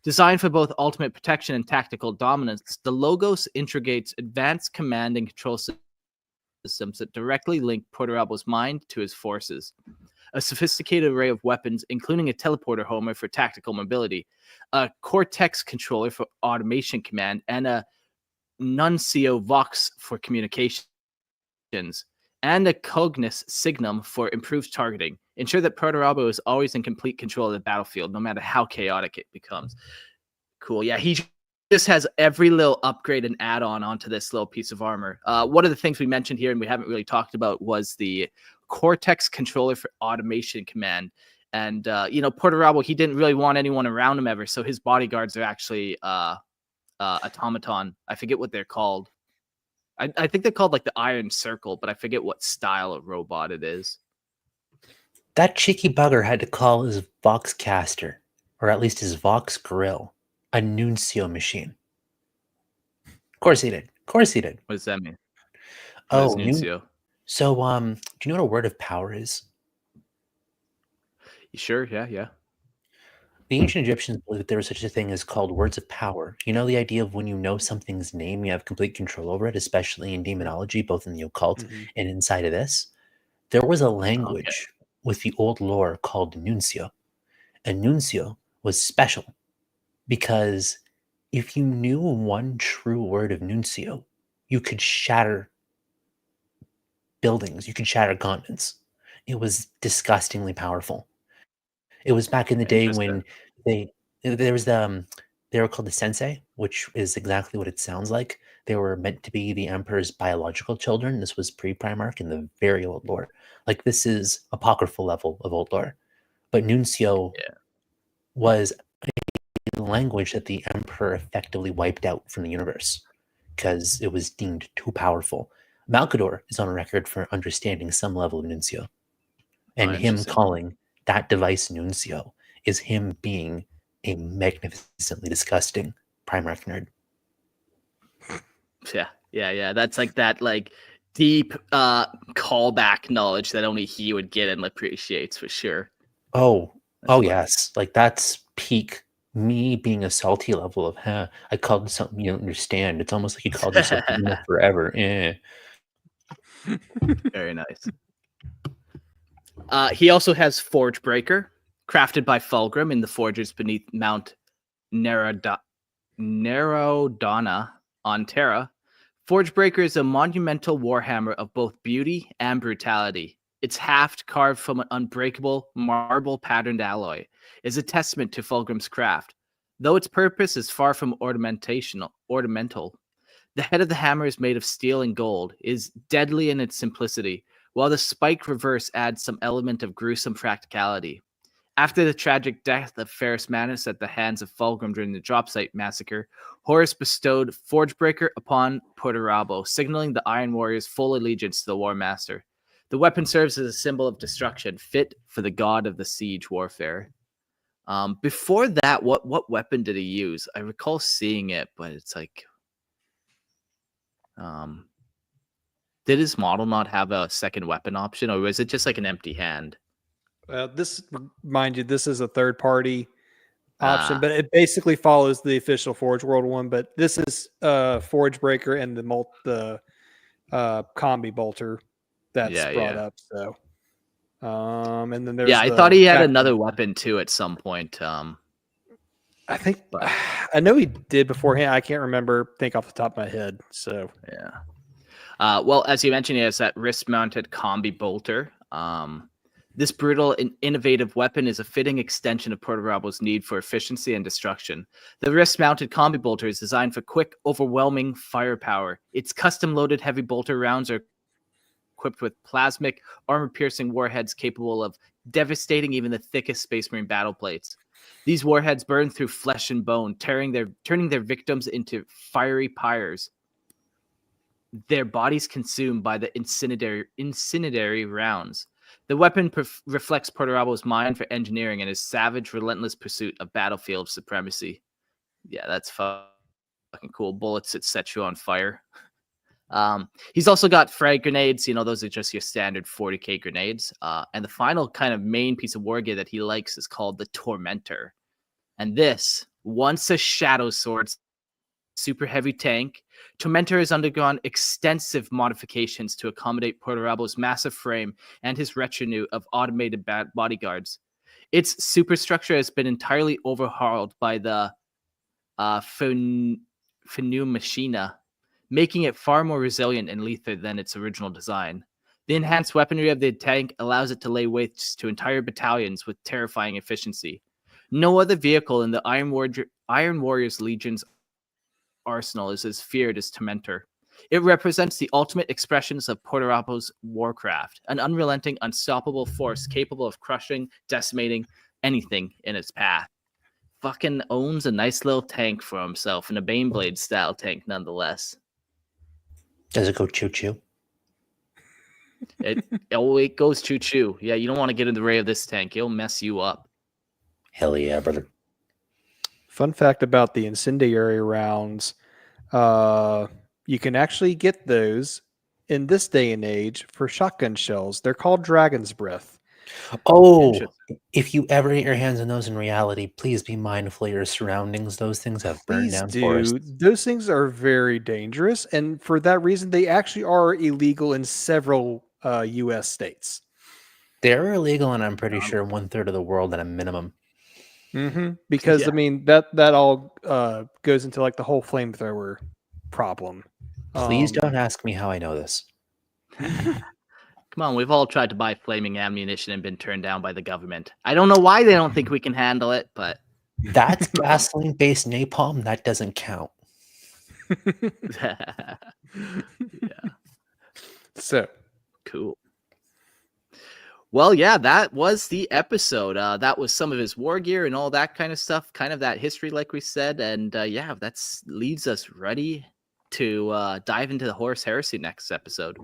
Designed for both ultimate protection and tactical dominance, the Logos integrates advanced command and control systems that directly link Perturabo's mind to his forces. A sophisticated array of weapons, including a teleporter homer for tactical mobility, a Cortex controller for automation command, and a Nuncio Vox for communications, and a Cognis Signum for improved targeting, ensure that Perturabo is always in complete control of the battlefield, no matter how chaotic it becomes. Cool. Yeah, he just has every little upgrade and add-on onto this little piece of armor. One of the things we mentioned here and we haven't really talked about was the Cortex controller for automation command. And, Perturabo, he didn't really want anyone around him ever. So his bodyguards are actually automaton. I forget what they're called. I think they're called like the Iron Circle, but I forget what style of robot it is. That cheeky bugger had to call his Voxcaster, or at least his Vox Grill, a Nuncio machine. Of course he did. Of course he did. What does that mean? Oh, Nuncio. So, do you know what a word of power is? You sure? Yeah. The ancient Egyptians believed that there was such a thing as called words of power. You know, the idea of when you know something's name, you have complete control over it, especially in demonology, both in the occult and inside of this. There was a language with the old lore called Nuncio. And Nuncio was special because if you knew one true word of Nuncio, you could shatter buildings, you could shatter continents. It was disgustingly powerful. It was back in the day when they were called the sensei, which is exactly what it sounds like. They were meant to be the emperor's biological children. This was pre-Primarch in the very old lore. Like, this is apocryphal level of old lore. But Nuncio was a language that the emperor effectively wiped out from the universe because it was deemed too powerful. Malkador is on record for understanding some level of Nuncio. And him calling that device Nuncio is him being a magnificently disgusting Primarch nerd. Yeah. That's like that deep callback knowledge that only he would get and appreciates for sure. Yes. Like, that's peak me being a salty level of, I called it something you don't understand. It's almost like you called it something forever. Very nice. He also has Forge Breaker, crafted by Fulgrim in the forges beneath Mount Nerodana on Terra. Forge Breaker is a monumental warhammer of both beauty and brutality. Its haft, carved from an unbreakable marble patterned alloy, is a testament to Fulgrim's craft, though its purpose is far from ornamental. The head of the hammer is made of steel and gold, is deadly in its simplicity, while the spike reverse adds some element of gruesome practicality. After the tragic death of Ferrus Manus at the hands of Fulgrim during the Dropsite massacre, Horus bestowed Forgebreaker upon Perturabo, signaling the Iron Warrior's full allegiance to the War Master. The weapon serves as a symbol of destruction, fit for the god of the siege warfare. Before that, what weapon did he use? I recall seeing it, but it's like... did his model not have a second weapon option, or was it just like an empty hand? This, mind you, this is a third-party option, but it basically follows the official Forge World one. But this is Forge Breaker and the combi bolter that's brought up. So, and then there's I thought he had another weapon too at some point. I think I know he did beforehand. I can't remember. Think off the top of my head. So well, as you mentioned, he has that wrist-mounted combi bolter. This brutal and innovative weapon is a fitting extension of Perturabo's need for efficiency and destruction. The wrist-mounted combi bolter is designed for quick, overwhelming firepower. Its custom-loaded heavy bolter rounds are equipped with plasmic, armor-piercing warheads capable of devastating even the thickest Space Marine battle plates. These warheads burn through flesh and bone, turning their victims into fiery pyres. Their bodies consumed by the incendiary rounds. The weapon reflects Perturabo's mind for engineering and his savage, relentless pursuit of battlefield supremacy. Yeah, that's fucking cool. Bullets that set you on fire. He's also got frag grenades. Those are just your standard 40k grenades. And the final kind of main piece of war gear that he likes is called the Tormentor. And this, once a Shadow Sword, super heavy tank, Tormentor has undergone extensive modifications to accommodate Perturabo's massive frame and his retinue of automated bodyguards. Its superstructure has been entirely overhauled by the Machina, making it far more resilient and lethal than its original design. The enhanced weaponry of the tank allows it to lay waste to entire battalions with terrifying efficiency. No other vehicle in the Iron Warriors Legion's arsenal is as feared as Tormentor. It represents the ultimate expressions of Perturabo's warcraft, an unrelenting, unstoppable force capable of crushing, decimating anything in its path. Fucking owns a nice little tank for himself, and a Baneblade style tank nonetheless. Does it go choo choo? It goes choo choo. Yeah, you don't want to get in the way of this tank. It'll mess you up. Hell yeah, brother. Fun fact about the incendiary rounds, you can actually get those in this day and age for shotgun shells. They're called Dragon's Breath. Oh, if you ever get your hands on those in reality, please be mindful of your surroundings. Those things have burned down forests. Those things are very dangerous, and for that reason, they actually are illegal in several U.S. states. They're illegal, and I'm pretty sure 1/3 of the world at a minimum. Mm-hmm. Because I mean that all goes into like the whole flamethrower problem. Please don't ask me how I know this. Come on, we've all tried to buy flaming ammunition and been turned down by the government. I don't know why they don't think we can handle it, but That's gasoline-based napalm. That doesn't count. yeah, So cool. Well, yeah, that was the episode. That was some of his war gear and all that kind of stuff, kind of that history, like we said. And yeah, that leaves us ready to dive into the Horus Heresy next episode.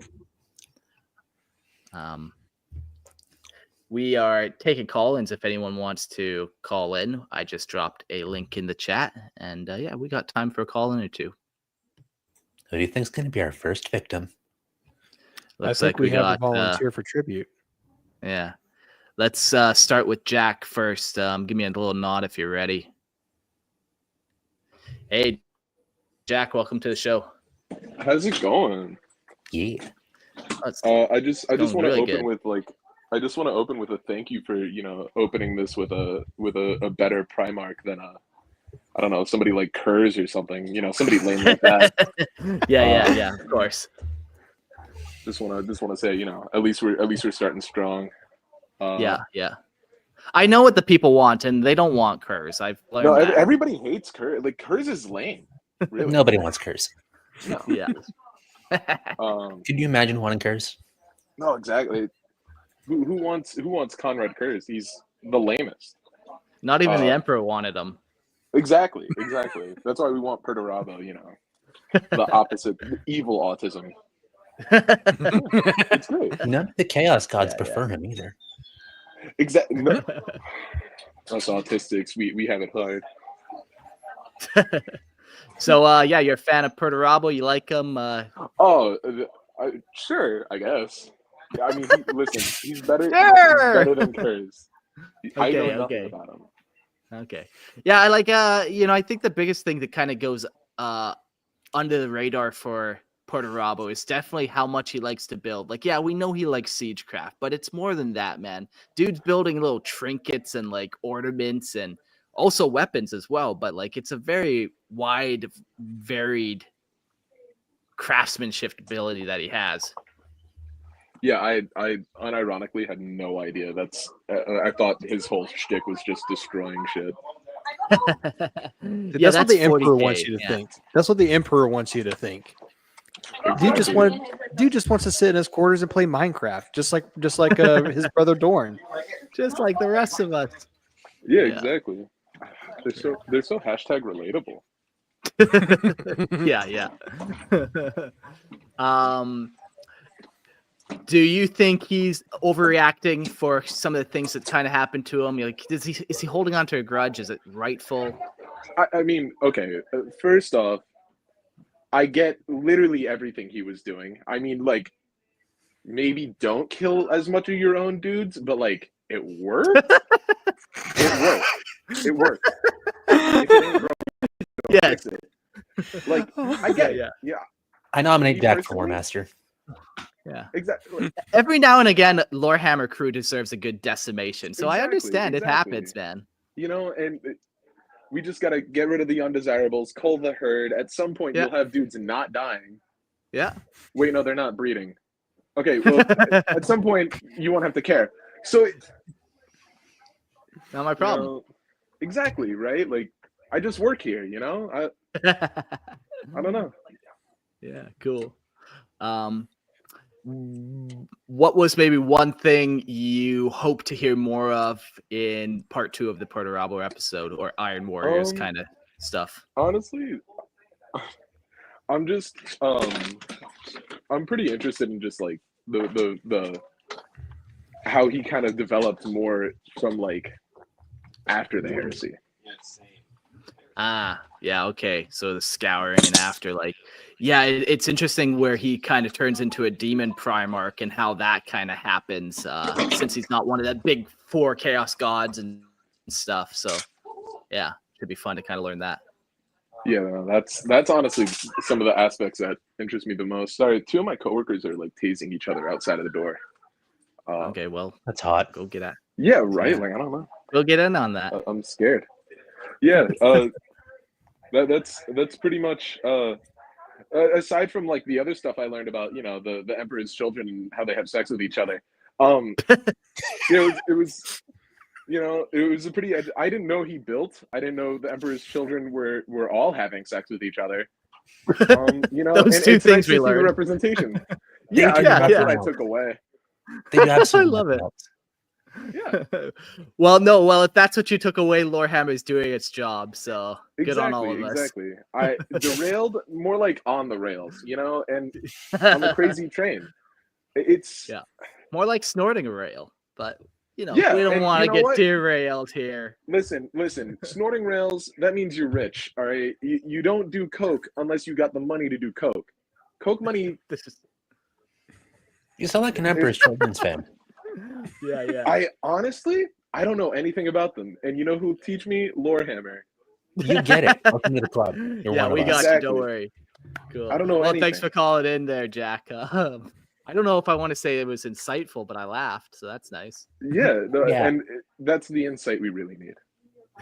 We are taking call-ins if anyone wants to call in. I just dropped a link in the chat, and yeah, we got time for a call-in or two. Who do you think's going to be our first victim? Looks I think like we have got a volunteer for tribute. yeah. Let's start with Jack first. Give me a little nod if you're ready. Hey, Jack, welcome to the show. How's it going? Yeah. I just want to really open good. with I just want to open with a thank you for opening this with a better Primarch than I don't know, somebody like Kurz or something, somebody lame like that. yeah, of course. Just want to say, at least we're starting strong. Yeah. I know what the people want, and they don't want Kurz. I've learned No, that. everybody hates Kurz. Like Kurz is lame. Really. Nobody wants curse. No. Yeah. Could you imagine wanting curse? No, exactly. Who wants Conrad Kurz? He's the lamest. Not even the Emperor wanted him. Exactly. That's why we want Perturabo, the opposite, the evil autism. It's great. None of the Chaos Gods prefer him either. Exactly. No. Us autistics, we have it hard. So, yeah, you're a fan of Perturabo. You like him? Sure, I guess. I mean, listen, he's better, Sure! he's better than Kurz. I know nothing about him. Okay. Yeah, I like, I think the biggest thing that kind of goes under the radar for Perturabo is definitely how much he likes to build. Like, yeah, we know he likes siegecraft, but it's more than that, man. Dude's building little trinkets and like ornaments and also weapons as well. But like, it's a very wide, varied craftsmanship ability that he has. Yeah, I unironically had no idea. I thought his whole shtick was just destroying shit. That's what the Emperor wants you to think. That's what the Emperor wants you to think. Exactly. Dude just wants to sit in his quarters and play Minecraft, just like his brother Dorn. Just like the rest of us. Yeah, exactly. They're so hashtag relatable. Yeah. Do you think he's overreacting for some of the things that kind of happened to him? Like, is he holding on to a grudge? Is it rightful? I mean, okay. First off, I get literally everything he was doing. I mean, like, maybe don't kill as much of your own dudes, but like, it worked. It worked. If it ain't broke, don't fix it. Like, I get it. Yeah. I nominate Dak for War Master. Yeah, exactly. Every now and again, Lorehammer crew deserves a good decimation. So I understand it happens, man. And we just gotta get rid of the undesirables, cull the herd. At some point, you'll have dudes not dying. Yeah. Wait, no, they're not breeding. Okay, well, at some point, you won't have to care. So, not my problem. Exactly, right? Like, I just work here, I don't know. Yeah, cool. What was maybe one thing you hope to hear more of in part 2 of the Perturabo episode, or Iron Warriors kind of stuff? Honestly, I'm just I'm pretty interested in just like the how he kind of developed more from like after the heresy. Ah, yeah, okay. So the scouring and after, like, yeah, it's interesting where he kind of turns into a demon Primarch and how that kind of happens, since he's not one of the big 4 chaos gods and stuff. So, yeah, should be fun to kind of learn that. Yeah, no, that's honestly some of the aspects that interest me the most. Sorry, 2 of my coworkers are like tasing each other outside of the door. Okay, well, That's hot. go get at. Yeah, right. Yeah. Like I don't know. Go get in on that. I'm scared. Yeah, that's pretty much. Aside from like the other stuff I learned about, the Emperor's children and how they have sex with each other. It was a pretty. I didn't know he built. I didn't know the Emperor's children were all having sex with each other. Those and 2 it's things nice we to see the learned. representation. Yeah, Yeah, that's yeah. what I took away. They do absolutely I love it. nothing else. Yeah, Well, if that's what you took away, Lorehammer's doing its job. So good on all of us. exactly. I derailed more like on the rails, and on the crazy train. It's Yeah. More like snorting a rail, but Yeah, we don't and want you to know get what? derailed here. Listen. Snorting rails, that means you're rich. All right, you don't do coke unless you got the money to do coke. Coke money. This is You sound like an Emperor's Children's fan. yeah. I honestly, I don't know anything about them, and you know who'll teach me? Lorehammer. You get it. Welcome to the club. You're Yeah, one we of got us. you. Exactly. Don't worry. Cool. I don't know Well, thanks anything. for calling in there, Jack. I don't know if I want to say it was insightful, but I laughed, so that's nice. Yeah, Yeah. and that's the insight we really need.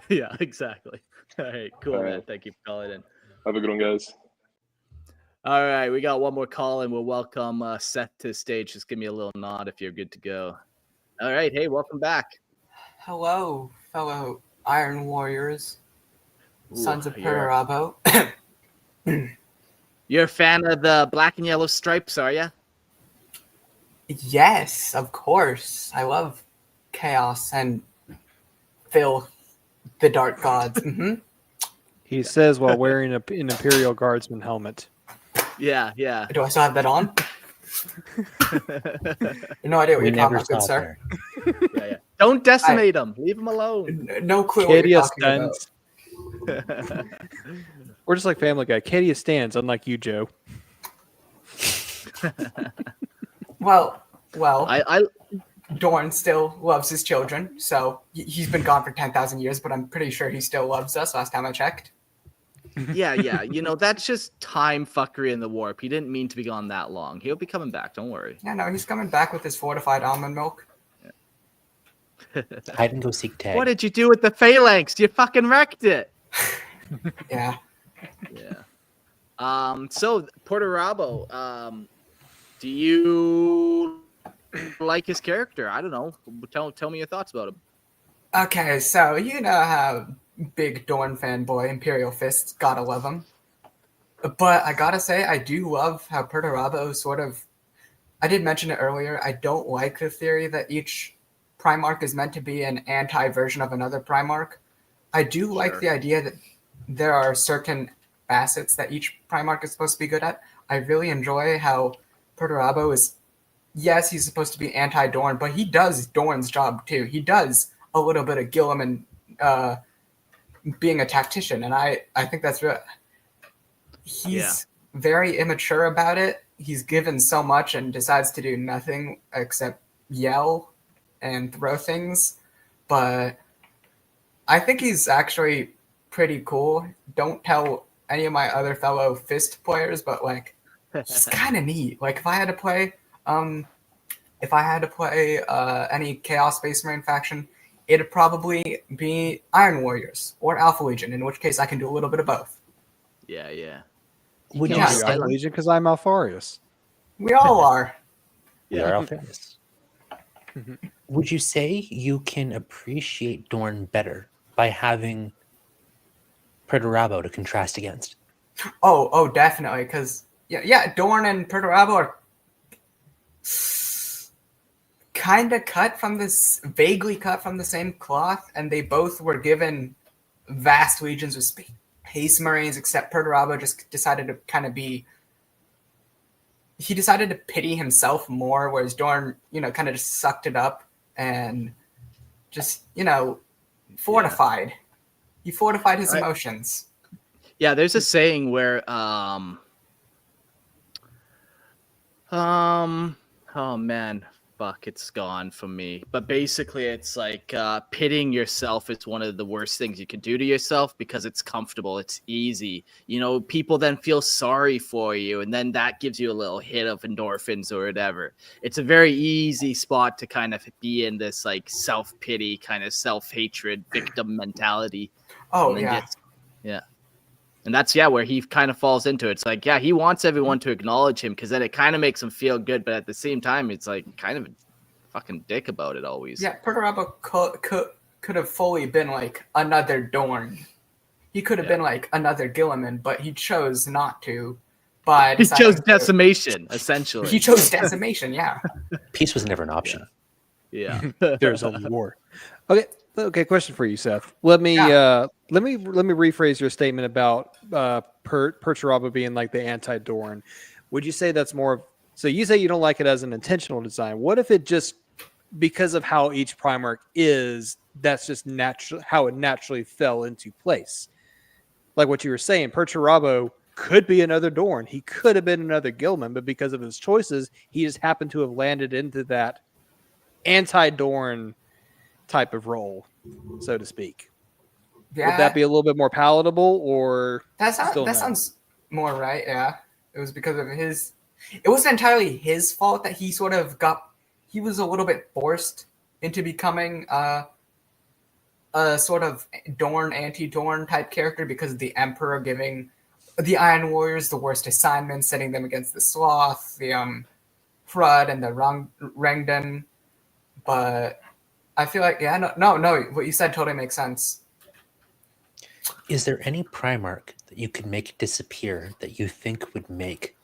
Yeah, exactly. All right, cool, All man. right. Thank you for calling in. Have a good one, guys. All right, we got one more call, and we'll welcome Seth to the stage. Just give me a little nod if you're good to go. All right, hey, welcome back. Hello, fellow Iron Warriors, sons of Ooh, you're- Perturabo. You're a fan of the black and yellow stripes, are you? Yes, of course. I love chaos and filth, the dark gods. He says while wearing an Imperial Guardsman helmet. Yeah. Do I still have that on? No idea what We you're talking never about, good stop sir. there. Yeah. Don't decimate them. Leave them alone. No clue what you're Cadia talking about. stands. We're just like Family Guy. Cadia stands, unlike you, Joe. Well, I Dorn still loves his children, so he's been gone for 10,000 years, but I'm pretty sure he still loves us last time I checked. yeah. That's just time fuckery in the warp. He didn't mean to be gone that long. He'll be coming back. Don't worry. Yeah, no, he's coming back with his fortified almond milk. Hide and go seek tag. What did you do with the phalanx? You fucking wrecked it. Yeah. Yeah. So Perturabo, do you like his character? I don't know. Tell me your thoughts about him. Okay, so you know how big Dorn fanboy Imperial Fists, gotta love him. But I gotta say, I do love how Perturabo sort of. I did mention it earlier. I don't like the theory that each Primarch is meant to be an anti-version of another Primarch. I do like the idea that there are certain facets that each Primarch is supposed to be good at. I really enjoy how Perturabo is. Yes, he's supposed to be anti-Dorn, but he does Dorn's job too. He does a little bit of Gilliam and being a tactician, and I think that's real. He's very immature about it. He's given so much and decides to do nothing except yell and throw things. But I think he's actually pretty cool. Don't tell any of my other fellow Fist players, but like he's kind of neat. Like if I had to play any Chaos Space Marine faction, it'd probably be Iron Warriors or Alpha Legion, in which case I can do a little bit of both. Yeah. Would Yeah, you I say Alpha Legion because I'm Alfarius. We all are. we are Alfarius? Would you say you can appreciate Dorn better by having Perturabo to contrast against? Oh, definitely. Because Dorn and Perturabo are vaguely cut from the same cloth, and they both were given vast legions of space marines, except Perturabo just decided to he decided to pity himself more, whereas Dorn, kind of just sucked it up and just, fortified. Yeah. He fortified his emotions. Yeah, there's a saying where oh man, fuck, it's gone from me. But basically it's like pitying yourself is one of the worst things you can do to yourself because it's comfortable, it's easy. People then feel sorry for you, and then that gives you a little hit of endorphins or whatever. It's a very easy spot to kind of be in, this like self-pity, kind of self-hatred, victim mentality. Oh, yeah. Yeah. And that's, where he kind of falls into it. It's like, he wants everyone to acknowledge him because then it kind of makes him feel good. But at the same time, it's like kind of a fucking dick about it always. Yeah, Perturabo could have fully been like another Dorn. He could have been like another Gilliman, but he chose not to. He chose decimation, essentially. He chose decimation, yeah. Peace was never an option. Yeah. There's only war. Okay, question for you, Seth. Let me rephrase your statement about Perturabo being like the anti-Dorn. Would you say that's more of, so you say you don't like it as an intentional design. What if it just, because of how each Primarch is, that's just how it naturally fell into place? Like what you were saying, Perturabo could be another Dorn. He could have been another Gilman, but because of his choices, he just happened to have landed into that anti-Dorn type of role, so to speak. Yeah. Would that be a little bit more palatable, or that sounds more right? Yeah, it was because of it wasn't entirely his fault that he he was a little bit forced into becoming a sort of Dorn, anti-Dorn type character because of the Emperor giving the Iron Warriors the worst assignments, setting them against the Sloth, the Frud, and the Rangden. But I feel like, no, what you said totally makes sense. Is there any Primarch that you could make disappear that you think would make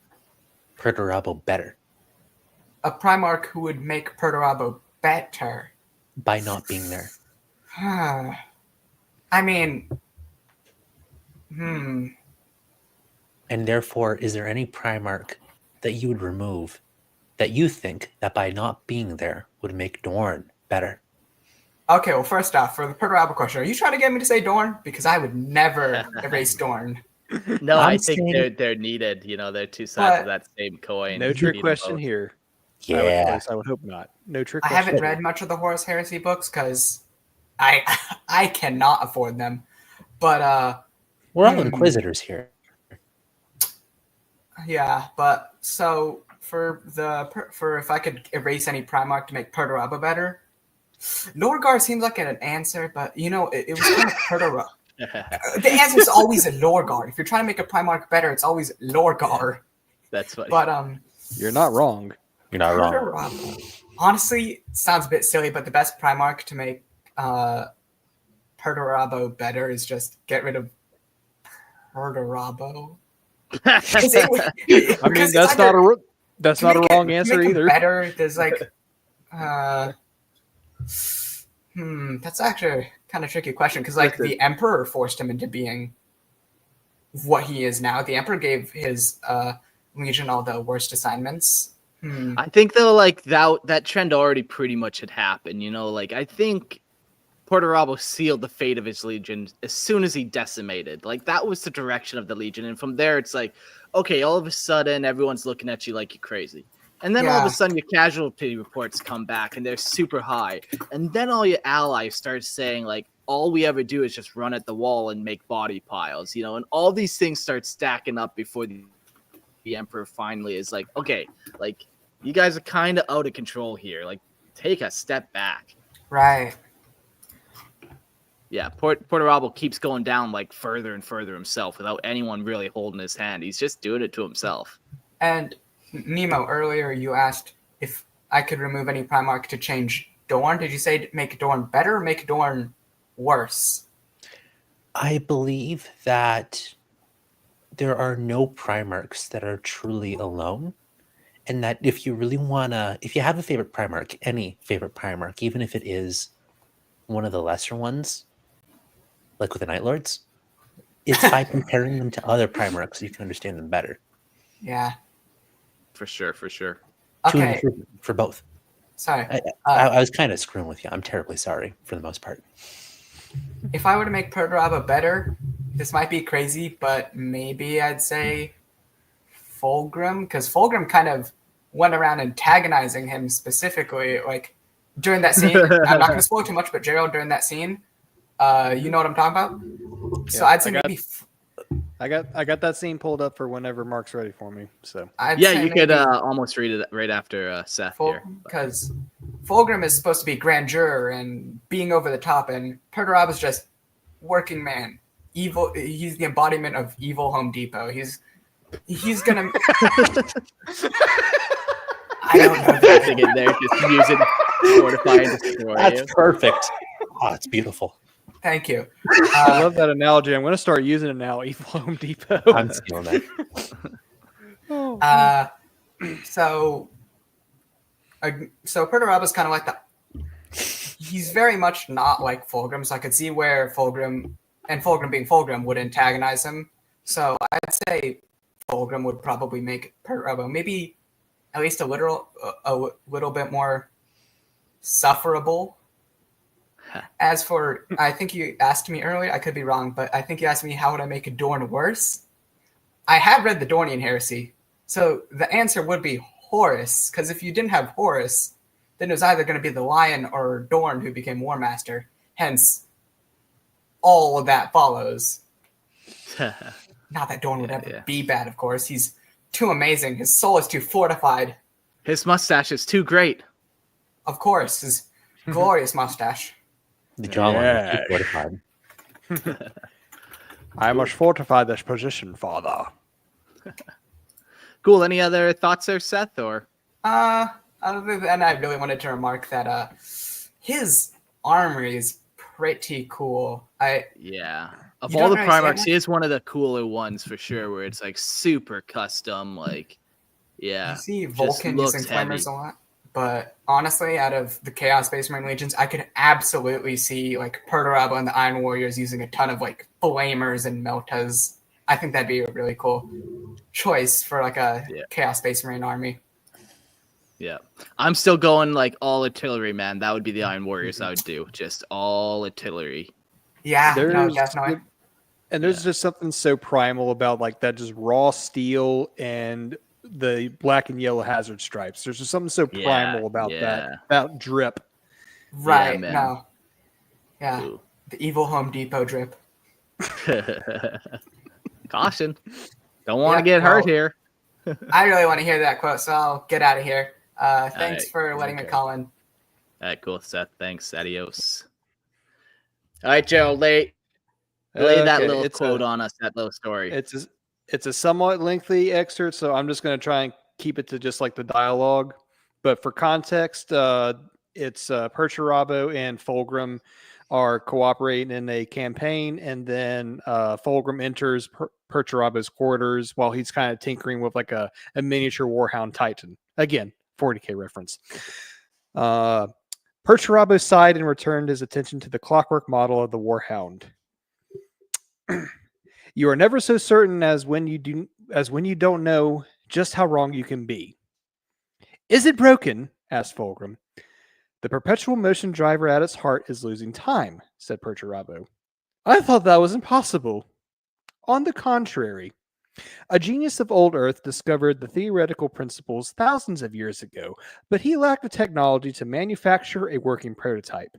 Perturabo better? A Primarch who would make Perturabo better? By not being there. I mean, And therefore, is there any Primarch that you would remove that you think that by not being there would make Dorn better? Okay, well, first off, for the Perturabo question, are you trying to get me to say Dorn? Because I would never erase Dorn. No, I think they're needed. They're two sides of that same coin. No trick question here. Yeah. I would hope not. No trick I question. haven't read much of the Horus Heresy books because I cannot afford them. But we're all inquisitors here. Yeah, but so for if I could erase any Primarch to make Perturabo better, Lorgar seems like an answer, but it was kind of Perturabo. The answer is always a Lorgar. If you're trying to make a Primarch better, it's always Lorgar. That's funny. But you're not wrong. You're not wrong. Perturabo. Honestly, sounds a bit silly, but the best Primarch to make Perturabo better is just get rid of Perturabo. I mean, that's not a wrong answer either. Better, there's like, that's actually kind of tricky question because like the Emperor forced him into being what he is now. The Emperor gave his Legion all the worst assignments. I think though, like that trend already pretty much had happened. Like I think Perturabo sealed the fate of his Legion as soon as he decimated. Like that was the direction of the Legion, and from there it's like, okay, all of a sudden everyone's looking at you like you're crazy. And then all of a sudden your casualty reports come back and they're super high. And then all your allies start saying like, all we ever do is just run at the wall and make body piles, and all these things start stacking up before the Emperor finally is like, okay, like you guys are kind of out of control here. Like take a step back. Right. Yeah, Perturabo keeps going down like further and further himself without anyone really holding his hand. He's just doing it to himself. And Nemo, earlier you asked if I could remove any Primarch to change Dorn. Did you say make Dorn better or make Dorn worse? I believe that there are no Primarchs that are truly alone. And that if you really wanna, if you have a favorite Primarch, any favorite Primarch, even if it is one of the lesser ones, like with the Night Lords, it's by comparing them to other Primarchs so you can understand them better. Yeah. For sure, for sure. To an Okay. improvement for both. Sorry. I was kind of screwing with you. I'm terribly sorry for the most part. If I were to make Perturabo better, this might be crazy, but maybe I'd say Fulgrim, because Fulgrim kind of went around antagonizing him specifically, like during that scene. I'm not going to spoil too much, but Gerald during that scene, you know what I'm talking about. So Yeah, I'd say maybe. I got that scene pulled up for whenever Mark's ready for me. So Yeah, you could almost read it right after Seth here. Because Fulgrim is supposed to be grandeur and being over the top, and Perturabo is just working man. Evil. He's the embodiment of evil Home Depot. He's gonna. I don't know. Passing it there, just use it, fortify and destroy That's you. perfect. Oh, it's beautiful. Thank you. I love that analogy. I'm going to start using it now. Evil Home Depot. I'm stealing that. So Perturabo's kind of like that. He's very much not like Fulgrim, so I could see where Fulgrim being Fulgrim would antagonize him. So I'd say Fulgrim would probably make Perturabo maybe at least a little bit more sufferable. As for, I think you asked me earlier, I could be wrong, but I think you asked me how would I make a Dorn worse? I have read the Dornian Heresy, so the answer would be Horus, because if you didn't have Horus, then it was either going to be the Lion or Dorn who became War Master. Hence, all of that follows. Not that Dorn would ever be bad, of course. He's too amazing. His soul is too fortified. His mustache is too great. Of course, his glorious mustache. The jawline is fortified. I must fortify this position, Father. Cool. Any other thoughts there, Seth? Or Other than I really wanted to remark that his armory is pretty cool. Of You all don't the really see Primarchs, it he is one of the cooler ones for sure, where it's like super custom, like You see just Vulcan looks using flamers heavy. a lot. But honestly, out of the Chaos Space Marine Legions, I could absolutely see like Perturabo and the Iron Warriors using a ton of like flamers and meltas. I think that'd be a really cool choice for like a Chaos Space Marine army. Yeah, I'm still going like all artillery, man. That would be the Iron Warriors. I would do just all artillery. Yeah, no, There's- definitely. And there's just something so primal about like that just raw steel and the black and yellow hazard stripes. There's just something so primal about that drip. Right, man. no. Yeah, Ooh. the evil Home Depot drip. Caution. Don't want to Yeah, get hurt well, here. I really want to hear that quote, so I'll get out of here. Thanks right, for letting me call in. All right, cool, Seth. Thanks. Adios. All right, Gerald, lay that little quote on us, that little story. It's a somewhat lengthy excerpt, so I'm just going to try and keep it to just like the dialogue. But for context, it's Perturabo and Fulgrim are cooperating in a campaign, and then Fulgrim enters Perturabo's quarters while he's kind of tinkering with like a miniature Warhound Titan. Again, 40K reference. Perturabo sighed and returned his attention to the clockwork model of the Warhound. You are never so certain as when you don't know just how wrong you can be. Is it broken? Asked Fulgrim. The perpetual motion driver at its heart is losing time, said Perturabo. I thought that was impossible. On the contrary, a genius of old Earth discovered the theoretical principles thousands of years ago, but he lacked the technology to manufacture a working prototype.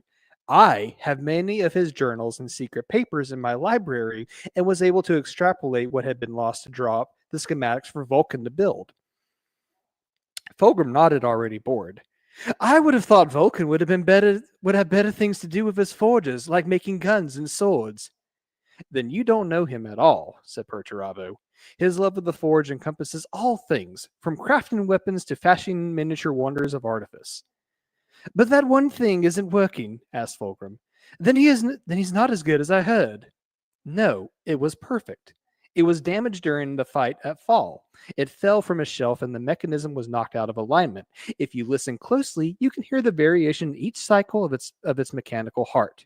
I have many of his journals and secret papers in my library and was able to extrapolate what had been lost to draw up the schematics for Vulcan to build. Fulgrim nodded, already bored. I would have thought Vulcan would have better things to do with his forges, like making guns and swords. Then you don't know him at all, said Perturabo. His love of the forge encompasses all things, from crafting weapons to fashioning miniature wonders of artifice. But that one thing isn't working, asked Fulgrim. Then he's not as good as I heard. No, it was perfect. It was damaged during the fight at Fall. It fell from a shelf and the mechanism was knocked out of alignment. If you listen closely, you can hear the variation in each cycle of its mechanical heart.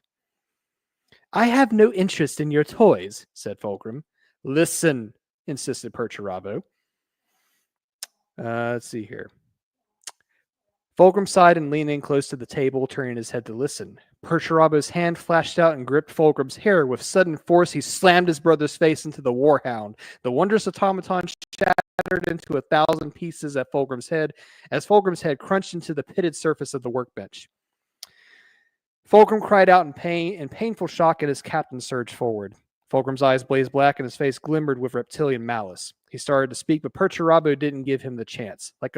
I have no interest in your toys, said Fulgrim. Listen, insisted Perturabo. Let's see here. Fulgrim sighed and leaned in close to the table, turning his head to listen. Perturabo's hand flashed out and gripped Fulgrim's hair. With sudden force, he slammed his brother's face into the warhound. The wondrous automaton shattered into 1,000 pieces at Fulgrim's head, as Fulgrim's head crunched into the pitted surface of the workbench. Fulgrim cried out in pain and painful shock, and his captain surged forward. Fulgrim's eyes blazed black and his face glimmered with reptilian malice. He started to speak, but Perturabo didn't give him the chance. Like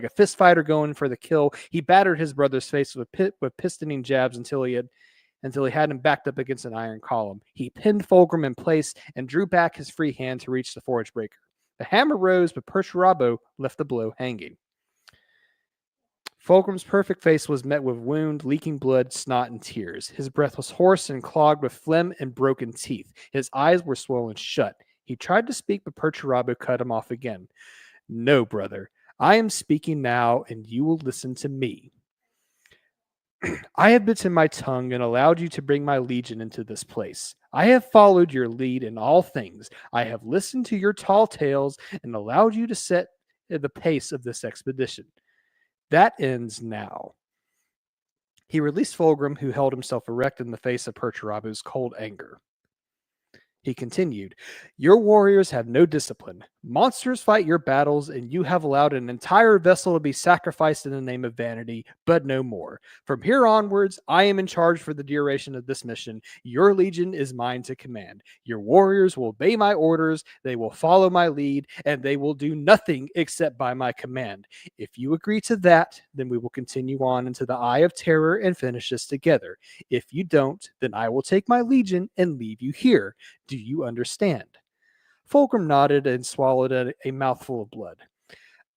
a fist fighter going for the kill, he battered his brother's face with pistoning jabs until he had him backed up against an iron column. He pinned Fulgrim in place and drew back his free hand to reach the forge breaker. The hammer rose, but Perturabo left the blow hanging. Fulgrim's perfect face was met with wound, leaking blood, snot, and tears. His breath was hoarse and clogged with phlegm and broken teeth. His eyes were swollen shut. He tried to speak, but Perturabo cut him off again. No, brother. I am speaking now, and you will listen to me. I have bitten my tongue and allowed you to bring my legion into this place. I have followed your lead in all things. I have listened to your tall tales and allowed you to set the pace of this expedition. That ends now. He released Fulgrim, who held himself erect in the face of Perturabo's cold anger. He continued, your warriors have no discipline. Monsters fight your battles, and you have allowed an entire vessel to be sacrificed in the name of vanity, but no more. From here onwards, I am in charge for the duration of this mission. Your legion is mine to command. Your warriors will obey my orders, they will follow my lead, and they will do nothing except by my command. If you agree to that, then we will continue on into the Eye of Terror and finish this together. If you don't, then I will take my legion and leave you here. Do you understand? Fulgrim nodded and swallowed a mouthful of blood.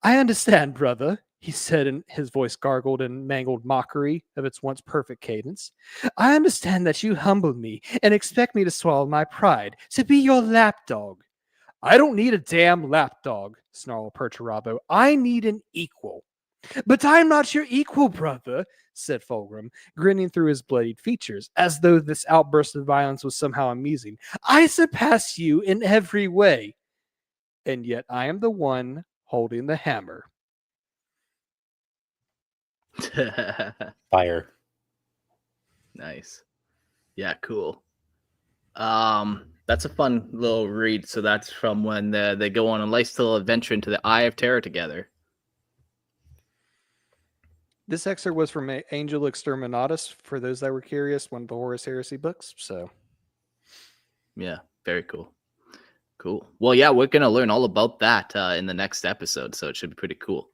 I understand, brother, he said, and his voice gargled in mangled mockery of its once perfect cadence. I understand that you humble me and expect me to swallow my pride, to be your lapdog. I don't need a damn lapdog, snarled Perturabo. I need an equal. But I'm not your equal, brother, said Fulgrim, grinning through his bloodied features, as though this outburst of violence was somehow amusing. I surpass you in every way, and yet I am the one holding the hammer. Fire. Nice. Yeah, cool. That's a fun little read. So that's from when they go on a nice little adventure into the Eye of Terror together. This excerpt was from Angel Exterminatus, for those that were curious, one of the Horus Heresy books. So, yeah, very cool. Cool. Well, yeah, we're going to learn all about that in the next episode, so it should be pretty cool.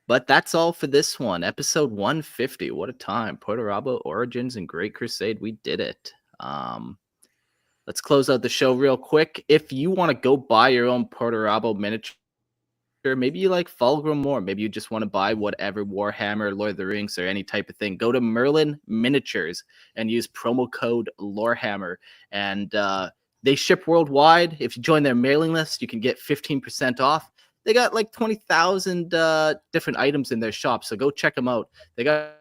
But that's all for this one, episode 150. What a time. Perturabo, Origins, and Great Crusade. We did it. Let's close out the show real quick. If you want to go buy your own Perturabo miniature, maybe you like Fulgrim more. Maybe you just want to buy whatever Warhammer, Lord of the Rings, or any type of thing. Go to Merlin Miniatures and use promo code Lorehammer. And they ship worldwide. If you join their mailing list, you can get 15% off. They got like 20,000 different items in their shop. So go check them out. They got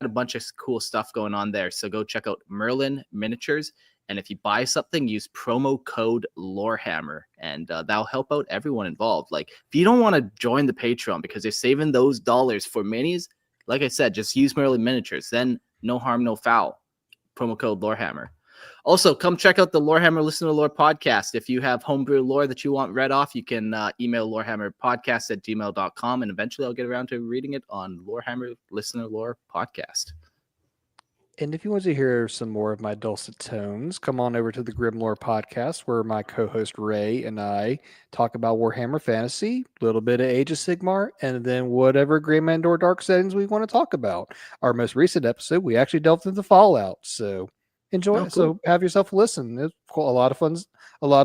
a bunch of cool stuff going on there. So go check out Merlin Miniatures. And if you buy something, use promo code Lorehammer, and that'll help out everyone involved. Like, if you don't want to join the Patreon because you're saving those dollars for minis, like I said, just use Merlin Miniatures. Then no harm, no foul. Promo code Lorehammer. Also, come check out the Lorehammer Listen to Lore podcast. If you have homebrew lore that you want read off, you can email lorehammerpodcast@gmail.com, and eventually I'll get around to reading it on Lorehammer Listener Lore podcast. And if you want to hear some more of my dulcet tones, come on over to the Grim Lore podcast, where my co-host Ray and I talk about Warhammer Fantasy, a little bit of Age of Sigmar, and then whatever Grey Mandor Dark settings we want to talk about. Our most recent episode, we actually delved into Fallout, so enjoy. Oh, cool. So have yourself a listen. It's cool. A lot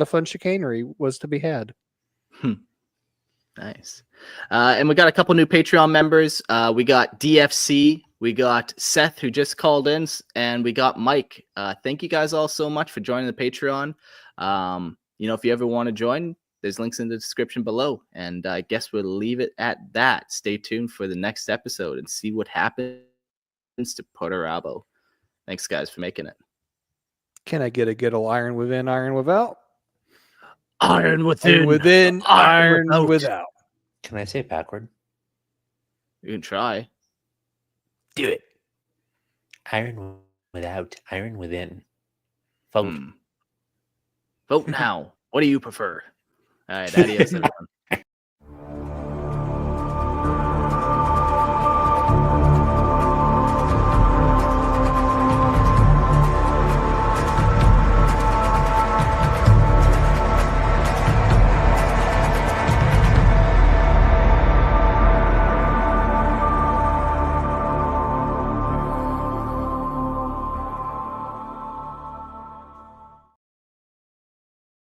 of fun chicanery was to be had. Nice. And we got a couple new Patreon members. We got DFC. We got Seth, who just called in, and we got Mike. Thank you guys all so much for joining the Patreon. if you ever want to join, there's links in the description below. And I guess we'll leave it at that. Stay tuned for the next episode and see what happens to Perturabo. Thanks, guys, for making it. Can I get a good old iron within, iron without? Iron Iron within, iron without. Can I say it backward? You can try. Do it. Iron without, iron within. Vote. Vote now. What do you prefer? All right, adios, everyone.